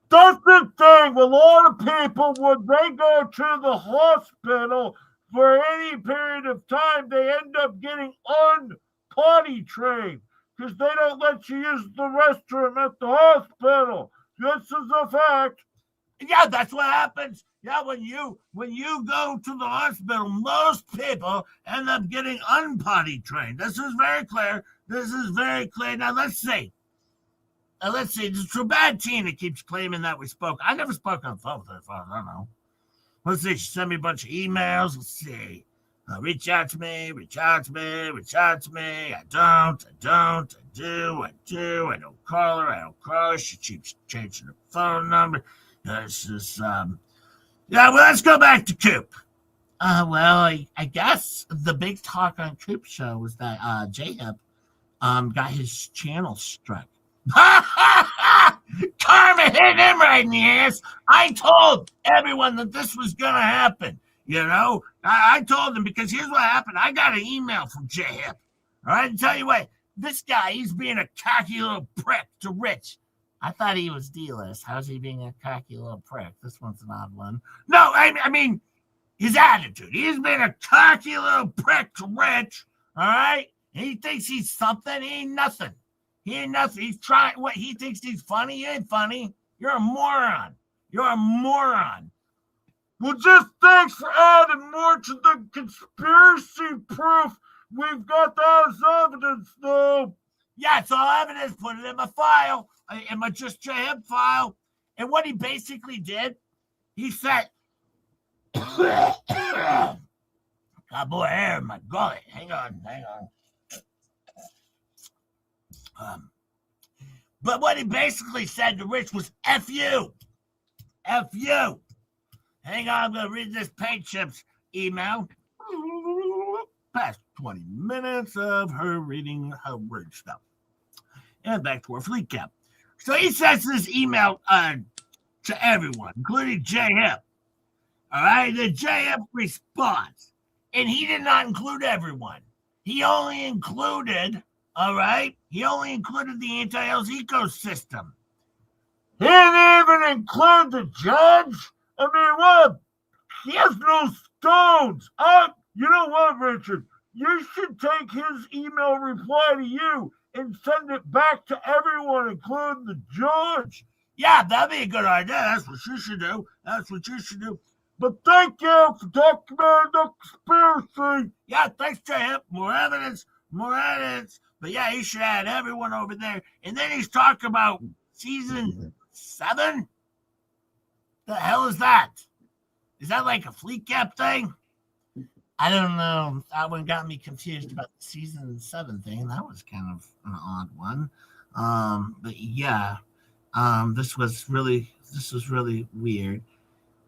That's the thing. A lot of people, when they go to the hospital for any period of time, they end up getting unpotty trained because they don't let you use the restroom at the hospital. This is a fact. Yeah, that's what happens. Yeah, when you go to the hospital, most people end up getting unpotty trained. This is very clear. Now, let's see. It's a bad team that keeps claiming that we spoke. I never spoke on the phone with her, I don't know. Let's see. She sent me a bunch of emails. Let's see. Reach out to me. I do. I don't call her. She keeps changing her phone number. This is, let's go back to Coop. I guess the big talk on Coop show was that J-Hip got his channel struck. Karma hit him right in the ass. I told everyone that this was going to happen. I told them because here's what happened. I got an email from J-Hip. All right, and tell you what, this guy, he's being a cocky little prick to Rich. I thought he was D-list. How's he being a cocky little prick? This one's an odd one. No, I mean, his attitude. He's been a cocky little prick to Rich. All right? And he thinks he's something. He ain't nothing. He's trying. What? He thinks he's funny. He ain't funny. You're a moron. Well, just thanks for adding more to the conspiracy proof. We've got that as evidence, though. Yeah, it's all evidence. Put it in my file, in my Just J-Hip file. And what he basically did, he said, got more hair in my gullet. Hang on. But what he basically said to Rich was, F you. Hang on, I'm going to read this Paint Chips email. Past 20 minutes of her reading her word stuff. And back to our FLEACAP. So he sends this email to everyone, including J-Hip. All right, then J-Hip responds. And he did not include everyone. He only included the ANTI-HALES ecosystem. He didn't even include the judge. I mean, what? He has no stones. You know what, Richard? You should take his email reply to you and send it back to everyone, including the judge. Yeah, that'd be a good idea. That's what you should do. But thank you for documenting the conspiracy. Yeah, thanks, J-Hip. More evidence. But yeah, he should add everyone over there. And then he's talking about season 7? The hell is that? Is that like a FLEACAP thing? I don't know. That one got me confused about the season 7 thing. That was kind of an odd one. But yeah, this was really weird.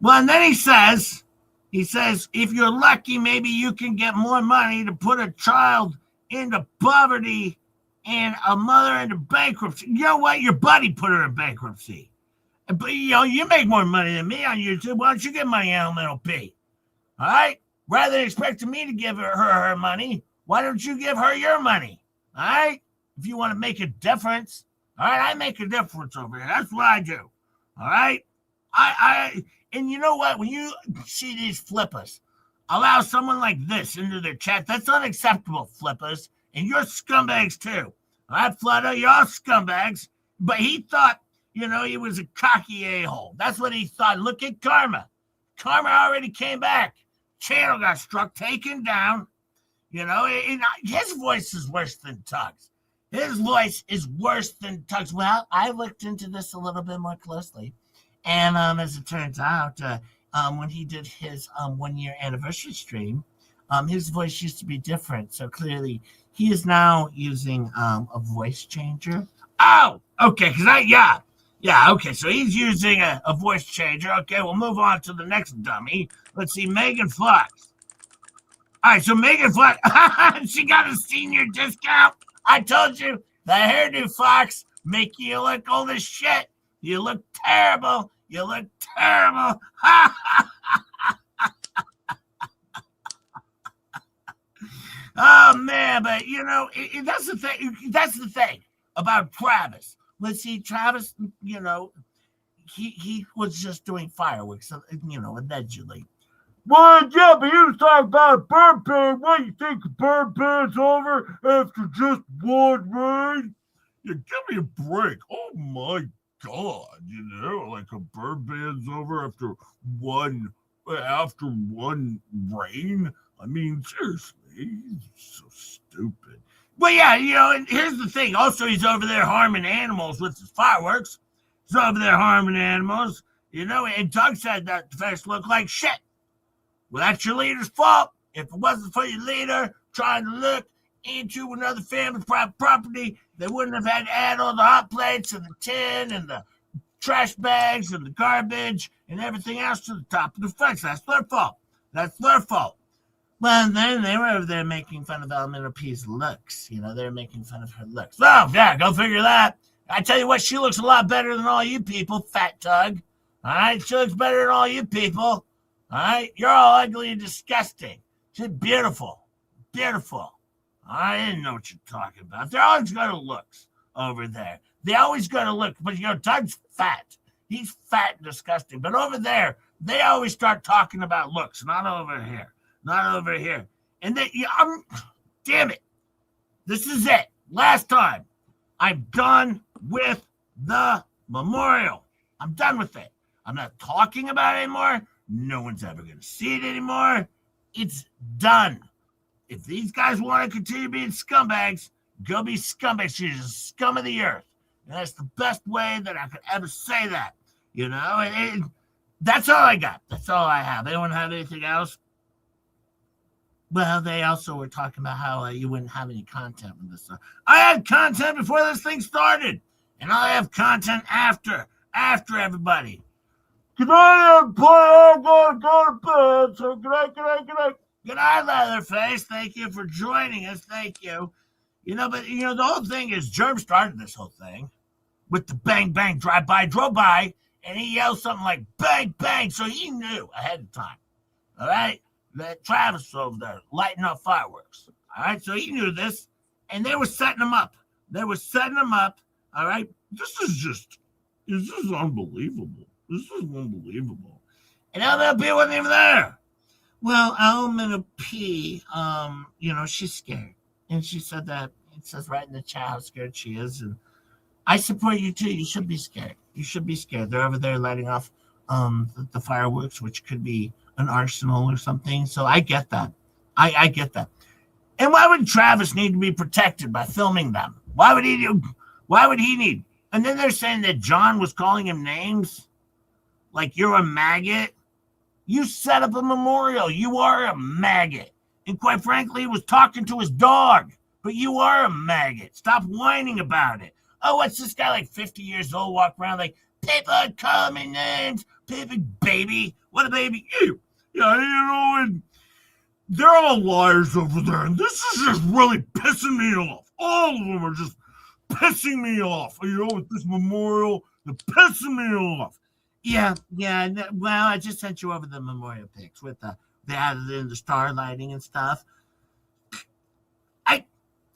Well, and then he says, if you're lucky, maybe you can get more money to put a child into poverty and a mother into bankruptcy. You know what? Your buddy put her in bankruptcy. But, you make more money than me on YouTube. Why don't you give money Elemental P? All right? Rather than expecting me to give her money, why don't you give her your money? All right? If you want to make a difference. All right? I make a difference over here. That's what I do. All right? And you know what? When you see these flippers allow someone like this into their chat, that's unacceptable, flippers. And you're scumbags too. All right, Flutter, you're all scumbags. But he thought, he was a cocky a-hole. That's what he thought. Look at Karma. Karma already came back. Channel got struck, taken down. His voice is worse than Tug's. His voice is worse than Tug's. Well, I looked into this a little bit more closely. And as it turns out, when he did his 1-year anniversary stream, his voice used to be different. So clearly, he is now using a voice changer. Oh, okay. Okay. So he's using a voice changer. Okay, we'll move on to the next dummy. Let's see, Megan Fox. All right, so Megan Fox, she got a senior discount. I told you, the hairdo Fox make you look old as shit. You look terrible. You look terrible. Oh, man, but, that's the thing. That's the thing about Travis. Let's see, Travis, he was just doing fireworks, allegedly. Well, yeah, but you was talking about burn ban. What, you think the burn ban's over after just one rain? Yeah, give me a break. Oh, my God, like a burn ban's over after one rain. I mean, seriously, he's so stupid. But yeah, and here's the thing. Also, he's over there harming animals with his fireworks. He's over there harming animals, and Doug said that the fest looked like shit. Well, that's your leader's fault. If it wasn't for your leader trying to look into another family's private property, they wouldn't have had to add all the hot plates and the tin and the trash bags and the garbage and everything else to the top of the fence. That's their fault. That's their fault. Well, then they were over there making fun of Elemental P's looks. They're making fun of her looks. Well, yeah, go figure that. I tell you what, she looks a lot better than all you people, Fat Tug. All right? She looks better than all you people. All right? You're all ugly and disgusting. She's beautiful. Beautiful. I didn't know what you're talking about. They're always going to looks over there. They always going to look. But, Tug's fat. He's fat and disgusting. But over there, they always start talking about looks. Not over here. Not over here. And then, damn it. This is it. Last time. I'm done with the memorial. I'm done with it. I'm not talking about it anymore. No one's ever going to see it anymore. It's done. If these guys want to continue being scumbags, go be scumbags. You're the scum of the earth. And that's the best way that I could ever say that. And that's all I got. That's all I have. Anyone have anything else? Well, they also were talking about how you wouldn't have any content with this. I had content before this thing started, and I have content after everybody. Good night, everybody. I'm going to go to bed. So good night. Good night, Leatherface. Thank you for joining us. Thank you. But the whole thing is Germ started this whole thing with the bang, bang, drove by, and he yelled something like bang, bang. So he knew ahead of time. All right? That Travis was over there lighting up fireworks. All right, so he knew this, and they were setting him up. All right, this is unbelievable. This is unbelievable. And LMP wasn't even there. Well, Elemental P, she's scared, and she said that. It says right in the chat how scared she is, and I support you too. You should be scared. They're over there lighting off the fireworks, which could be an arsenal or something. So I get that. I get that. And why would Travis need to be protected by filming them? Why would he need? And then they're saying that John was calling him names. Like you're a maggot. You set up a memorial. You are a maggot. And quite frankly, he was talking to his dog. But you are a maggot. Stop whining about it. Oh, what's this guy like 50 years old walk around like, people are calling me names. People, baby. What a baby. You. Yeah, and they're all liars over there, and this is just really pissing me off. All of them are just pissing me off. With this memorial, they're pissing me off. Yeah. Well, I just sent you over the memorial pics with the added in the star lighting and stuff.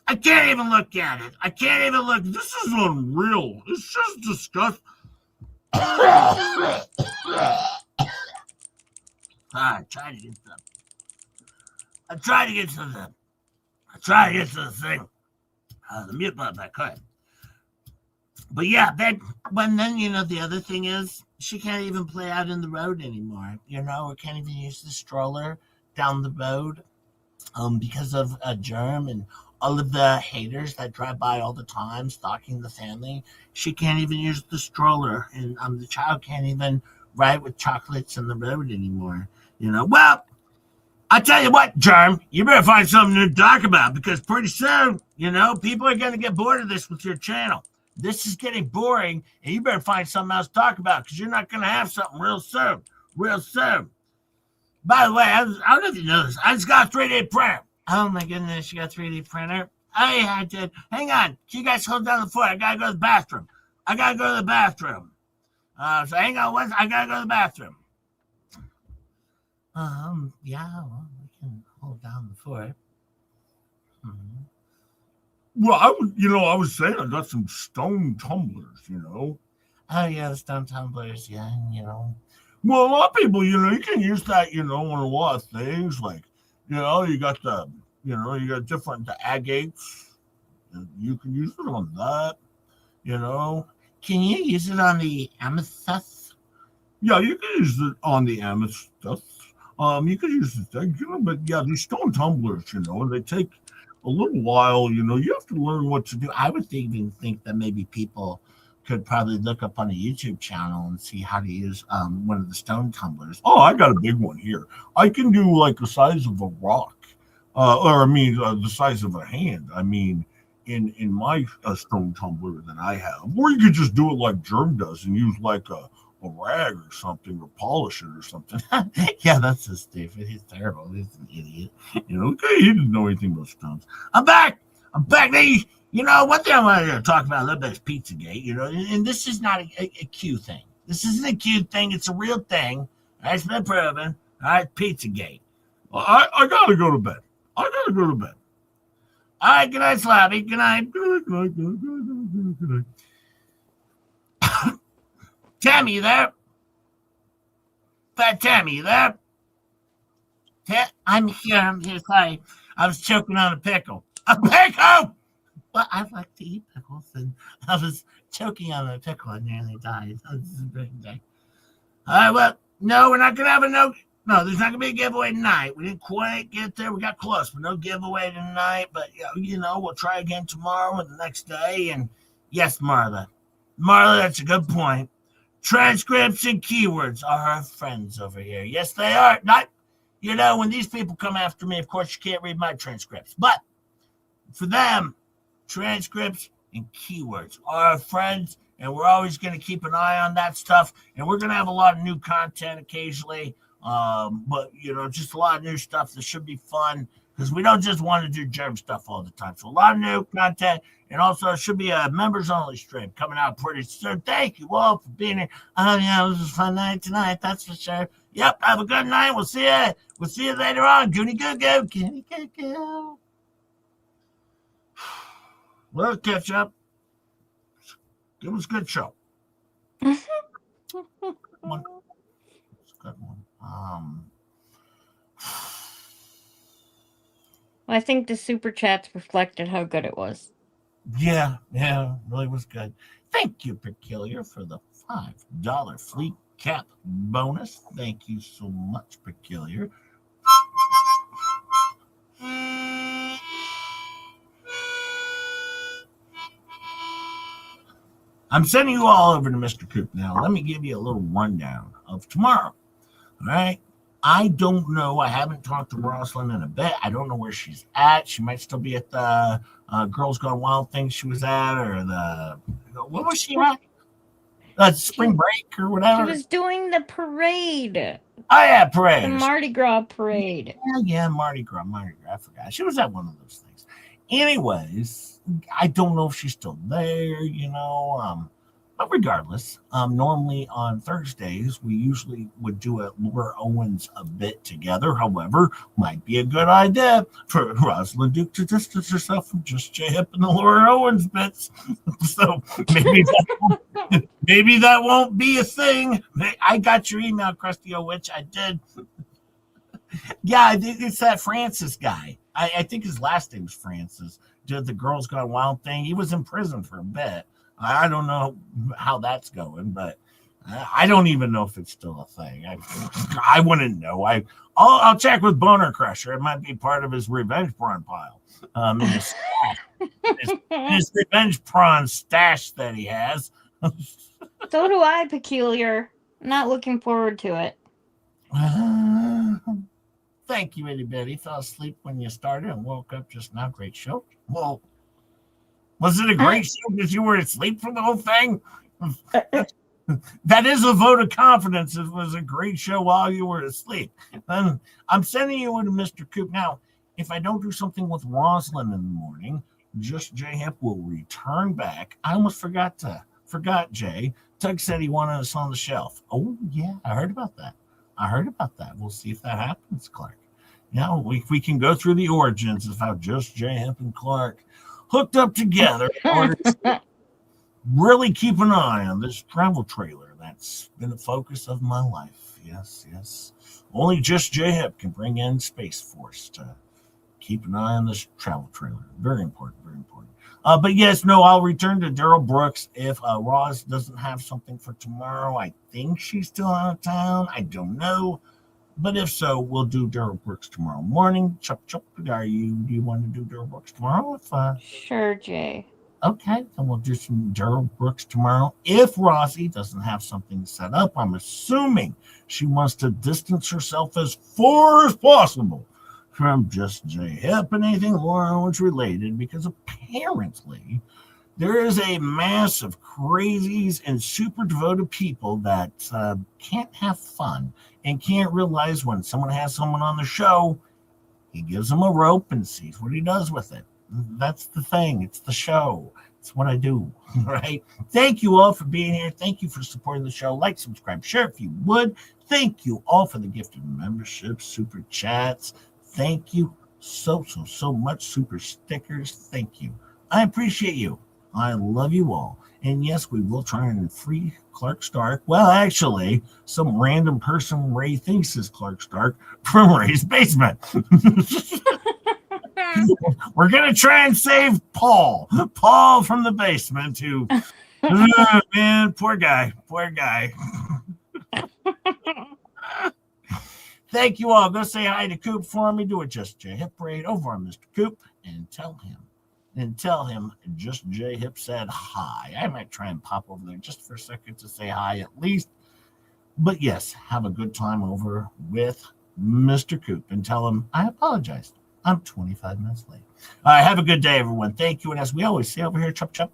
I can't even look at it. I can't even look. This is unreal. It's just disgusting. I tried to get the. I tried to get to the. I tried to get to the thing. The mute button. I could. But yeah, then the other thing is she can't even play out in the road anymore. Or can't even use the stroller down the road, because of a germ and all of the haters that drive by all the time stalking the family. She can't even use the stroller, and the child can't even ride with chocolates in the road anymore. Well, I tell you what, Germ, you better find something to talk about, because pretty soon, people are going to get bored of this with your channel. This is getting boring, and you better find something else to talk about, because you're not going to have something real soon. Real soon. By the way, I don't know if you know this. I just got a 3D printer. Oh my goodness, you got a 3D printer? Oh yeah, I did. Hang on. Can you guys hold down the fort? I gotta go to the bathroom. So hang on, I gotta go to the bathroom. Yeah, well, we can hold down the fort. Well, I was saying I got some stone tumblers, Oh yeah, the stone tumblers, yeah, Well, a lot of people, you can use that, on a lot of things. Like, you got you got different agates. You can use it on that, Can you use it on the amethyst? Yeah, you can use it on the amethyst. You could use it there, but yeah, these stone tumblers, they take a little while, you have to learn what to do. I would even think that maybe people could probably look up on a YouTube channel and see how to use one of the stone tumblers. Oh, I got a big one here. I can do like the size of a rock, the size of a hand. In my stone tumbler that I have, or you could just do it like Germ does and use like a rag or something, or polish it or something. Yeah, that's so stupid. He's terrible. He's an idiot. He didn't know anything about stones. I'm back. One thing I wanted to talk about a little bit is Pizzagate, and this is not a Q thing. This isn't a Q thing. It's a real thing. It's been proven. All right, Pizzagate. Well, I got to go to bed. All right, good night, Slabby. Good night. Good night. Tammy, you there? Fat Tammy, you there? I'm here. Sorry. I was choking on a pickle. A pickle! Well, I like to eat pickles, and I was choking on a pickle and nearly died. This is a great day. All right, well, no, we're not going to have no, there's not going to be a giveaway tonight. We didn't quite get there. We got close, but no giveaway tonight. But, we'll try again tomorrow and the next day. And yes, Marla, that's a good point. Transcripts and keywords are our friends over here. Yes, they are. Not, when these people come after me, of course, you can't read my transcripts. But for them, transcripts and keywords are our friends, and we're always going to keep an eye on that stuff. And we're going to have a lot of new content occasionally, but just a lot of new stuff that should be fun, because we don't just want to do Germ stuff all the time. So a lot of new content, and also it should be a members only stream coming out pretty soon. Thank you all for being here. Oh yeah, it was a fun night tonight, that's for sure. Yep, have a good night. We'll see you later on. Goody good go. Well, catch up. It was a good show. It's a good one. I think the super chats reflected how good it was. Yeah, really was good. Thank you, Peculiar, for the $5 fleet cap bonus. Thank you so much, Peculiar. I'm sending you all over to Mr. Coop now. Let me give you a little rundown of tomorrow. All right. I don't know. I haven't talked to Rosalind in a bit. I don't know where she's at. She might still be at the Girls Gone Wild thing she was at, or what was she at? Spring break or whatever. She was doing the parade. Oh yeah, parade. The Mardi Gras parade. Yeah, Mardi Gras. I forgot. She was at one of those things. Anyways, I don't know if she's still there, but But regardless, normally on Thursdays, we usually would do a Laura Owens a bit together. However, might be a good idea for Rosalind Duke to distance herself from Just J Hip and the Laura Owens bits. So maybe that won't be a thing. I got your email, Krusty O Witch. I did. Yeah, it's that Francis guy. I think his last name's Francis. Did the Girls Gone Wild thing. He was in prison for a bit. I don't know how that's going, but I don't even know if it's still a thing. I wouldn't know. I'll check with Boner Crusher. It might be part of his revenge prawn pile. His revenge prawn stash that he has. So do I, Peculiar. Not looking forward to it. Thank you, Itty Bitty. Fell asleep when you started and woke up just now. Great show. Well, was it a great show because you were asleep for the whole thing? That is a vote of confidence. It was a great show while you were asleep. And I'm sending you into Mr. Coop. Now, if I don't do something with Rosalind in the morning, Just J Hip will return back. I almost forgot Jay. Tug said he wanted us on the shelf. Oh, yeah, I heard about that. We'll see if that happens, Clark. Yeah, we can go through the origins of how Just J Hip and Clark hooked up together in order to really keep an eye on this travel trailer that's been the focus of my life. Yes. Only Just J Hip can bring in Space Force to keep an eye on this travel trailer. Very important. But yes, no, I'll return to Daryl Brooks if Roz doesn't have something for tomorrow. I think she's still out of town. I don't know. But if so, we'll do Daryl Brooks tomorrow morning. Chup. Do you want to do Daryl Brooks tomorrow? Sure, Jay. Okay, then we'll do some Daryl Brooks tomorrow. If Rossi doesn't have something set up, I'm assuming she wants to distance herself as far as possible from Just J Hip and anything Laura Owens related, because apparently there is a mass of crazies and super devoted people that can't have fun and can't realize when someone has someone on the show, he gives them a rope and sees what he does with it. That's the thing. It's the show. It's what I do, right? Thank you all for being here. Thank you for supporting the show. Like, subscribe, share if you would. Thank you all for the gifted memberships, super chats. Thank you so much. Super stickers. Thank you. I appreciate you. I love you all. And yes, we will try and free Clark Stark. Well, actually, some random person Ray thinks is Clark Stark from Ray's basement. We're going to try and save Paul from the basement who, man, poor guy. Thank you all. Go say hi to Coop for me. Do a Just J Hip raid over on Mr. Coop and tell him Just J Hip said hi. I might try and pop over there just for a second to say hi at least. But yes, have a good time over with Mr. Coop and tell him I apologized. I'm 25 minutes late. All right, have a good day, everyone. Thank you. And as we always say over here, chup.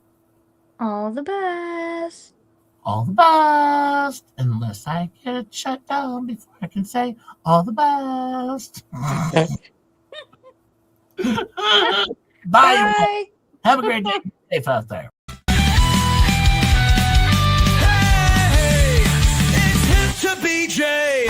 All the best. All the best. Unless I get shut down before I can say all the best. Bye. Bye. Have a great day. Safe out there. Hey, it's hip to BJ.